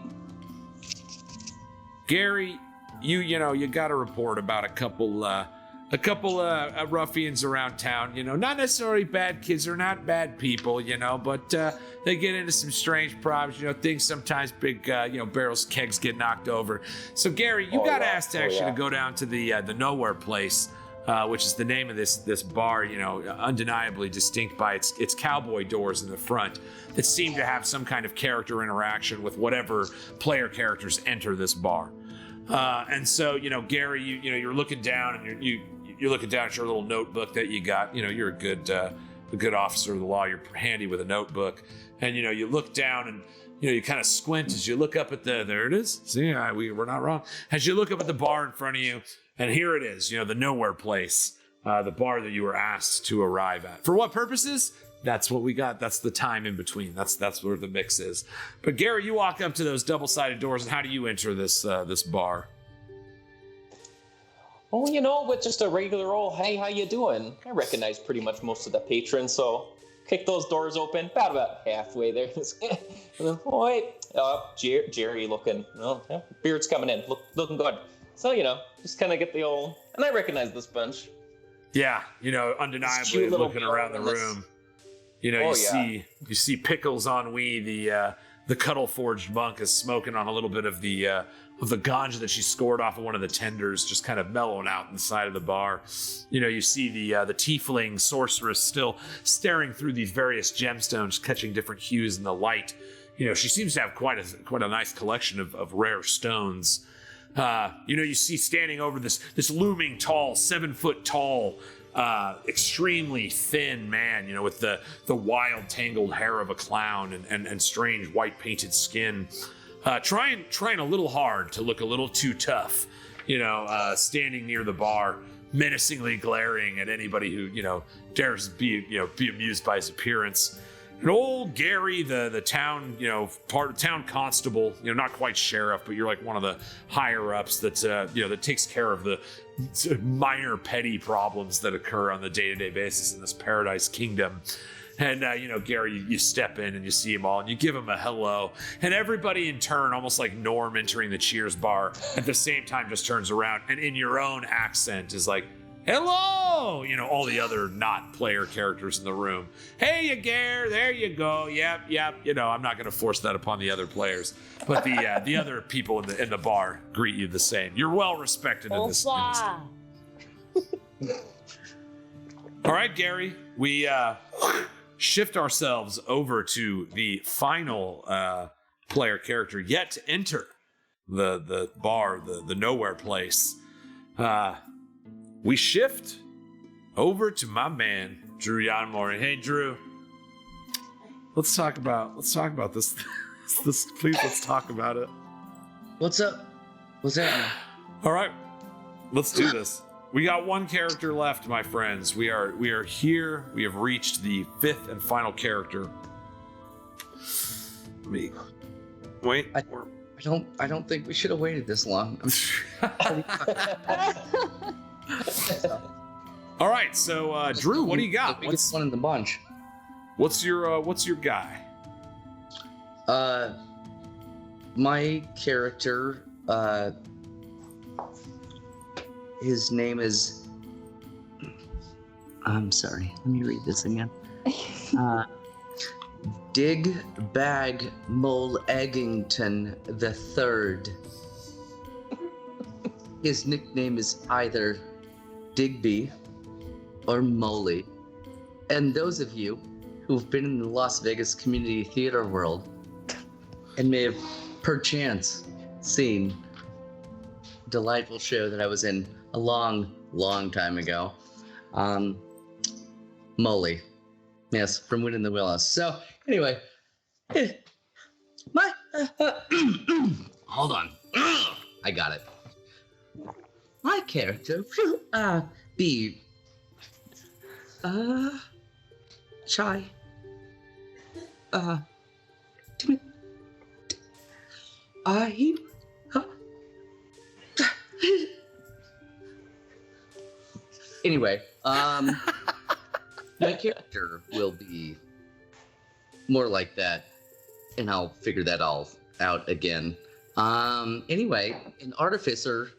Gary, you got a report about a couple ruffians around town. You know, not necessarily bad kids or not bad people. You know, but they get into some strange problems. You know, things sometimes big. Barrels, kegs get knocked over. So Gary, you got asked actually to go down to the Nowhere place. Which is the name of this bar, undeniably distinct by its cowboy doors in the front that seem to have some kind of character interaction with whatever player characters enter this bar. And so, Gary, you're looking down and you're looking down at your little notebook that you got. You're a good officer of the law. You're handy with a notebook, and you look down and you kind of squint as you look up at there it is. See, we're not wrong. As you look up at the bar in front of you. And here it is, the Nowhere place, the bar that you were asked to arrive at. For what purposes? That's what we got. That's the time in between. That's where the mix is. But Gary, you walk up to those double-sided doors, and how do you enter this bar? Oh, with just a regular old, hey, how you doing? I recognize pretty much most of the patrons, so kick those doors open, about halfway there. Oh, wait, Jerry looking, beard's coming in, looking good. So, just kind of get the old... And I recognize this bunch. Yeah, undeniably looking around the room. You see Pickles Ennui, the Cuddle-forged monk, is smoking on a little bit of the ganja that she scored off of one of the tenders, just kind of mellowing out in the side of the bar. You see the tiefling sorceress still staring through these various gemstones, catching different hues in the light. she seems to have quite a nice collection of rare stones. You see standing over this looming tall, 7 foot tall, extremely thin man, with the wild tangled hair of a clown and strange white painted skin, trying a little hard to look a little too tough, standing near the bar, menacingly glaring at anybody who dares be amused by his appearance. And old Gary, the town, part of town constable, not quite sheriff, but you're like one of the higher ups that takes care of the minor petty problems that occur on the day-to-day basis in this paradise kingdom. And, Gary, you step in and you see them all and you give them a hello. And everybody in turn, almost like Norm entering the Cheers bar, at the same time just turns around and in your own accent is like, hello! All the other not player characters in the room. Hey, you Gare, there you go. Yep. I'm not going to force that upon the other players. But the other people in the bar greet you the same. You're well respected in this. All right, Gary, we shift ourselves over to the final player character yet to enter the bar, the nowhere place. We shift over to my man, Drew Yonemori. Hey, Drew. Let's talk about this. Please, let's talk about it. What's up? What's happening? All right, let's do this. We got one character left, my friends. We are here. We have reached the 5th and final character. Wait. I don't think we should have waited this long. All right, so Drew, what do you got? What's one in the bunch? What's your guy? My character, his name is. I'm sorry. Let me read this again. Digbag Moleeggington III. His nickname is either Digby or Moley. And those of you who've been in the Las Vegas community theater world and may have perchance seen a delightful show that I was in a long time ago, Moley. Yes, from Winning the Willows. So anyway, my hold on, I got it. My character will be shy, timid. Anyway, my character will be more like that, and I'll figure that all out again. Anyway, an artificer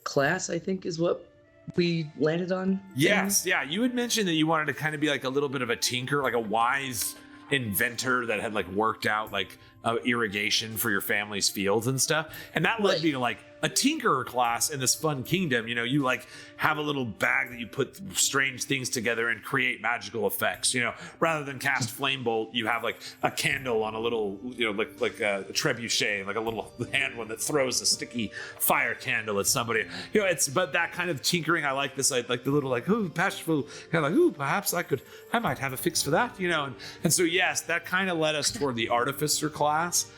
class, I think, is what we landed on. Yes, yeah. You had mentioned that you wanted to kind of be like a little bit of a tinker, like a wise inventor that had like worked out like irrigation for your family's fields and stuff, and that led me to like a tinkerer class in this fun kingdom. You like have a little bag that you put strange things together and create magical effects. Rather than cast flame bolt, you have like a candle on a little, like a trebuchet, like a little hand one that throws a sticky fire candle at somebody. But that kind of tinkering, I like this. I like the little like, ooh, bashful, kind of like, ooh, perhaps I might have a fix for that. And so yes, that kind of led us toward the artificer class.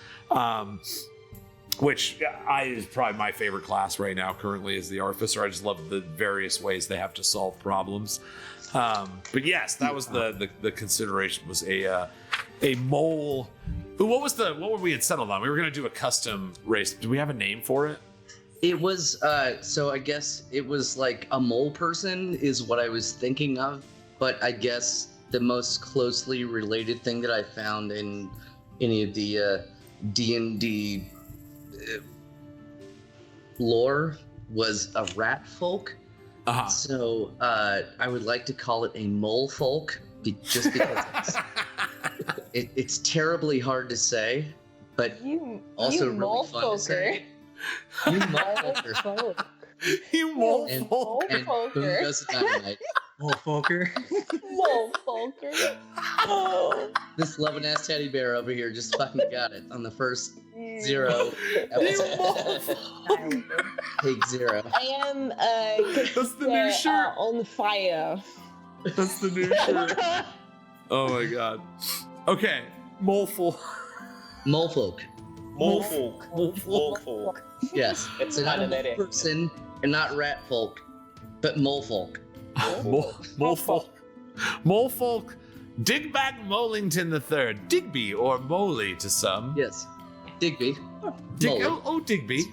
Which is probably my favorite class right now currently is the Artificer. I just love the various ways they have to solve problems. But yes, that was the consideration was a mole. What were we had settled on? We were going to do a custom race. Do we have a name for it? It was, so I guess it was like a mole person is what I was thinking of. But I guess the most closely related thing that I found in any of the D&D lore was a rat folk. Uh-huh. So I would like to call it a mole folk, just because it's terribly hard to say, but also really fun to say. You mole folker. You mole And folker. Boom goes dynamite. Oh, Folger. Whoa, Folger. Oh. This loving ass teddy bear over here just fucking got it on the first 0 episode. Take 0. I am That's the new shirt. on fire. That's the new shirt. Oh my god. Okay, Molefolk. Molefolk. Molefolk. Yes. It's So not kind of a that person and not rat folk, but molefolk. Molefolk. Molefolk. Digbag Moleeggington III. Digby or Moley to some. Yes. Digby. Digby.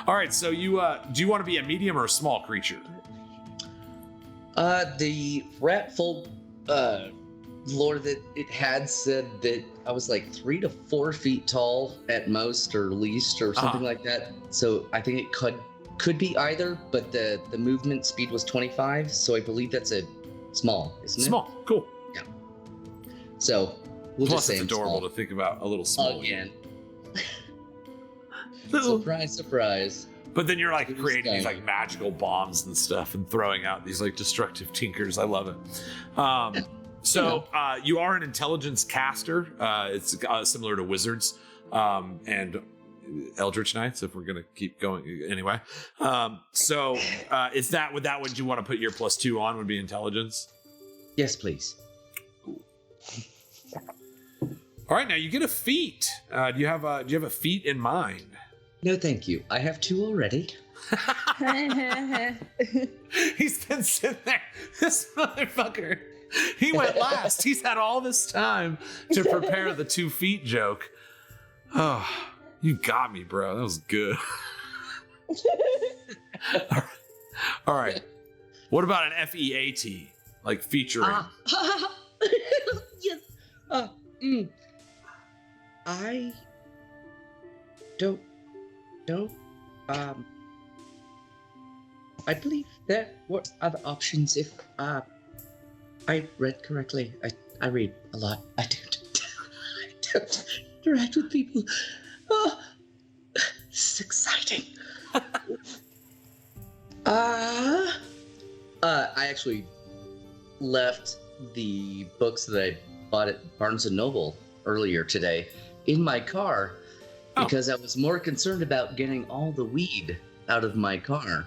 All right, so you do you want to be a medium or a small creature? The rat folk lore that it had said that I was like 3 to 4 feet tall at most or least or something like that. So I think it could be either, but the movement speed was 25, so I believe that's a small, isn't it? Small, cool. Yeah. So we'll Plus, just say it's I'm adorable small. to think about a little small Again. Little. Surprise, surprise. But then you're like It was creating these tiny. like magical bombs and stuff and throwing out these like destructive tinkers. I love it. So you are an intelligence caster. It's similar to wizards and Eldritch Knights, if we're gonna keep going anyway. Is that would you want to put your +2 on? Would be intelligence. Yes, please. All right, now you get a feat. Do you have a feat in mind? No, thank you. I have 2 already. He's been sitting there. This motherfucker. He went last. He's had all this time to prepare the 2 feet joke. Oh, you got me, bro. That was good. All right. What about an FEAT? Like featuring? Yes. I don't know. I believe there were other options if I read correctly. I read a lot. I don't interact with people. Oh, this is exciting. I actually left the books that I bought at Barnes & Noble earlier today in my car because I was more concerned about getting all the weed out of my car.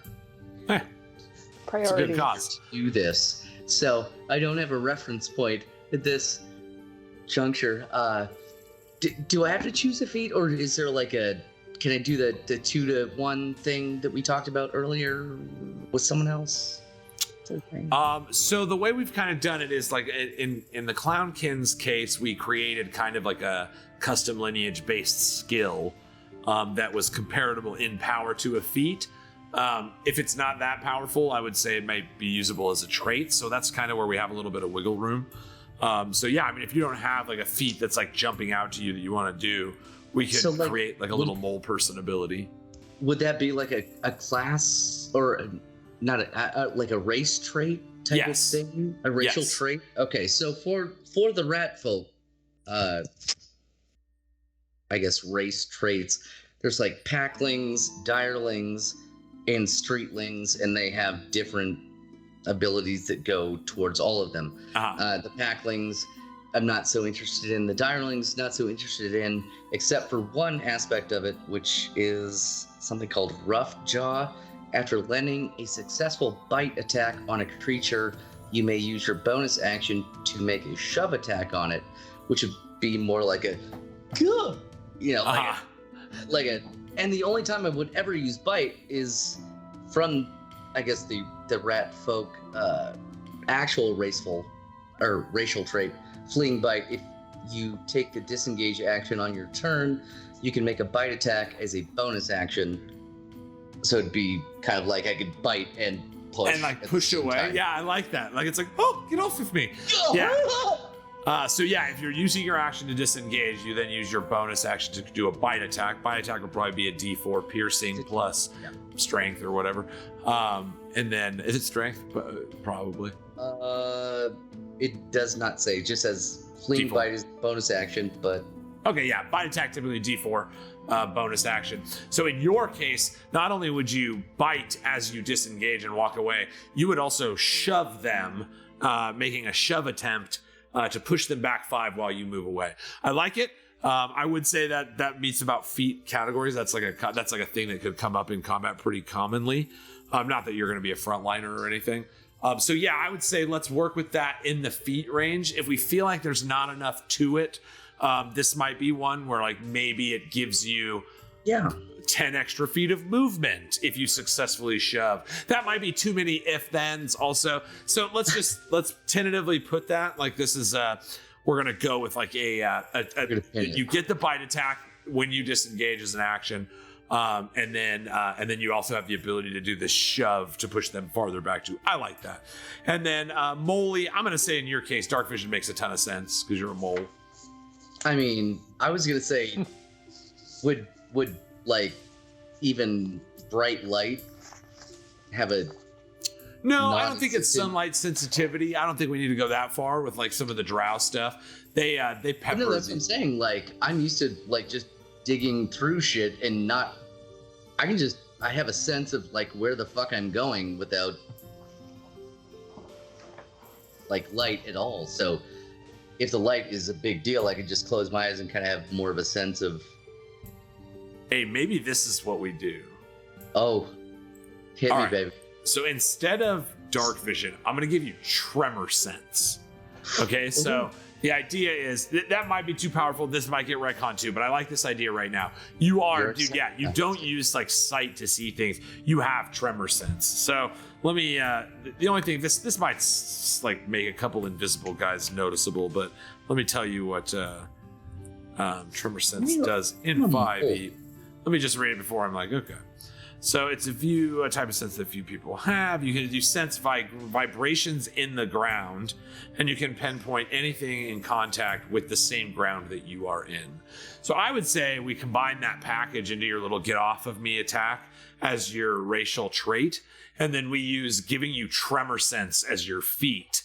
It's a good cause. To do this. So I don't have a reference point at this juncture. Do I have to choose a feat, or is there like can I do the 2 to 1 thing that we talked about earlier with someone else? So the way we've kind of done it is like in the Clownkin's case, we created kind of like a custom lineage based skill that was comparable in power to a feat. If it's not that powerful, I would say it might be usable as a trait. So that's kind of where we have a little bit of wiggle room. So yeah, I mean, if you don't have like a feat that's like jumping out to you that you want to do, we could create like a little mole person ability. Would that be like a class or not like a race trait type of thing? A racial trait? Okay, so for the rat folk, I guess race traits, there's like packlings, direlings, and streetlings, and they have different abilities that go towards all of them. The packlings, I'm not so interested in. The direlings, not so interested in, except for one aspect of it, which is something called Rough Jaw. After landing a successful bite attack on a creature, you may use your bonus action to make a shove attack on it, which would be more like a good, like a. And the only time I would ever use bite is from, I guess, the rat folk actual racial trait, fleeing bite. If you take the disengage action on your turn, you can make a bite attack as a bonus action. So it'd be kind of like I could bite and push. And like push away. Time. Yeah, I like that. Like it's like, oh, get off of me. Yeah. So yeah, if you're using your action to disengage, you then use your bonus action to do a bite attack. Bite attack would probably be a D4 piercing plus strength or whatever. And then is it strength? Probably. It does not say. It just says fleeing D4. bite is bonus action, but okay, yeah, bite attack typically D4. bonus action. So in your case, not only would you bite as you disengage and walk away, you would also shove them, making a shove attempt to push them back 5 while you move away. I like it. I would say that meets about feat categories. That's like a thing that could come up in combat pretty commonly. Not that you're going to be a frontliner or anything. So yeah, I would say let's work with that in the feet range. If we feel like there's not enough to it, this might be one where like maybe it gives you 10 extra feet of movement if you successfully shove. That might be too many if-thens also. So let's tentatively put that like this is we're gonna go with like you get the bite attack when you disengage as an action. And then you also have the ability to do the shove to push them farther back too. I like that. And then Moly, I'm gonna say in your case, dark vision makes a ton of sense because you're a mole. I mean, I was gonna say, would like even bright light have a? No, I don't think it's sunlight sensitivity. I don't think we need to go that far with like some of the drow stuff. They pepper. No, that's what I'm saying. Like I'm used to like just digging through shit and not. I have a sense of like where the fuck I'm going without like light at all. So if the light is a big deal, I could just close my eyes and kind of have more of a sense of. Hey, maybe this is what we do. Oh, hit me, baby. So instead of dark vision, I'm going to give you tremor sense. Okay, so the idea is that might be too powerful. This might get retconned too, but I like this idea right now. You don't use like sight to see things. You have tremor sense. So let me, the only thing, this might like make a couple invisible guys noticeable, but let me tell you what tremor sense does in 5e. Let me just read it before I'm like, okay. So it's a type of sense that few people have. You can do sense vibrations in the ground, and you can pinpoint anything in contact with the same ground that you are in. So I would say we combine that package into your little get off of me attack as your racial trait, and then we use giving you tremor sense as your feat.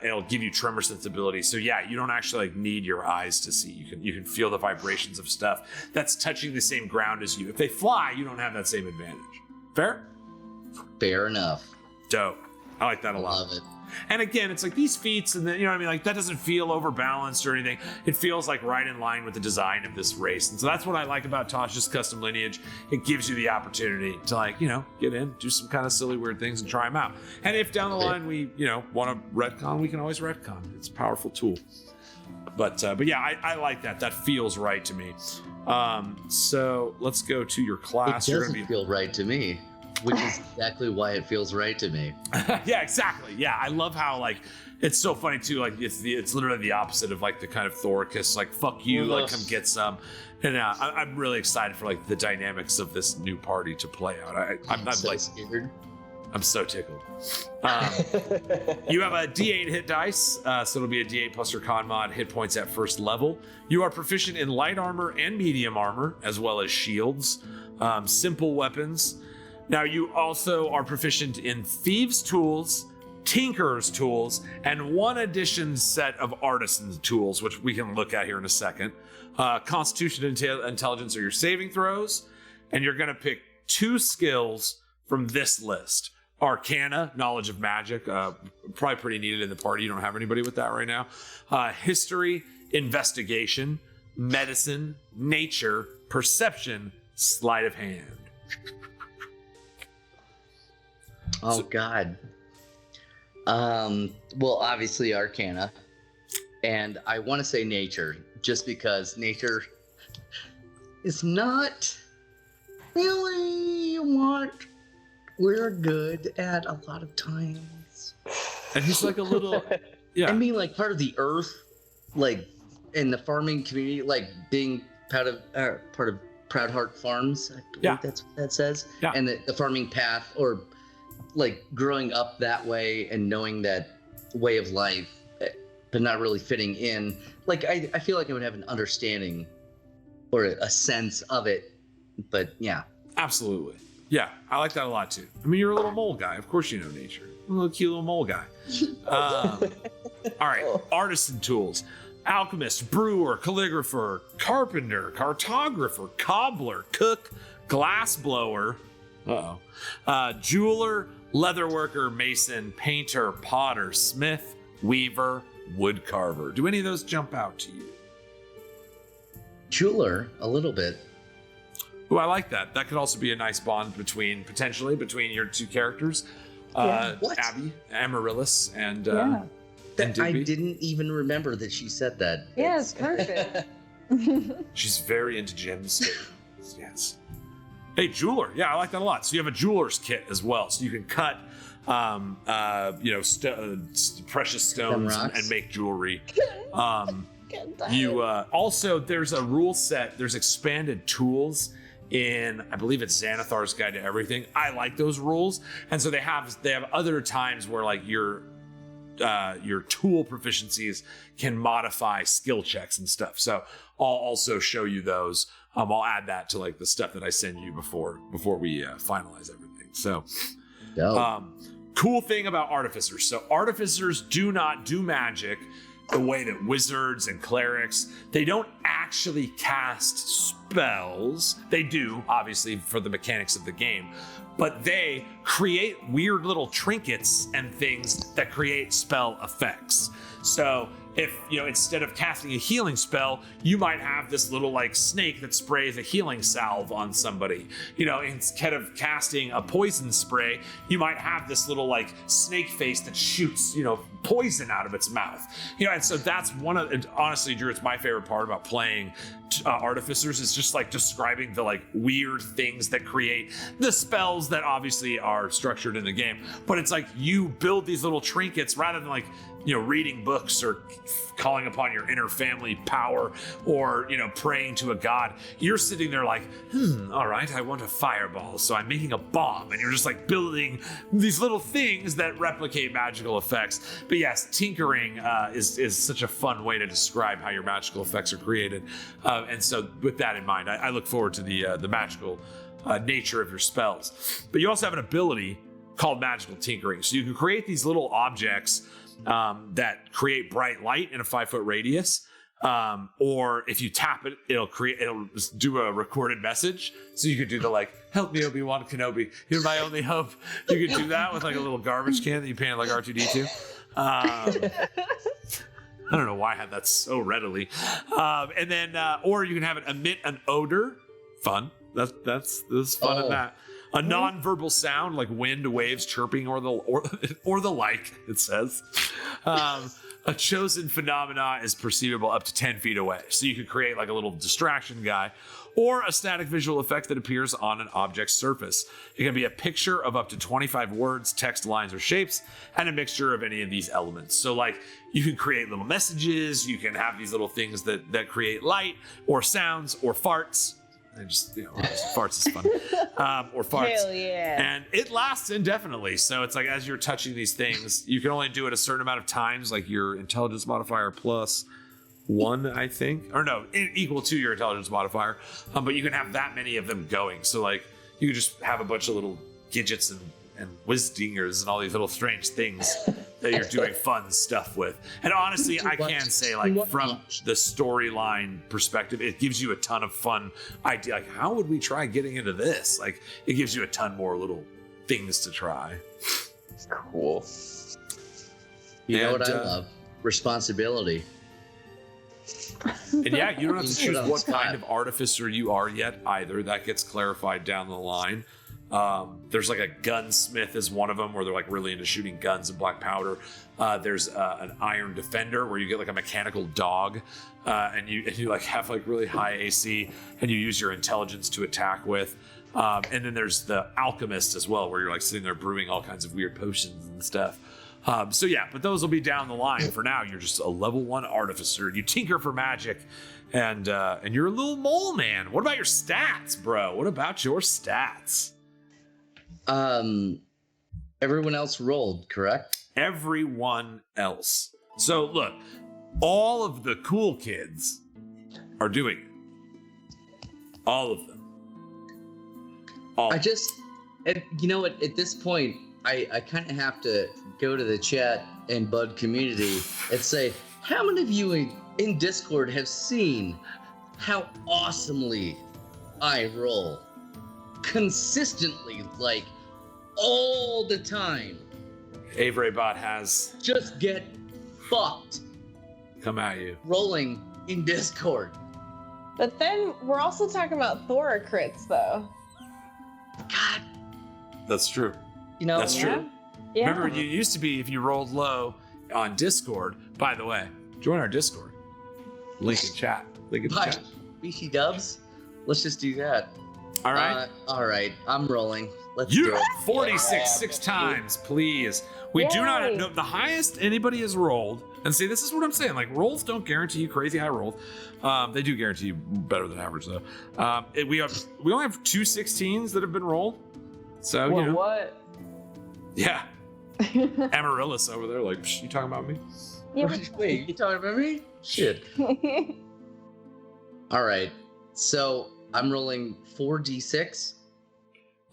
It'll give you tremor sensibility. So yeah, you don't actually like need your eyes to see. You can feel the vibrations of stuff that's touching the same ground as you. If they fly, you don't have that same advantage. Fair? Fair enough. Dope. I like that a lot. Love it. And again, it's like these feats, and then, you know what I mean? Like that doesn't feel overbalanced or anything. It feels like right in line with the design of this race. And so that's what I like about Tasha's Custom Lineage. It gives you the opportunity to like, get in, do some kind of silly, weird things and try them out. And if down the line we, want to retcon, we can always retcon. It's a powerful tool. But yeah, I like that. That feels right to me. So let's go to your class. It doesn't feel right to me. Which is exactly why it feels right to me. Yeah, exactly. Yeah, I love how like it's so funny too. Like it's literally the opposite of like the kind of Thoricus, like fuck you, like come get some. And I'm really excited for like the dynamics of this new party to play out. I'm so like scared. I'm so tickled. You have a D8 hit dice, so it'll be a D8 plus your con mod hit points at first level. You are proficient in light armor and medium armor, as well as shields, simple weapons. Now, you also are proficient in Thieves' Tools, Tinker's Tools, and one addition set of Artisan's Tools, which we can look at here in a second. Constitution and Intelligence are your saving throws, and you're going to pick 2 skills from this list. Arcana, Knowledge of Magic, probably pretty needed in the party. You don't have anybody with that right now. History, Investigation, Medicine, Nature, Perception, Sleight of Hand. Oh, God. Well, obviously Arcana. And I want to say Nature, just because Nature is not really what we're good at a lot of times. And he's like a little, yeah. I mean, like part of the earth, like in the farming community, like being part of Proudheart Farms. I believe that's what that says. Yeah. And the farming path, or like growing up that way and knowing that way of life, but not really fitting in. Like I feel like I would have an understanding or a sense of it, but yeah. Absolutely. Yeah, I like that a lot too. I mean, you're a little mole guy. Of course you know nature. A little cute little mole guy. All right, Artisan Tools. alchemist, brewer, calligrapher, carpenter, cartographer, cobbler, cook, glassblower, jeweler, leatherworker, mason, painter, potter, smith, weaver, woodcarver. Do any of those jump out to you? Jeweler, a little bit. Ooh, I like that. That could also be a nice bond potentially between your two characters. Abby, Amaryllis, and Yeah. and I Digby. didn't even remember that she said that. Yeah, it's perfect. She's very into gems. Yes. Hey, jeweler. Yeah, I like that a lot. So you have a jeweler's kit as well. So you can cut, precious stones and make jewelry. You also, there's a rule set. There's expanded tools in, I believe it's Xanathar's Guide to Everything. I like those rules, and so they have other times where like your tool proficiencies can modify skill checks and stuff. So I'll also show you those. I'll add that to like the stuff that I send you before we finalize everything. So, cool thing about artificers. So artificers do not do magic the way that wizards and clerics, they don't actually cast spells. They do, obviously, for the mechanics of the game, but they create weird little trinkets and things that create spell effects. So if, instead of casting a healing spell, you might have this little like snake that sprays a healing salve on somebody. Instead of casting a poison spray, you might have this little like snake face that shoots, poison out of its mouth. And so that's honestly, Drew, it's my favorite part about playing artificers is just like describing the like weird things that create the spells that obviously are structured in the game. But it's like you build these little trinkets rather than like, reading books or calling upon your inner family power or, praying to a god. You're sitting there like, all right, I want a fireball, so I'm making a bomb. And you're just like building these little things that replicate magical effects. But yes, tinkering is such a fun way to describe how your magical effects are created. And so with that in mind, I look forward to the magical nature of your spells. But you also have an ability called magical tinkering. So you can create these little objects that create bright light in a 5-foot radius. Or if you tap it, it'll just do a recorded message. So you could do the like, help me, Obi-Wan Kenobi, you're my only hope. You could do that with like a little garbage can that you painted like R2-D2. I don't know why I had that so readily. And then, or you can have it emit an odor. Fun. That's fun in that. A non-verbal sound like wind, waves, chirping, or the like, it says. A chosen phenomena is perceivable up to 10 feet away. So you could create like a little distraction guy, or a static visual effect that appears on an object's surface. It can be a picture of up to 25 words, text, lines, or shapes, and a mixture of any of these elements. So like you can create little messages, you can have these little things that create light, or sounds, or farts. And just, farts is fun. Or farts. Hell yeah. And it lasts indefinitely. So it's like as you're touching these things, you can only do it a certain amount of times, like your intelligence modifier +1, I think. Or no, equal to your intelligence modifier. But you can have that many of them going. So like you can just have a bunch of little gadgets and whiz-dingers and all these little strange things that you're doing fun stuff with. And honestly, I can say, like, from the storyline perspective, it gives you a ton of fun idea. Like, how would we try getting into this? Like, it gives you a ton more little things to try. Cool. You know what I love? Responsibility. And yeah, you don't have to choose what spot. kind of artificer you are yet either. That gets clarified down the line. There's like a gunsmith is one of them where they're like really into shooting guns and black powder. There's an iron defender where you get like a mechanical dog, and you like have like really high AC and you use your intelligence to attack with. And then there's the alchemist as well, where you're like sitting there brewing all kinds of weird potions and stuff. So yeah, but those will be down the line. For now, you're just a level 1 artificer. You tinker for magic, and you're a little mole man. What about your stats, bro? What about your stats? Everyone else rolled, correct? Everyone else. So look, all of the cool kids are doing it. All of them. All. At this point, I kind of have to go to the chat and Bud community and say, how many of you in Discord have seen how awesomely I roll? Consistently, like all the time. Avery Bot has Just get fucked come at you. rolling in Discord. But then we're also talking about Thora crits, though. God, That's true. you know, That's true. Yeah. Remember, you used to be if you rolled low on Discord. By the way, join our Discord. Link in chat. Link in Bye. chat. BC Dubs, let's just do that. All right. All right, I'm rolling. Let's do You it. 46 Yeah. 6 times, please. We do not Yay. know the highest anybody has rolled. And see, this is what I'm saying. Like rolls don't guarantee you crazy high rolls. They do guarantee you better than average though. We only have 2 16s that have been rolled. So you know, What? yeah. Amaryllis over there, like, Psh, you talking about me? Yeah, Wait, you talking about me? Shit. All right, so I'm rolling 4d6.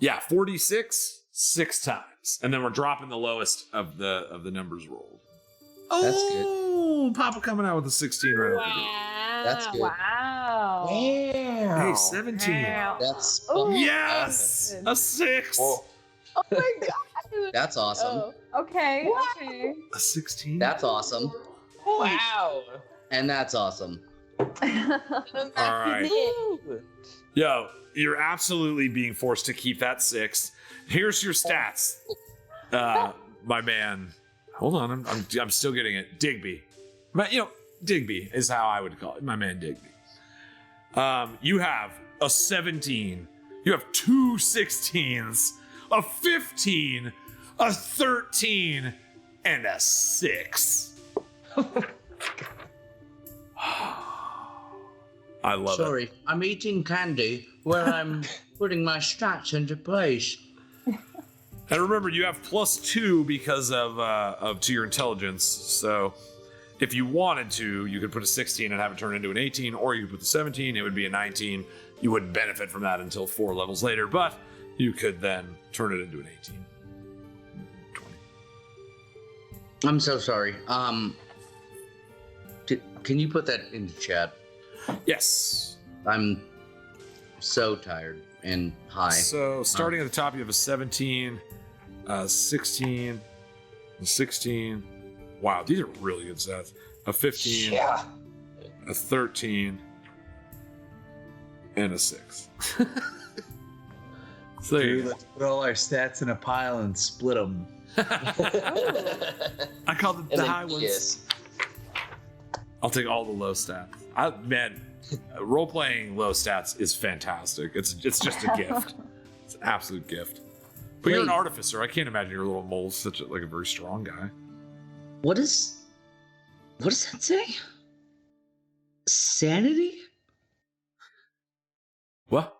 Yeah, 46 6 times, and then we're dropping the lowest of the numbers rolled. That's Oh, Papa coming out with a 16 right off the gate. Wow. That's good. wow. Hey, 17. Wow. That's Oh, Yes, a 6. Whoa. Oh my god. That's awesome. Okay. Wow. Okay. A 16. That's awesome. Wow. And that's awesome. All right. Yo, you're absolutely being forced to keep that 6. Here's your stats, my man. Hold on, I'm still getting it. Digby, but Digby is how I would call it. My man Digby. You have a 17. You have 2 16s, a 15, a 13, and a 6. I love it. Sorry, I'm eating candy where I'm putting my stats into place. And remember, you have +2 because of to your intelligence. So, if you wanted to, you could put a 16 and have it turn into an 18, or you could put the 17, it would be a 19. You wouldn't benefit from that until 4 levels later, but you could then turn it into an 18. 20. I'm so sorry. Can you put that into chat? Yes. I'm so tired and high. So, starting at the top, you have a 17, 16, a 16. Wow, these are really good stats. A 15, Yeah. a 13, and a 6. So there you Dude, go. let's put all our stats in a pile and split them. I call them And the then high ones. kiss. I'll take all the low stats. Role playing low stats is fantastic. It's just a gift. It's an absolute gift. But you're an Wait. artificer. I can't imagine your little mole's such a very strong guy. What does that say? Sanity? What?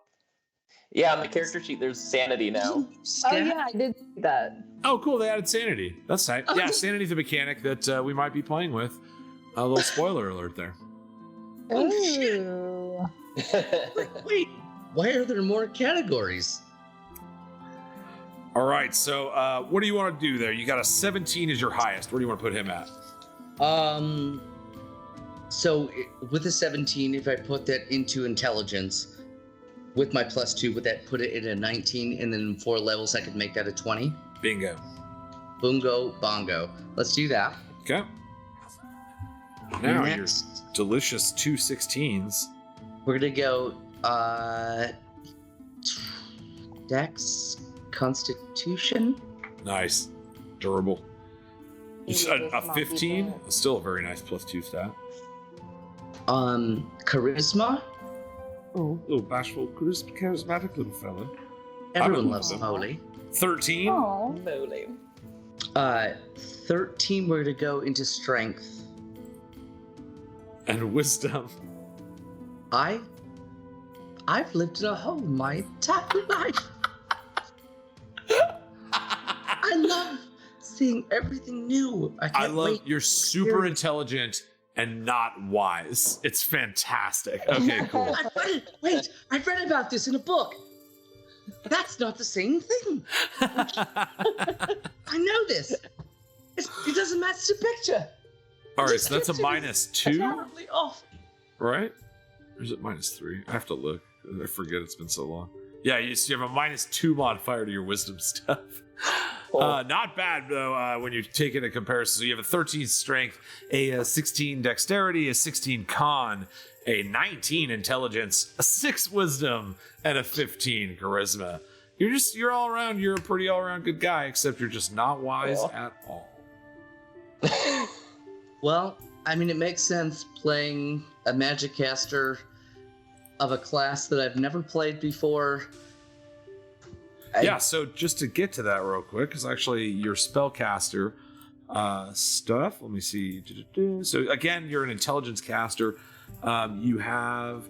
Yeah, on the character sheet, there's sanity now. Oh yeah, I did see that. Oh, cool. They added sanity. That's tight. Yeah, sanity's a mechanic that we might be playing with. A little spoiler alert there. Ooh. Wait, why are there more categories? All right. So, what do you want to do there? You got a 17 as your highest. Where do you want to put him at? So with a 17, if I put that into intelligence, with my +2, would that put it at a 19? And then in 4 levels, I could make that a 20? Bingo. Boongo, bongo. Let's do that. Okay. Now Next, your delicious 2 16s. we're gonna go Dex, Constitution. Nice. Durable. A 15? Still a very nice +2 stat. Charisma. Little bashful, charismatic little fella. Everyone I'm loves a- Holy. 13? Oh. Moly. 13, we're gonna go into Strength. And wisdom. I've lived in a home my entire life. I love seeing everything new. I I can't love wait. you're super intelligent and not wise. It's fantastic. Okay, cool. I've read it. Wait, I've read about this in a book. That's not the same thing. I know this. It doesn't match the picture. All right, so that's a -2, Terribly off. right? Or is it -3? I have to look. I forget, it's been so long. Yeah, you have a -2 modifier to your wisdom stuff. Not bad, though, when you take into comparison. So you have a 13 strength, a 16 dexterity, a 16 con, a 19 intelligence, a 6 wisdom, and a 15 charisma. You're all around, you're a pretty all around good guy, except you're just not wise at all. Well, I mean, it makes sense playing a magic caster of a class that I've never played before. Yeah, so just to get to that real quick, because actually your spellcaster stuff, let me see. So again, you're an intelligence caster. You have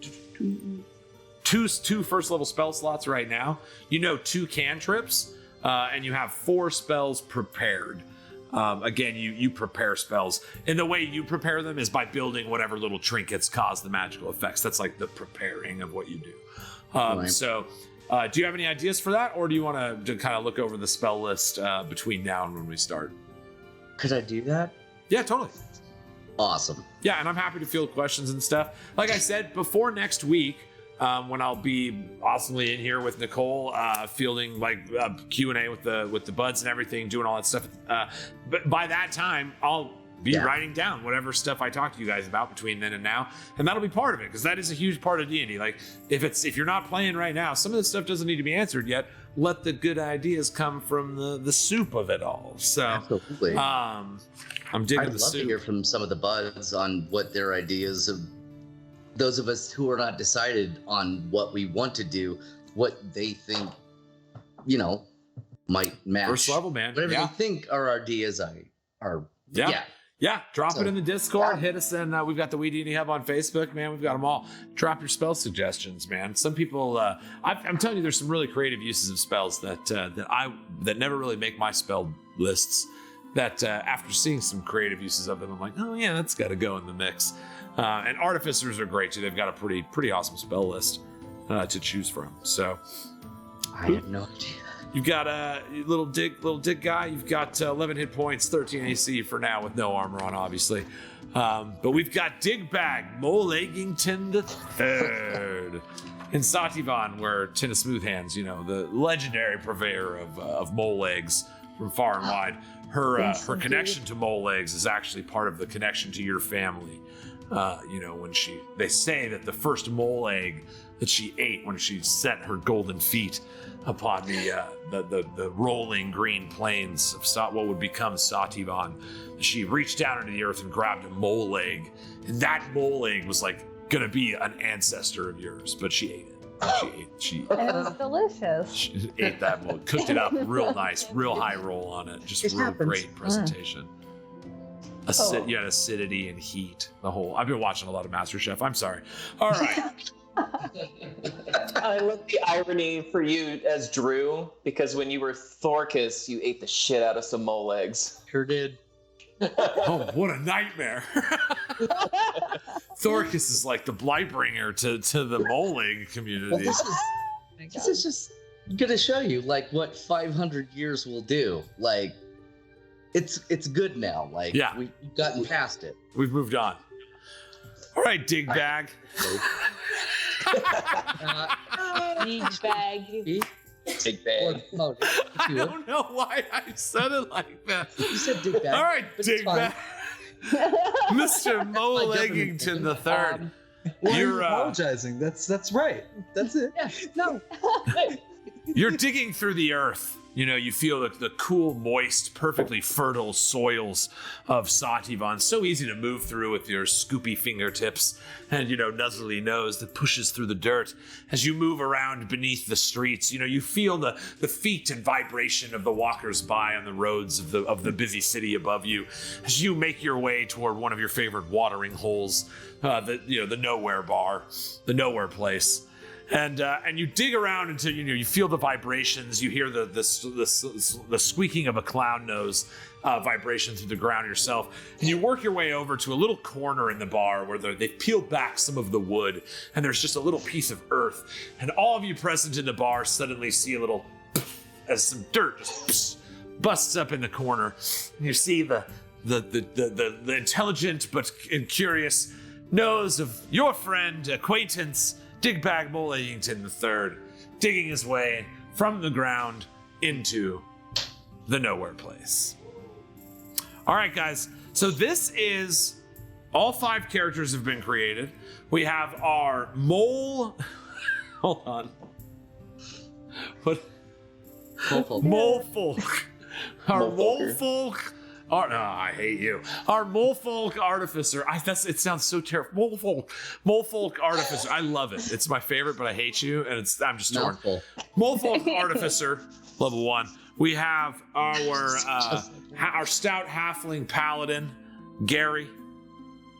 two first level spell slots right now. You know 2 cantrips, and you have 4 spells prepared. Again, you prepare spells, and the way you prepare them is by building whatever little trinkets cause the magical effects. That's like the preparing of what you do. Right. So, do you have any ideas for that, or do you want to kind of look over the spell list between now and when we start? Could I do that? Yeah, totally. Awesome. Yeah, and I'm happy to field questions and stuff. Like I said, before next week, when I'll be awesomely in here with Nicole, fielding like Q&A with the buds and everything, doing all that stuff. But by that time, I'll be writing down whatever stuff I talk to you guys about between then and now, and that'll be part of it, because that is a huge part of D&D. Like if you're not playing right now, some of this stuff doesn't need to be answered yet. Let the good ideas come from the soup of it all. So absolutely. I'm digging I'd the love soup. to hear from some of the buds on what their ideas of those of us who are not decided on what we want to do, what they think, might match. First level, man. Whatever they think our ideas are. Yeah, drop it in the Discord. Hit us, and we've got the WeeDnD Hub on Facebook, man. We've got them all. Drop your spell suggestions, man. Some people, I'm telling you, there's some really creative uses of spells that never really make my spell lists. That after seeing some creative uses of them, I'm like, oh yeah, that's got to go in the mix. And artificers are great too. They've got a pretty awesome spell list to choose from. So I have no idea. You've got a little dig guy. You've got 11 hit points, 13 AC for now with no armor on, obviously. But we've got Digbag, Moleeggington the Third, in Sati'van, where Tin of Smooth Hands, the legendary purveyor of mole legs from far and wide. Her connection to mole legs is actually part of the connection to your family. When they say that the first mole egg that she ate when she set her golden feet upon the rolling green plains of what would become Sati'van, she reached down into the earth and grabbed a mole egg, and that mole egg was like gonna be an ancestor of yours, but she ate it. She And it was delicious. She ate that mole, cooked it up real nice, real high roll on it, just real great presentation. You had acidity and heat. I've been watching a lot of MasterChef. I'm sorry. All right. I love the irony for you as Drew, because when you were Thorkus, you ate the shit out of some mole eggs. Sure did. Oh, what a nightmare. Thorkus is like the Blightbringer to the mole egg community. Well, this is just gonna show you like what 500 years will do. Like it's good now. Like we've gotten past it. We've moved on. All right, Digbag. Digbag. Big bag. I don't know why I said it like that. You said Digbag. All right, Digbag. Mr. Moleeggington the Third. Why are you apologizing? That's right. That's it. Yeah, no. You're digging through the earth. You feel the cool, moist, perfectly fertile soils of Sati'van. So easy to move through with your scoopy fingertips and, nuzzly nose that pushes through the dirt. As you move around beneath the streets, you feel the feet and vibration of the walkers by on the roads of the busy city above you. As you make your way toward one of your favorite watering holes, the Nowhere Bar, the Nowhere Place. And you dig around until you feel the vibrations. You hear the squeaking of a clown nose vibration through the ground yourself. And you work your way over to a little corner in the bar where they've peeled back some of the wood, and there's just a little piece of earth. And all of you present in the bar suddenly see a little as some dirt just busts up in the corner. And you see the the intelligent but curious nose of your friend, acquaintance, Digbag Moleeggington III, digging his way from the ground into the nowhere place. All right, guys. So this is all 5 characters have been created. We have our mole. Hold on. What? Mole folk. Our mole folk. I hate you. Our mole folk artificer. It sounds so terrible. Mole folk artificer. I love it. It's my favorite, but I hate you, and I'm just torn. Mole folk artificer, level 1. We have our stout halfling paladin, Gary.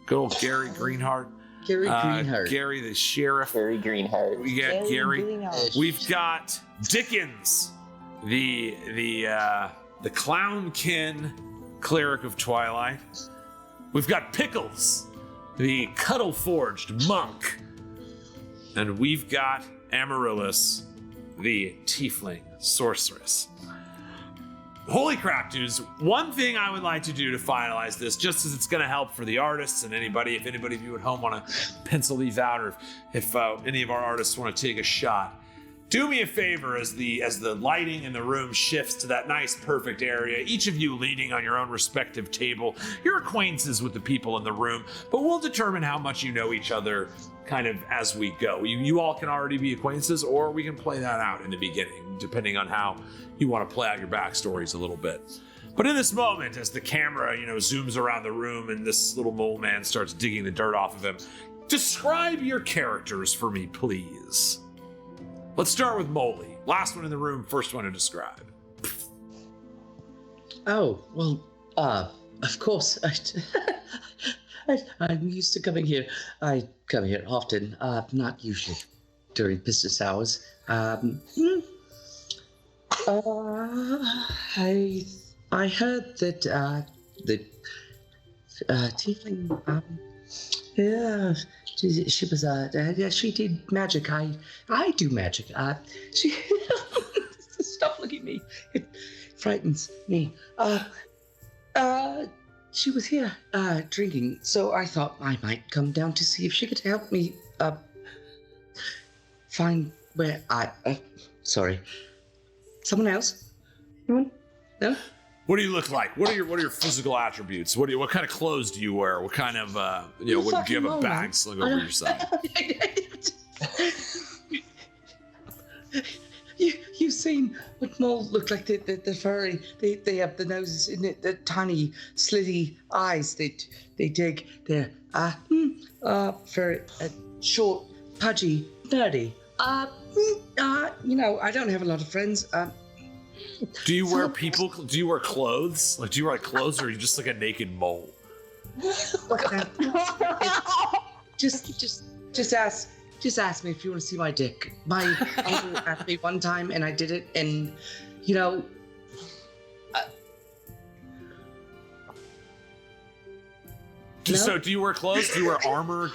Good old Gary Greenheart. Gary Greenheart. Gary the sheriff. Gary Greenheart. We got Gary. We've got Dickens, the clownkin cleric of Twilight. We've got Pickles, the cuddle-forged monk. And we've got Amaryllis, the tiefling sorceress. Holy crap, dudes. One thing I would like to do to finalize this, just as it's going to help for the artists and anybody, if anybody of you at home want to pencil these out, or if any of our artists want to take a shot, do me a favor as the lighting in the room shifts to that nice, perfect area, each of you leaning on your own respective table. You're acquaintances with the people in the room, but we'll determine how much you know each other kind of as we go. You all can already be acquaintances, or we can play that out in the beginning, depending on how you want to play out your backstories a little bit. But in this moment, as the camera, zooms around the room and this little mole man starts digging the dirt off of him, describe your characters for me, please. Let's start with Moly. Last one in the room, first one to describe. Oh, well, of course. I'm used to coming here. I come here often, not usually during business hours. I heard that the tiefling, yeah, she was she did magic. I do magic. She stop looking at me. It frightens me. She was here drinking, so I thought I might come down to see if she could help me find where sorry. Someone else? Anyone? No? What do you look like? What are your physical attributes? What kind of clothes do you wear? What kind of do you have a bag slung over your side? You've seen what moles look like? The furry. They have the noses in it, the tiny slitty eyes. They dig. They're very short, pudgy, nerdy. I don't have a lot of friends. Do you wear clothes? Like, do you wear clothes, or are you just like a naked mole? Just ask me if you want to see my dick. My uncle asked me one time, and I did it, and So do you wear clothes? Do you wear armor?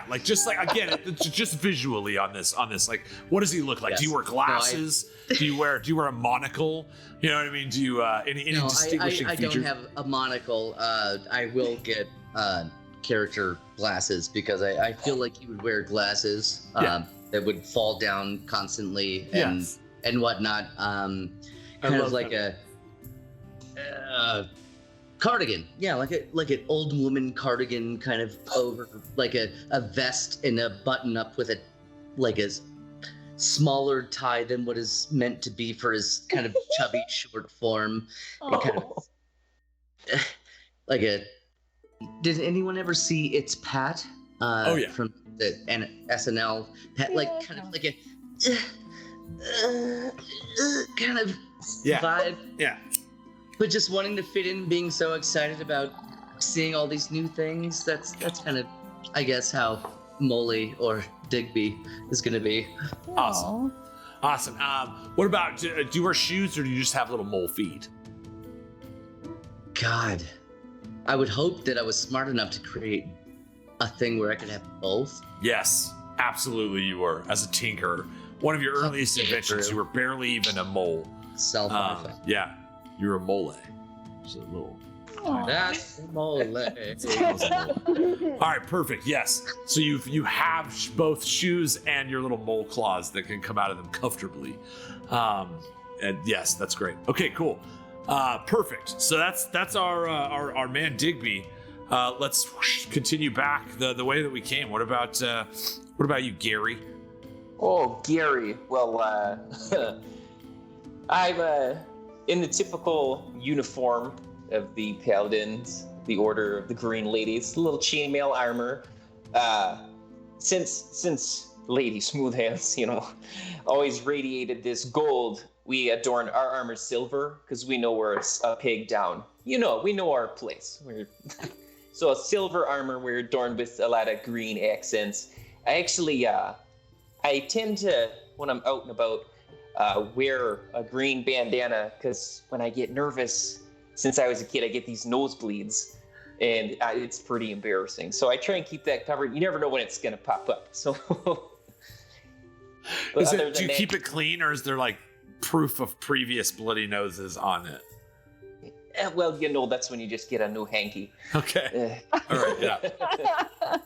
Like again, just visually on this. Like, what does he look like? Yes. Do you wear glasses? Do you wear a monocle? You know what I mean? Do you any distinguishing features? I don't have a monocle. I will get character glasses because I feel like he would wear glasses that would fall down constantly and whatnot. Kind of like a cardigan, like an old woman cardigan, kind of over like a vest and a button up with a smaller tie than what is meant to be for his kind of chubby short form. And kind of like did anyone ever see It's Pat? From the SNL Pat, kind of like a kind of vibe. Yeah. But just wanting to fit in, being so excited about seeing all these new things, that's kind of, I guess, how Molly or Digby is going to be. Awesome. What about, do you wear shoes, or do you just have little mole feet? God, I would hope that I was smart enough to create a thing where I could have both. Yes, absolutely you were. As a tinkerer, one of your earliest inventions, you were barely even a mole. Self-effect. Yeah. You're a mole. Just a little. That's mole. All right, perfect. Yes. So you have both shoes and your little mole claws that can come out of them comfortably. And yes, that's great. Okay, cool. Perfect. So that's our man Digby. Let's continue back the way that we came. What about you, Gary? Oh, Gary. Well, I'm in the typical uniform of the Paladins, the Order of the Green Ladies, little chainmail armor. Since Lady Smoothhands, always radiated this gold, we adorn our armor silver because we know where it's a peg down. We know our place. So a silver armor, we're adorned with a lot of green accents. I actually, I tend to, when I'm out and about, wear a green bandana because when I get nervous, since I was a kid, I get these nosebleeds, and it's pretty embarrassing. So I try and keep that covered. You never know when it's gonna pop up. So, do you keep it clean, or is there like proof of previous bloody noses on it? Well, that's when you just get a new hanky. Okay. All right. Yeah.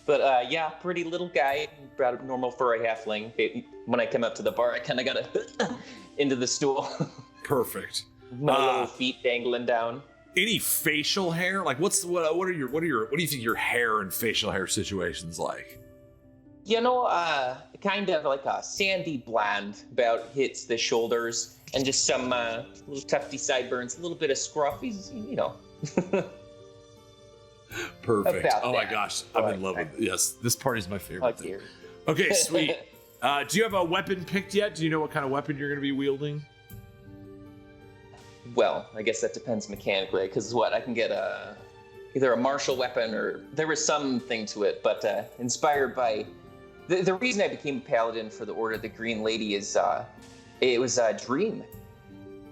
But yeah, pretty little guy, about normal for a halfling. When I come up to the bar, I kind of got into the stool. Perfect. My little feet dangling down. Any facial hair? Like, what do you think your hair and facial hair situation's like? Kind of like a sandy blonde, about hits the shoulders, and just some little tufty sideburns, a little bit of scruff. Perfect. About oh my that. gosh, I'm in love with it. Yes, this party's my favorite thing. Okay, sweet. Do you have a weapon picked yet? Do you know what kind of weapon you're going to be wielding? Well, I guess that depends mechanically, because I can get either a martial weapon, or there was something to it, but inspired by the reason I became a paladin for the Order of the Green Lady is it was a dream.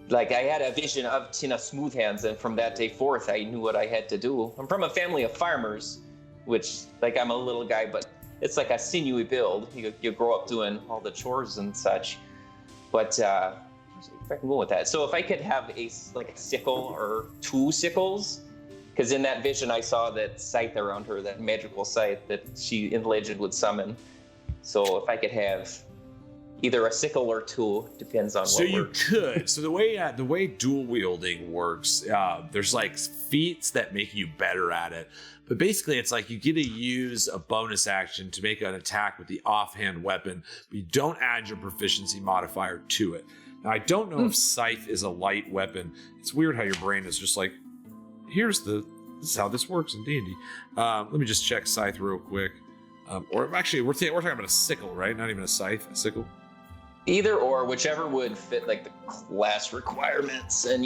Like, I had a vision of Tina Smoothhands, and from that day forth, I knew what I had to do. I'm from a family of farmers, which, I'm a little guy, but it's like a sinewy build. You grow up doing all the chores and such. But if I can go with that. So if I could have a sickle or two sickles, because in that vision I saw that scythe around her, that magical scythe that she in legend would summon. So if I could have either a sickle or two, depends on so what you works. could. So the way dual wielding works, there's feats that make you better at it. But basically, it's like you get to use a bonus action to make an attack with the offhand weapon, but you don't add your proficiency modifier to it. Now, I don't know if scythe is a light weapon. It's weird how your brain is just like, this is how this works in D&D. Let me just check scythe real quick. Or actually, we're talking about a sickle, right? Not even a scythe, a sickle. Either or, whichever would fit the class requirements, and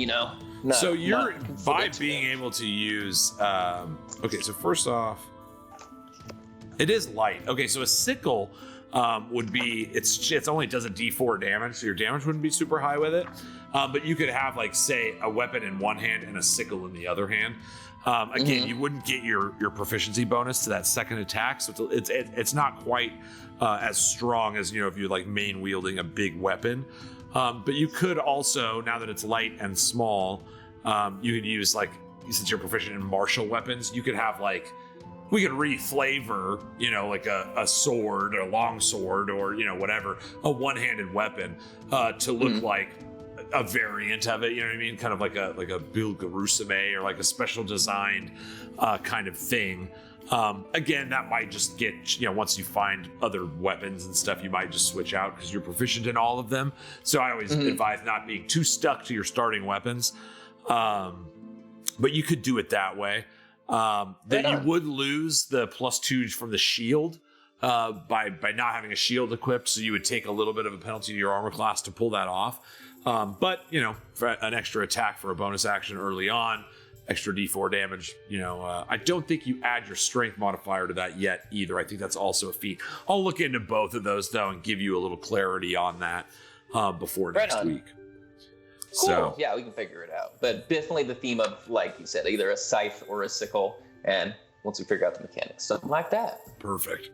So you're by being able to use. Okay, so first off, it is light. Okay, so a sickle would be it only does a D4 damage, so your damage wouldn't be super high with it. But you could have say a weapon in one hand and a sickle in the other hand. Again, you wouldn't get your proficiency bonus to that second attack, so it's not quite as strong as if you're main wielding a big weapon. But you could also, now that it's light and small, you could use since you're proficient in martial weapons, you could have we could reflavor, a sword or a long sword or whatever, a one-handed weapon to look like a variant of it, you know what I mean? Kind of like a Bilgarusume or a special designed kind of thing. Again, that might just get, once you find other weapons and stuff, you might just switch out because you're proficient in all of them. So I always advise not being too stuck to your starting weapons. But you could do it that way. Then you would lose the +2 from the shield by not having a shield equipped. So you would take a little bit of a penalty to your armor class to pull that off. But, for an extra attack for a bonus action early on, extra D4 damage, I don't think you add your strength modifier to that yet either. I think that's also a feat. I'll look into both of those, though, and give you a little clarity on that before next week. Cool. So, yeah, we can figure it out. But definitely the theme of, like you said, either a scythe or a sickle. And once we figure out the mechanics, something like that. Perfect.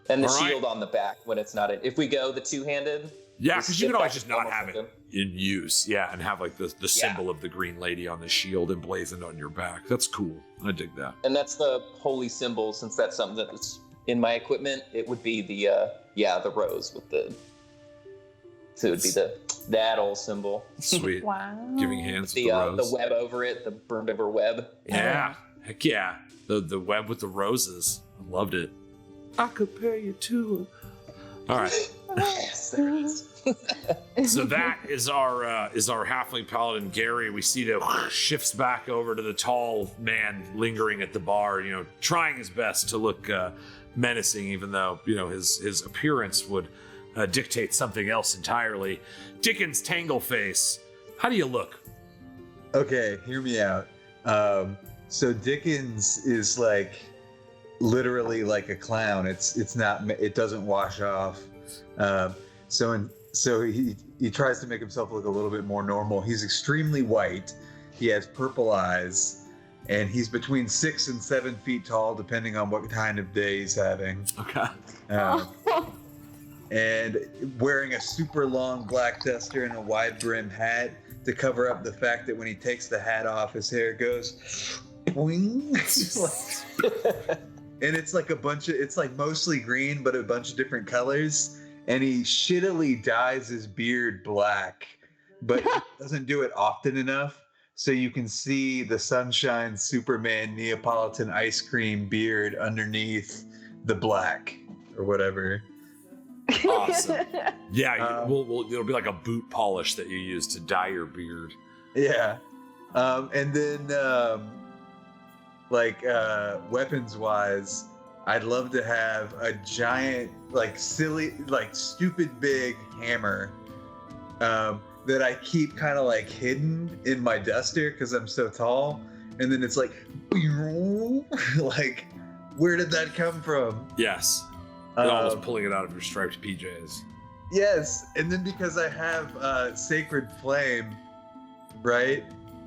And the All right. shield on the back when it's not if we go the two-handed. Yeah, because you can always just not have it. in use. Yeah, and have like the symbol of the green lady on the shield emblazoned on your back. That's cool. I dig that. And that's the holy symbol, since that's something that's in my equipment. It would be the rose with the. So it would be that old symbol. Sweet. Wow. Giving hands with the rose. The web over it, the burned over web. Yeah. Heck yeah. The web with the roses. I loved it. I compare you to. All right. Yes, there is. So that is our halfling paladin Gary. We see that shifts back over to the tall man lingering at the bar, trying his best to look menacing, even though his appearance would dictate something else entirely. Dickens Tangleface, how do you look? Okay, hear me out. So Dickens is like literally like a clown. It doesn't wash off. So he tries to make himself look a little bit more normal. He's extremely white. He has purple eyes, and he's between 6 and 7 feet tall, depending on what kind of day he's having. Okay. And wearing a super long black duster and a wide brim hat to cover up the fact that when he takes the hat off, his hair goes boing. And it's like it's like mostly green, but a bunch of different colors. And he shittily dyes his beard black, but he doesn't do it often enough. So you can see the Sunshine Superman Neapolitan ice cream beard underneath the black or whatever. Awesome. Yeah, it'll be like a boot polish that you use to dye your beard. Yeah. And then weapons wise, I'd love to have a giant, silly, stupid big hammer that I keep kind of hidden in my duster because I'm so tall. And then it's like, where did that come from? Yes. You're almost pulling it out of your striped PJs. Yes. And then because I have Sacred Flame, right?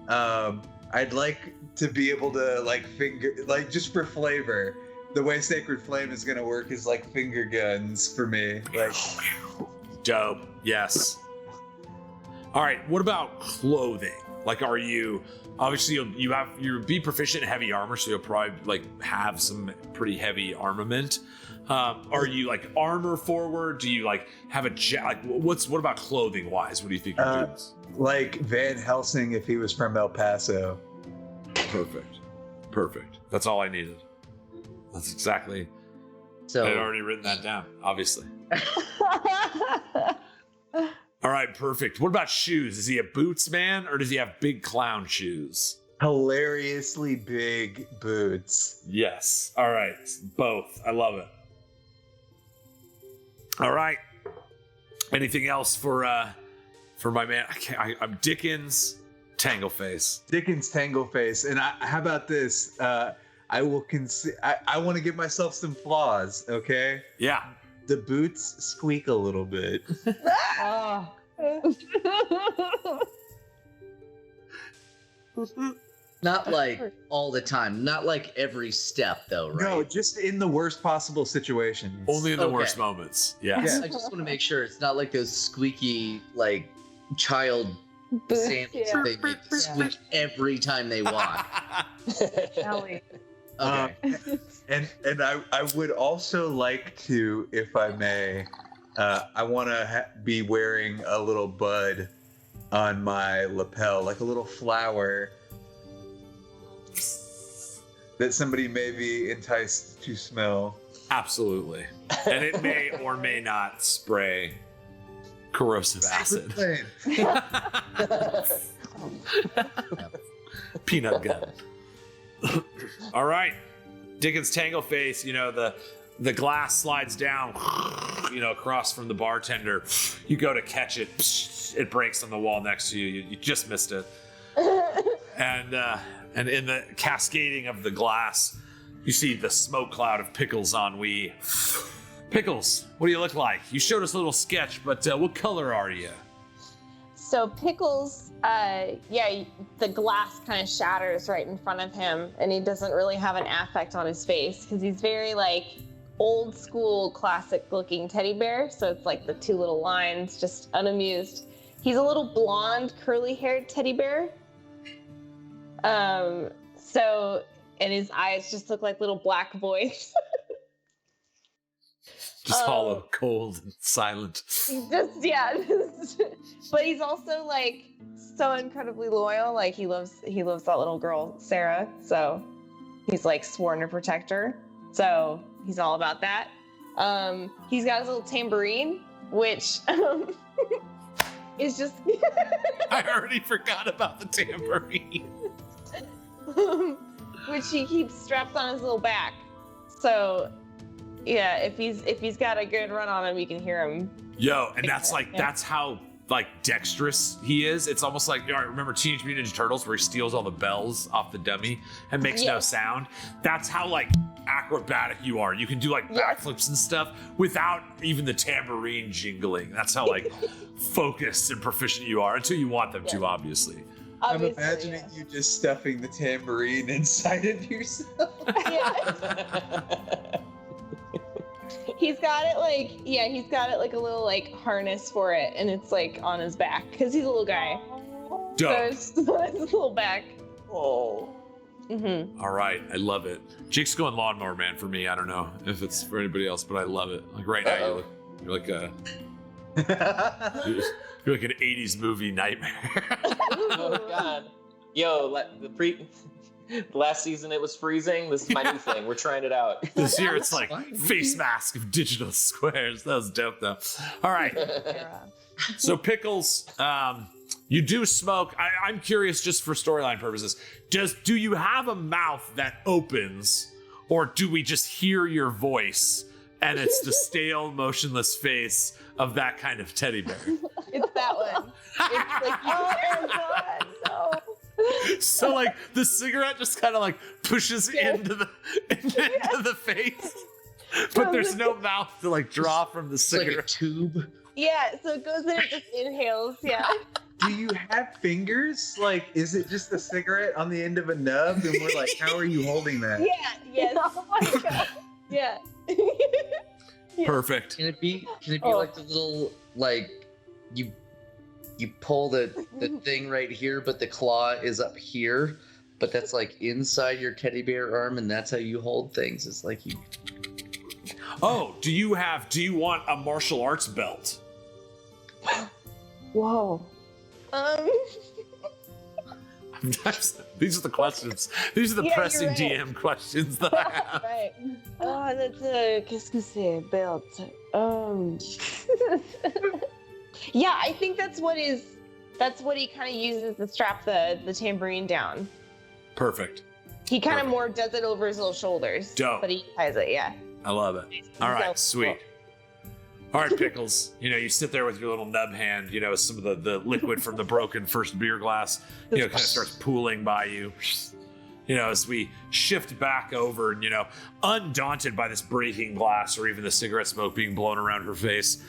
I'd like to be able to finger, just for flavor. The way Sacred Flame is gonna work is finger guns for me. Dope. Yes. All right. What about clothing? Are you obviously you'll be proficient in heavy armor, so you'll probably have some pretty heavy armament. Are you armor forward? Do you have a what about clothing wise? What do you think you're doing? Like Van Helsing if he was from El Paso. Perfect. That's all I needed. That's exactly. So I had already written that down, obviously. All right, perfect. What about shoes? Is he a boots man or does he have big clown shoes? Hilariously big boots. Yes. All right. Both. I love it. All right. Anything else for my man? I'm Dickens Tangleface. Dickens Tangleface. And how about this? I will I want to give myself some flaws, okay? Yeah. The boots squeak a little bit. not all the time, not every step though, right? No, just in the worst possible situations. Only in the worst moments. Yes. I just want to make sure it's not those squeaky child sandals that they make squeak every time they walk. Ellie. Okay. And I would also like to, if I may, I want to be wearing a little bud on my lapel, a little flower that somebody may be enticed to smell. Absolutely. And it may or may not spray corrosive acid. Peanut gun. All right. Dickens Tangleface, the glass slides down, across from the bartender. You go to catch it. It breaks on the wall next to you. You just missed it. And in the cascading of the glass, you see the smoke cloud of Pickles on Wee. Pickles, what do you look like? You showed us a little sketch, but what color are you? So Pickles, the glass kind of shatters right in front of him, and he doesn't really have an affect on his face because he's very old school, classic looking teddy bear. So it's the two little lines, just unamused. He's a little blonde, curly-haired teddy bear. And his eyes just look like little black voids. Just hollow, cold, and silent. But he's also like so incredibly loyal. Like he loves that little girl, Sarah. So he's like sworn to protect her. So he's all about that. He's got his little tambourine, which is just. I already forgot about the tambourine. Which he keeps strapped on his little back. So, yeah, if he's got a good run on him, you can hear him. Yo, and that's how like dexterous he is. It's almost like, you know, remember Teenage Mutant Ninja Turtles where he steals all the bells off the dummy and makes no sound? That's how like acrobatic you are. You can do like backflips and stuff without even the tambourine jingling. That's how like focused and proficient you are, until you want them to, obviously. I'm imagining you just stuffing the tambourine inside of yourself. He's got it like a little like harness for it, and it's like on his back because he's a little guy. Dope. So it's his little back. Oh. Mm-hmm. All right, I love it. Jake's going Lawnmower Man for me. I don't know if it's for anybody else, but I love it. Like right now, you're like a. You're like an 80s movie nightmare. Oh god. Yo, the last season it was freezing. This is my new thing. We're trying it out. This year it's like face mask of digital squares. That was dope though. All right. So Pickles, you do smoke. I'm curious, just for storyline purposes, do you have a mouth that opens, or do we just hear your voice and it's the stale, motionless face of that kind of teddy bear? It's that one. It's like, oh god, no. So like the cigarette just kind of like pushes into the face, but there's no mouth to like draw from the cigarette. Like a tube. Yeah, so it goes in and just inhales. Yeah. Do you have fingers? Like, is it just a cigarette on the end of a nub? And we're like, how are you holding that? Yeah. Yes. Oh my god. Yeah. Perfect. Can it be like the little like you pull the thing right here, but the claw is up here, but that's like inside your teddy bear arm, and that's how you hold things. It's like you. Oh, do you want a martial arts belt? Whoa. These are the questions. These are the pressing right. DM questions that I have. Right. Oh, that's a qu'est-ce que c'est belt. Yeah, I think that's what he kind of uses to strap the tambourine down. Perfect. He kind of more does it over his little shoulders. Dope. But he ties it, yeah. I love it. All right, sweet. All right, Pickles. You sit there with your little nub hand, as some of the liquid from the broken first beer glass, kind of starts pooling by you. As we shift back over and, undaunted by this breaking glass or even the cigarette smoke being blown around her face,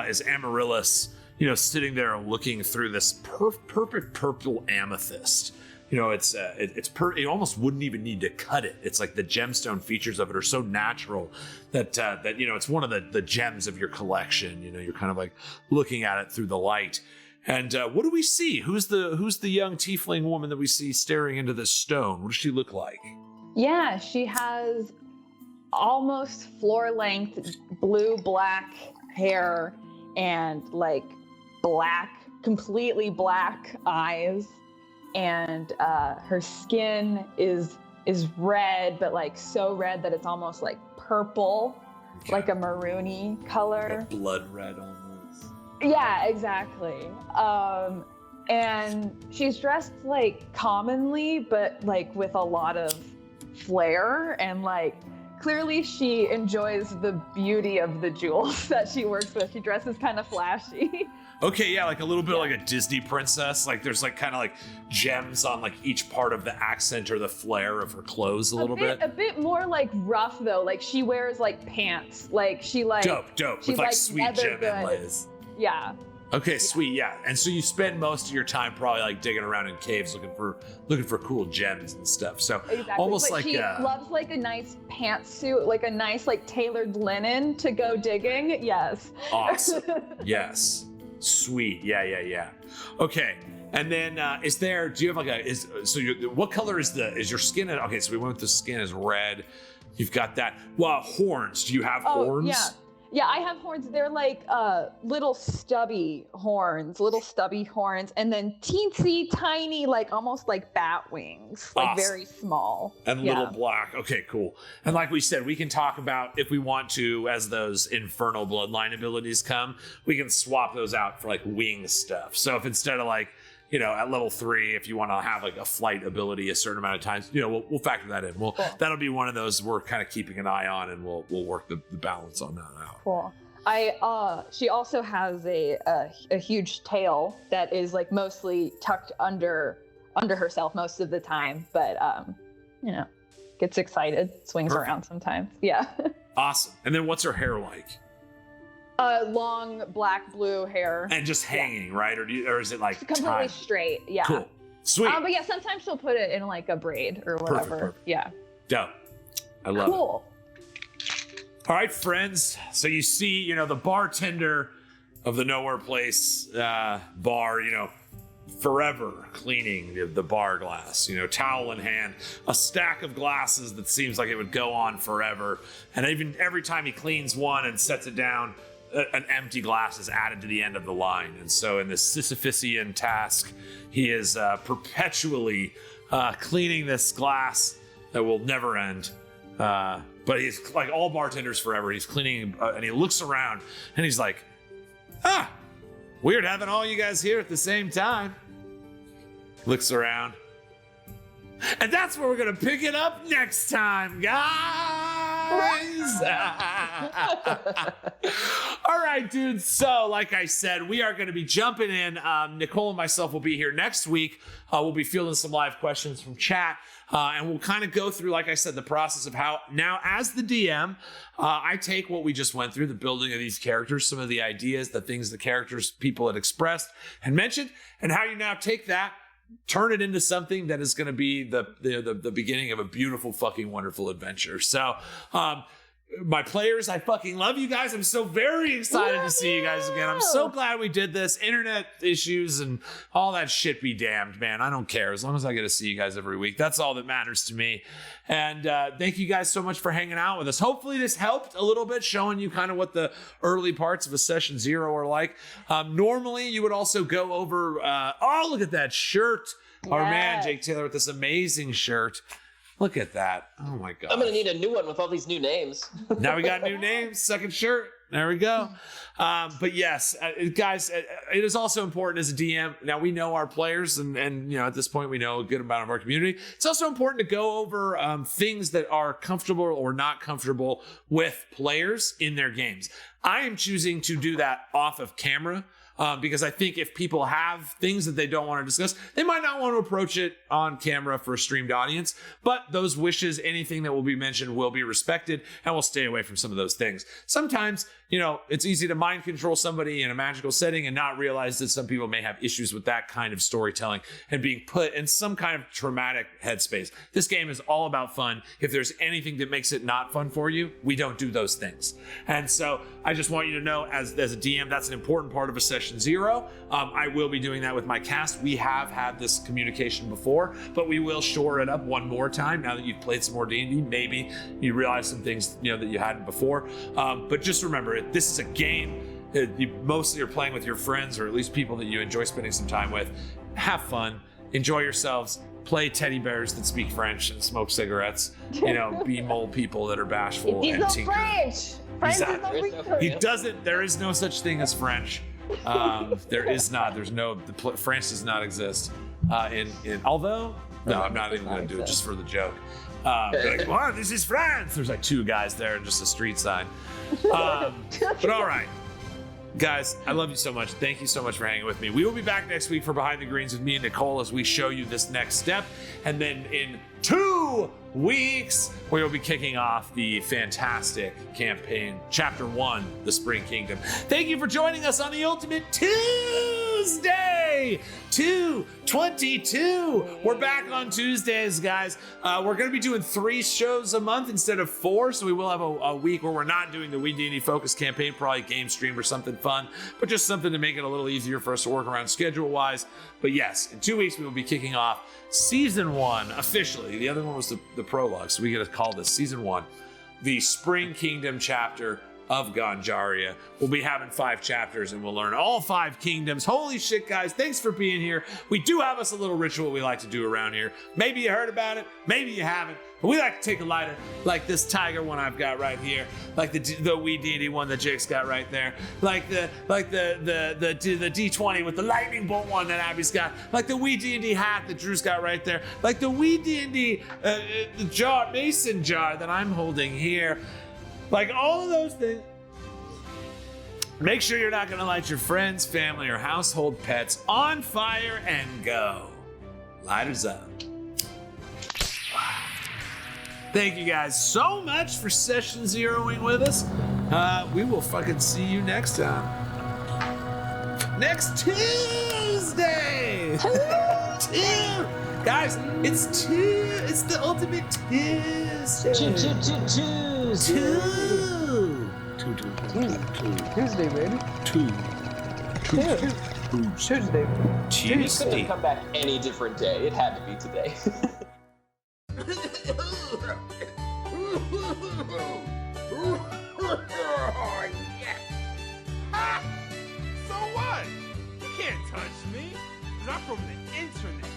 is Amaryllis, sitting there looking through this perfect purple amethyst. It almost wouldn't even need to cut it. It's like the gemstone features of it are so natural that it's one of the gems of your collection. You're kind of like looking at it through the light. And what do we see? Who's the young tiefling woman that we see staring into this stone? What does she look like? Yeah, she has almost floor-length blue-black hair and like completely black eyes. And her skin is red, but like so red that it's almost like purple, like a maroony color. Like blood red almost. Yeah, exactly. And she's dressed like commonly, but like with a lot of flair, and like clearly she enjoys the beauty of the jewels that she works with. She dresses kind of flashy. Okay, yeah, like a little bit like a Disney princess. Like there's like kind of like gems on like each part of the accent or the flair of her clothes a little bit. A bit more like rough though. Like she wears like pants. Like she like dope with like sweet gem inlays. Yeah. Okay, sweet, yeah. And so you spend most of your time probably like digging around in caves looking for cool gems and stuff. So exactly. almost but like she loves like a nice pantsuit, like a nice like tailored linen to go digging. Yes. Awesome. Yes. Sweet. Yeah. Okay. And then do you have like what color is your skin? Okay, so we went with the skin is red. You've got that. Well, horns. Do you have horns? Yeah, I have horns. They're like little stubby horns, and then teensy tiny, like almost like bat wings, like very small. And little black. Okay, cool. And like we said, we can talk about if we want to, as those infernal bloodline abilities come, we can swap those out for like wing stuff. So if instead of like, at level 3, if you want to have like a flight ability a certain amount of times, we'll factor that in. Cool. That'll be one of those we're kind of keeping an eye on, and we'll work the balance on that out. Cool. She also has a huge tail that is like mostly tucked under herself most of the time, but gets excited, swings around sometimes. Yeah. Awesome. And then what's her hair like? Long black blue hair and just hanging, right? Or is it like completely straight? Yeah. Cool. Sweet. But yeah, sometimes she'll put it in like a braid or whatever. Perfect. Yeah. Dope. I love it. Cool. All right, friends. So you see, the bartender of the Nowhere Place bar, forever cleaning the bar glass, towel in hand, a stack of glasses that seems like it would go on forever. And even every time he cleans one and sets it down, an empty glass is added to the end of the line. And so in this Sisyphusian task, he is perpetually cleaning this glass that will never end. But he's like all bartenders forever. He's cleaning and he looks around and he's like, weird having all you guys here at the same time. Looks around. And that's where we're going to pick it up next time, guys. All right, dudes. So, like I said, we are going to be jumping in. Nicole and myself will be here next week. We'll be fielding some live questions from chat. And we'll kind of go through, like I said, the process of how now as the DM, I take what we just went through, the building of these characters, some of the ideas, the things the characters people had expressed and mentioned, and how you now take that, turn it into something that is going to be the beginning of a beautiful, fucking wonderful adventure. So, my players, I fucking love you guys. I'm so very excited to see you guys again. I'm so glad we did this. Internet issues and all that shit be damned, man. I don't care. As long as I get to see you guys every week, that's all that matters to me. And thank you guys so much for hanging out with us. Hopefully this helped a little bit, showing you kind of what the early parts of a session 0 are like. Normally you would also go over, look at that shirt. Yes. Our man, Jake Taylor, with this amazing shirt. Look at that. Oh my God. I'm going to need a new one with all these new names. Now we got new names. Second shirt. There we go. But yes, guys, it is also important as a DM. Now we know our players and at this point we know a good amount of our community. It's also important to go over things that are comfortable or not comfortable with players in their games. I am choosing to do that off of camera. Because I think if people have things that they don't want to discuss, they might not want to approach it on camera for a streamed audience. But those wishes, anything that will be mentioned will be respected, and we'll stay away from some of those things. Sometimes, it's easy to mind control somebody in a magical setting and not realize that some people may have issues with that kind of storytelling and being put in some kind of traumatic headspace. This game is all about fun. If there's anything that makes it not fun for you, we don't do those things. And so I just want you to know, as a DM, that's an important part of a session 0. I will be doing that with my cast. We have had this communication before, but we will shore it up one more time now that you've played some more D&D. Maybe you realize some things that you hadn't before. But just remember, this is a game. You mostly are playing with your friends, or at least people that you enjoy spending some time with. Have fun, enjoy yourselves, play teddy bears that speak French and smoke cigarettes. Be mole people that are bashful and tinker. French. French is not real. He doesn't. There is no such thing as French. There is not. There's no. France does not exist. Although, no, I'm not even going to do it just for the joke. Like, wow, this is France. There's like 2 guys there and just a street sign. But all right, guys, I love you so much. Thank you so much for hanging with me. We will be back next week for Behind the Greens with me and Nicole as we show you this next step. And then in 2 weeks, we will be kicking off the fantastic campaign, Chapter 1, The Spring Kingdom. Thank you for joining us on the Ultimate Tuesday. Day 222. We're back on Tuesdays, guys. We're going to be doing 3 shows a month instead of 4, so we will have a week where we're not doing the WeeDnD focus campaign, probably game stream or something fun, but just something to make it a little easier for us to work around schedule-wise. But yes, in 2 weeks we will be kicking off Season 1 officially. The other one was the prologue, so we get to call this Season 1. The Spring Kingdom chapter of Ganjaria. We'll be having 5 chapters and we'll learn all 5 kingdoms. Holy shit, guys. Thanks for being here. We do have us a little ritual we like to do around here. Maybe you heard about it. Maybe you haven't. But we like to take a lighter like this tiger one I've got right here. Like the WeeDnD one that Jake's got right there. Like the D20 with the lightning bolt one that Abby's got. Like the WeeDnD hat that Drew's got right there. Like the WeeDnD mason jar that I'm holding here. Like all of those things. Make sure you're not going to light your friends, family, or household pets on fire and go. Lighters up. Thank you guys so much for session zeroing with us. We will fucking see you next time. Next Tuesday. Guys, it's the ultimate Tuesday. Tuesday, baby. Tuesday. He couldn't have come back any different day. It had to be today. So what? You can't touch me, 'cause I'm from the internet.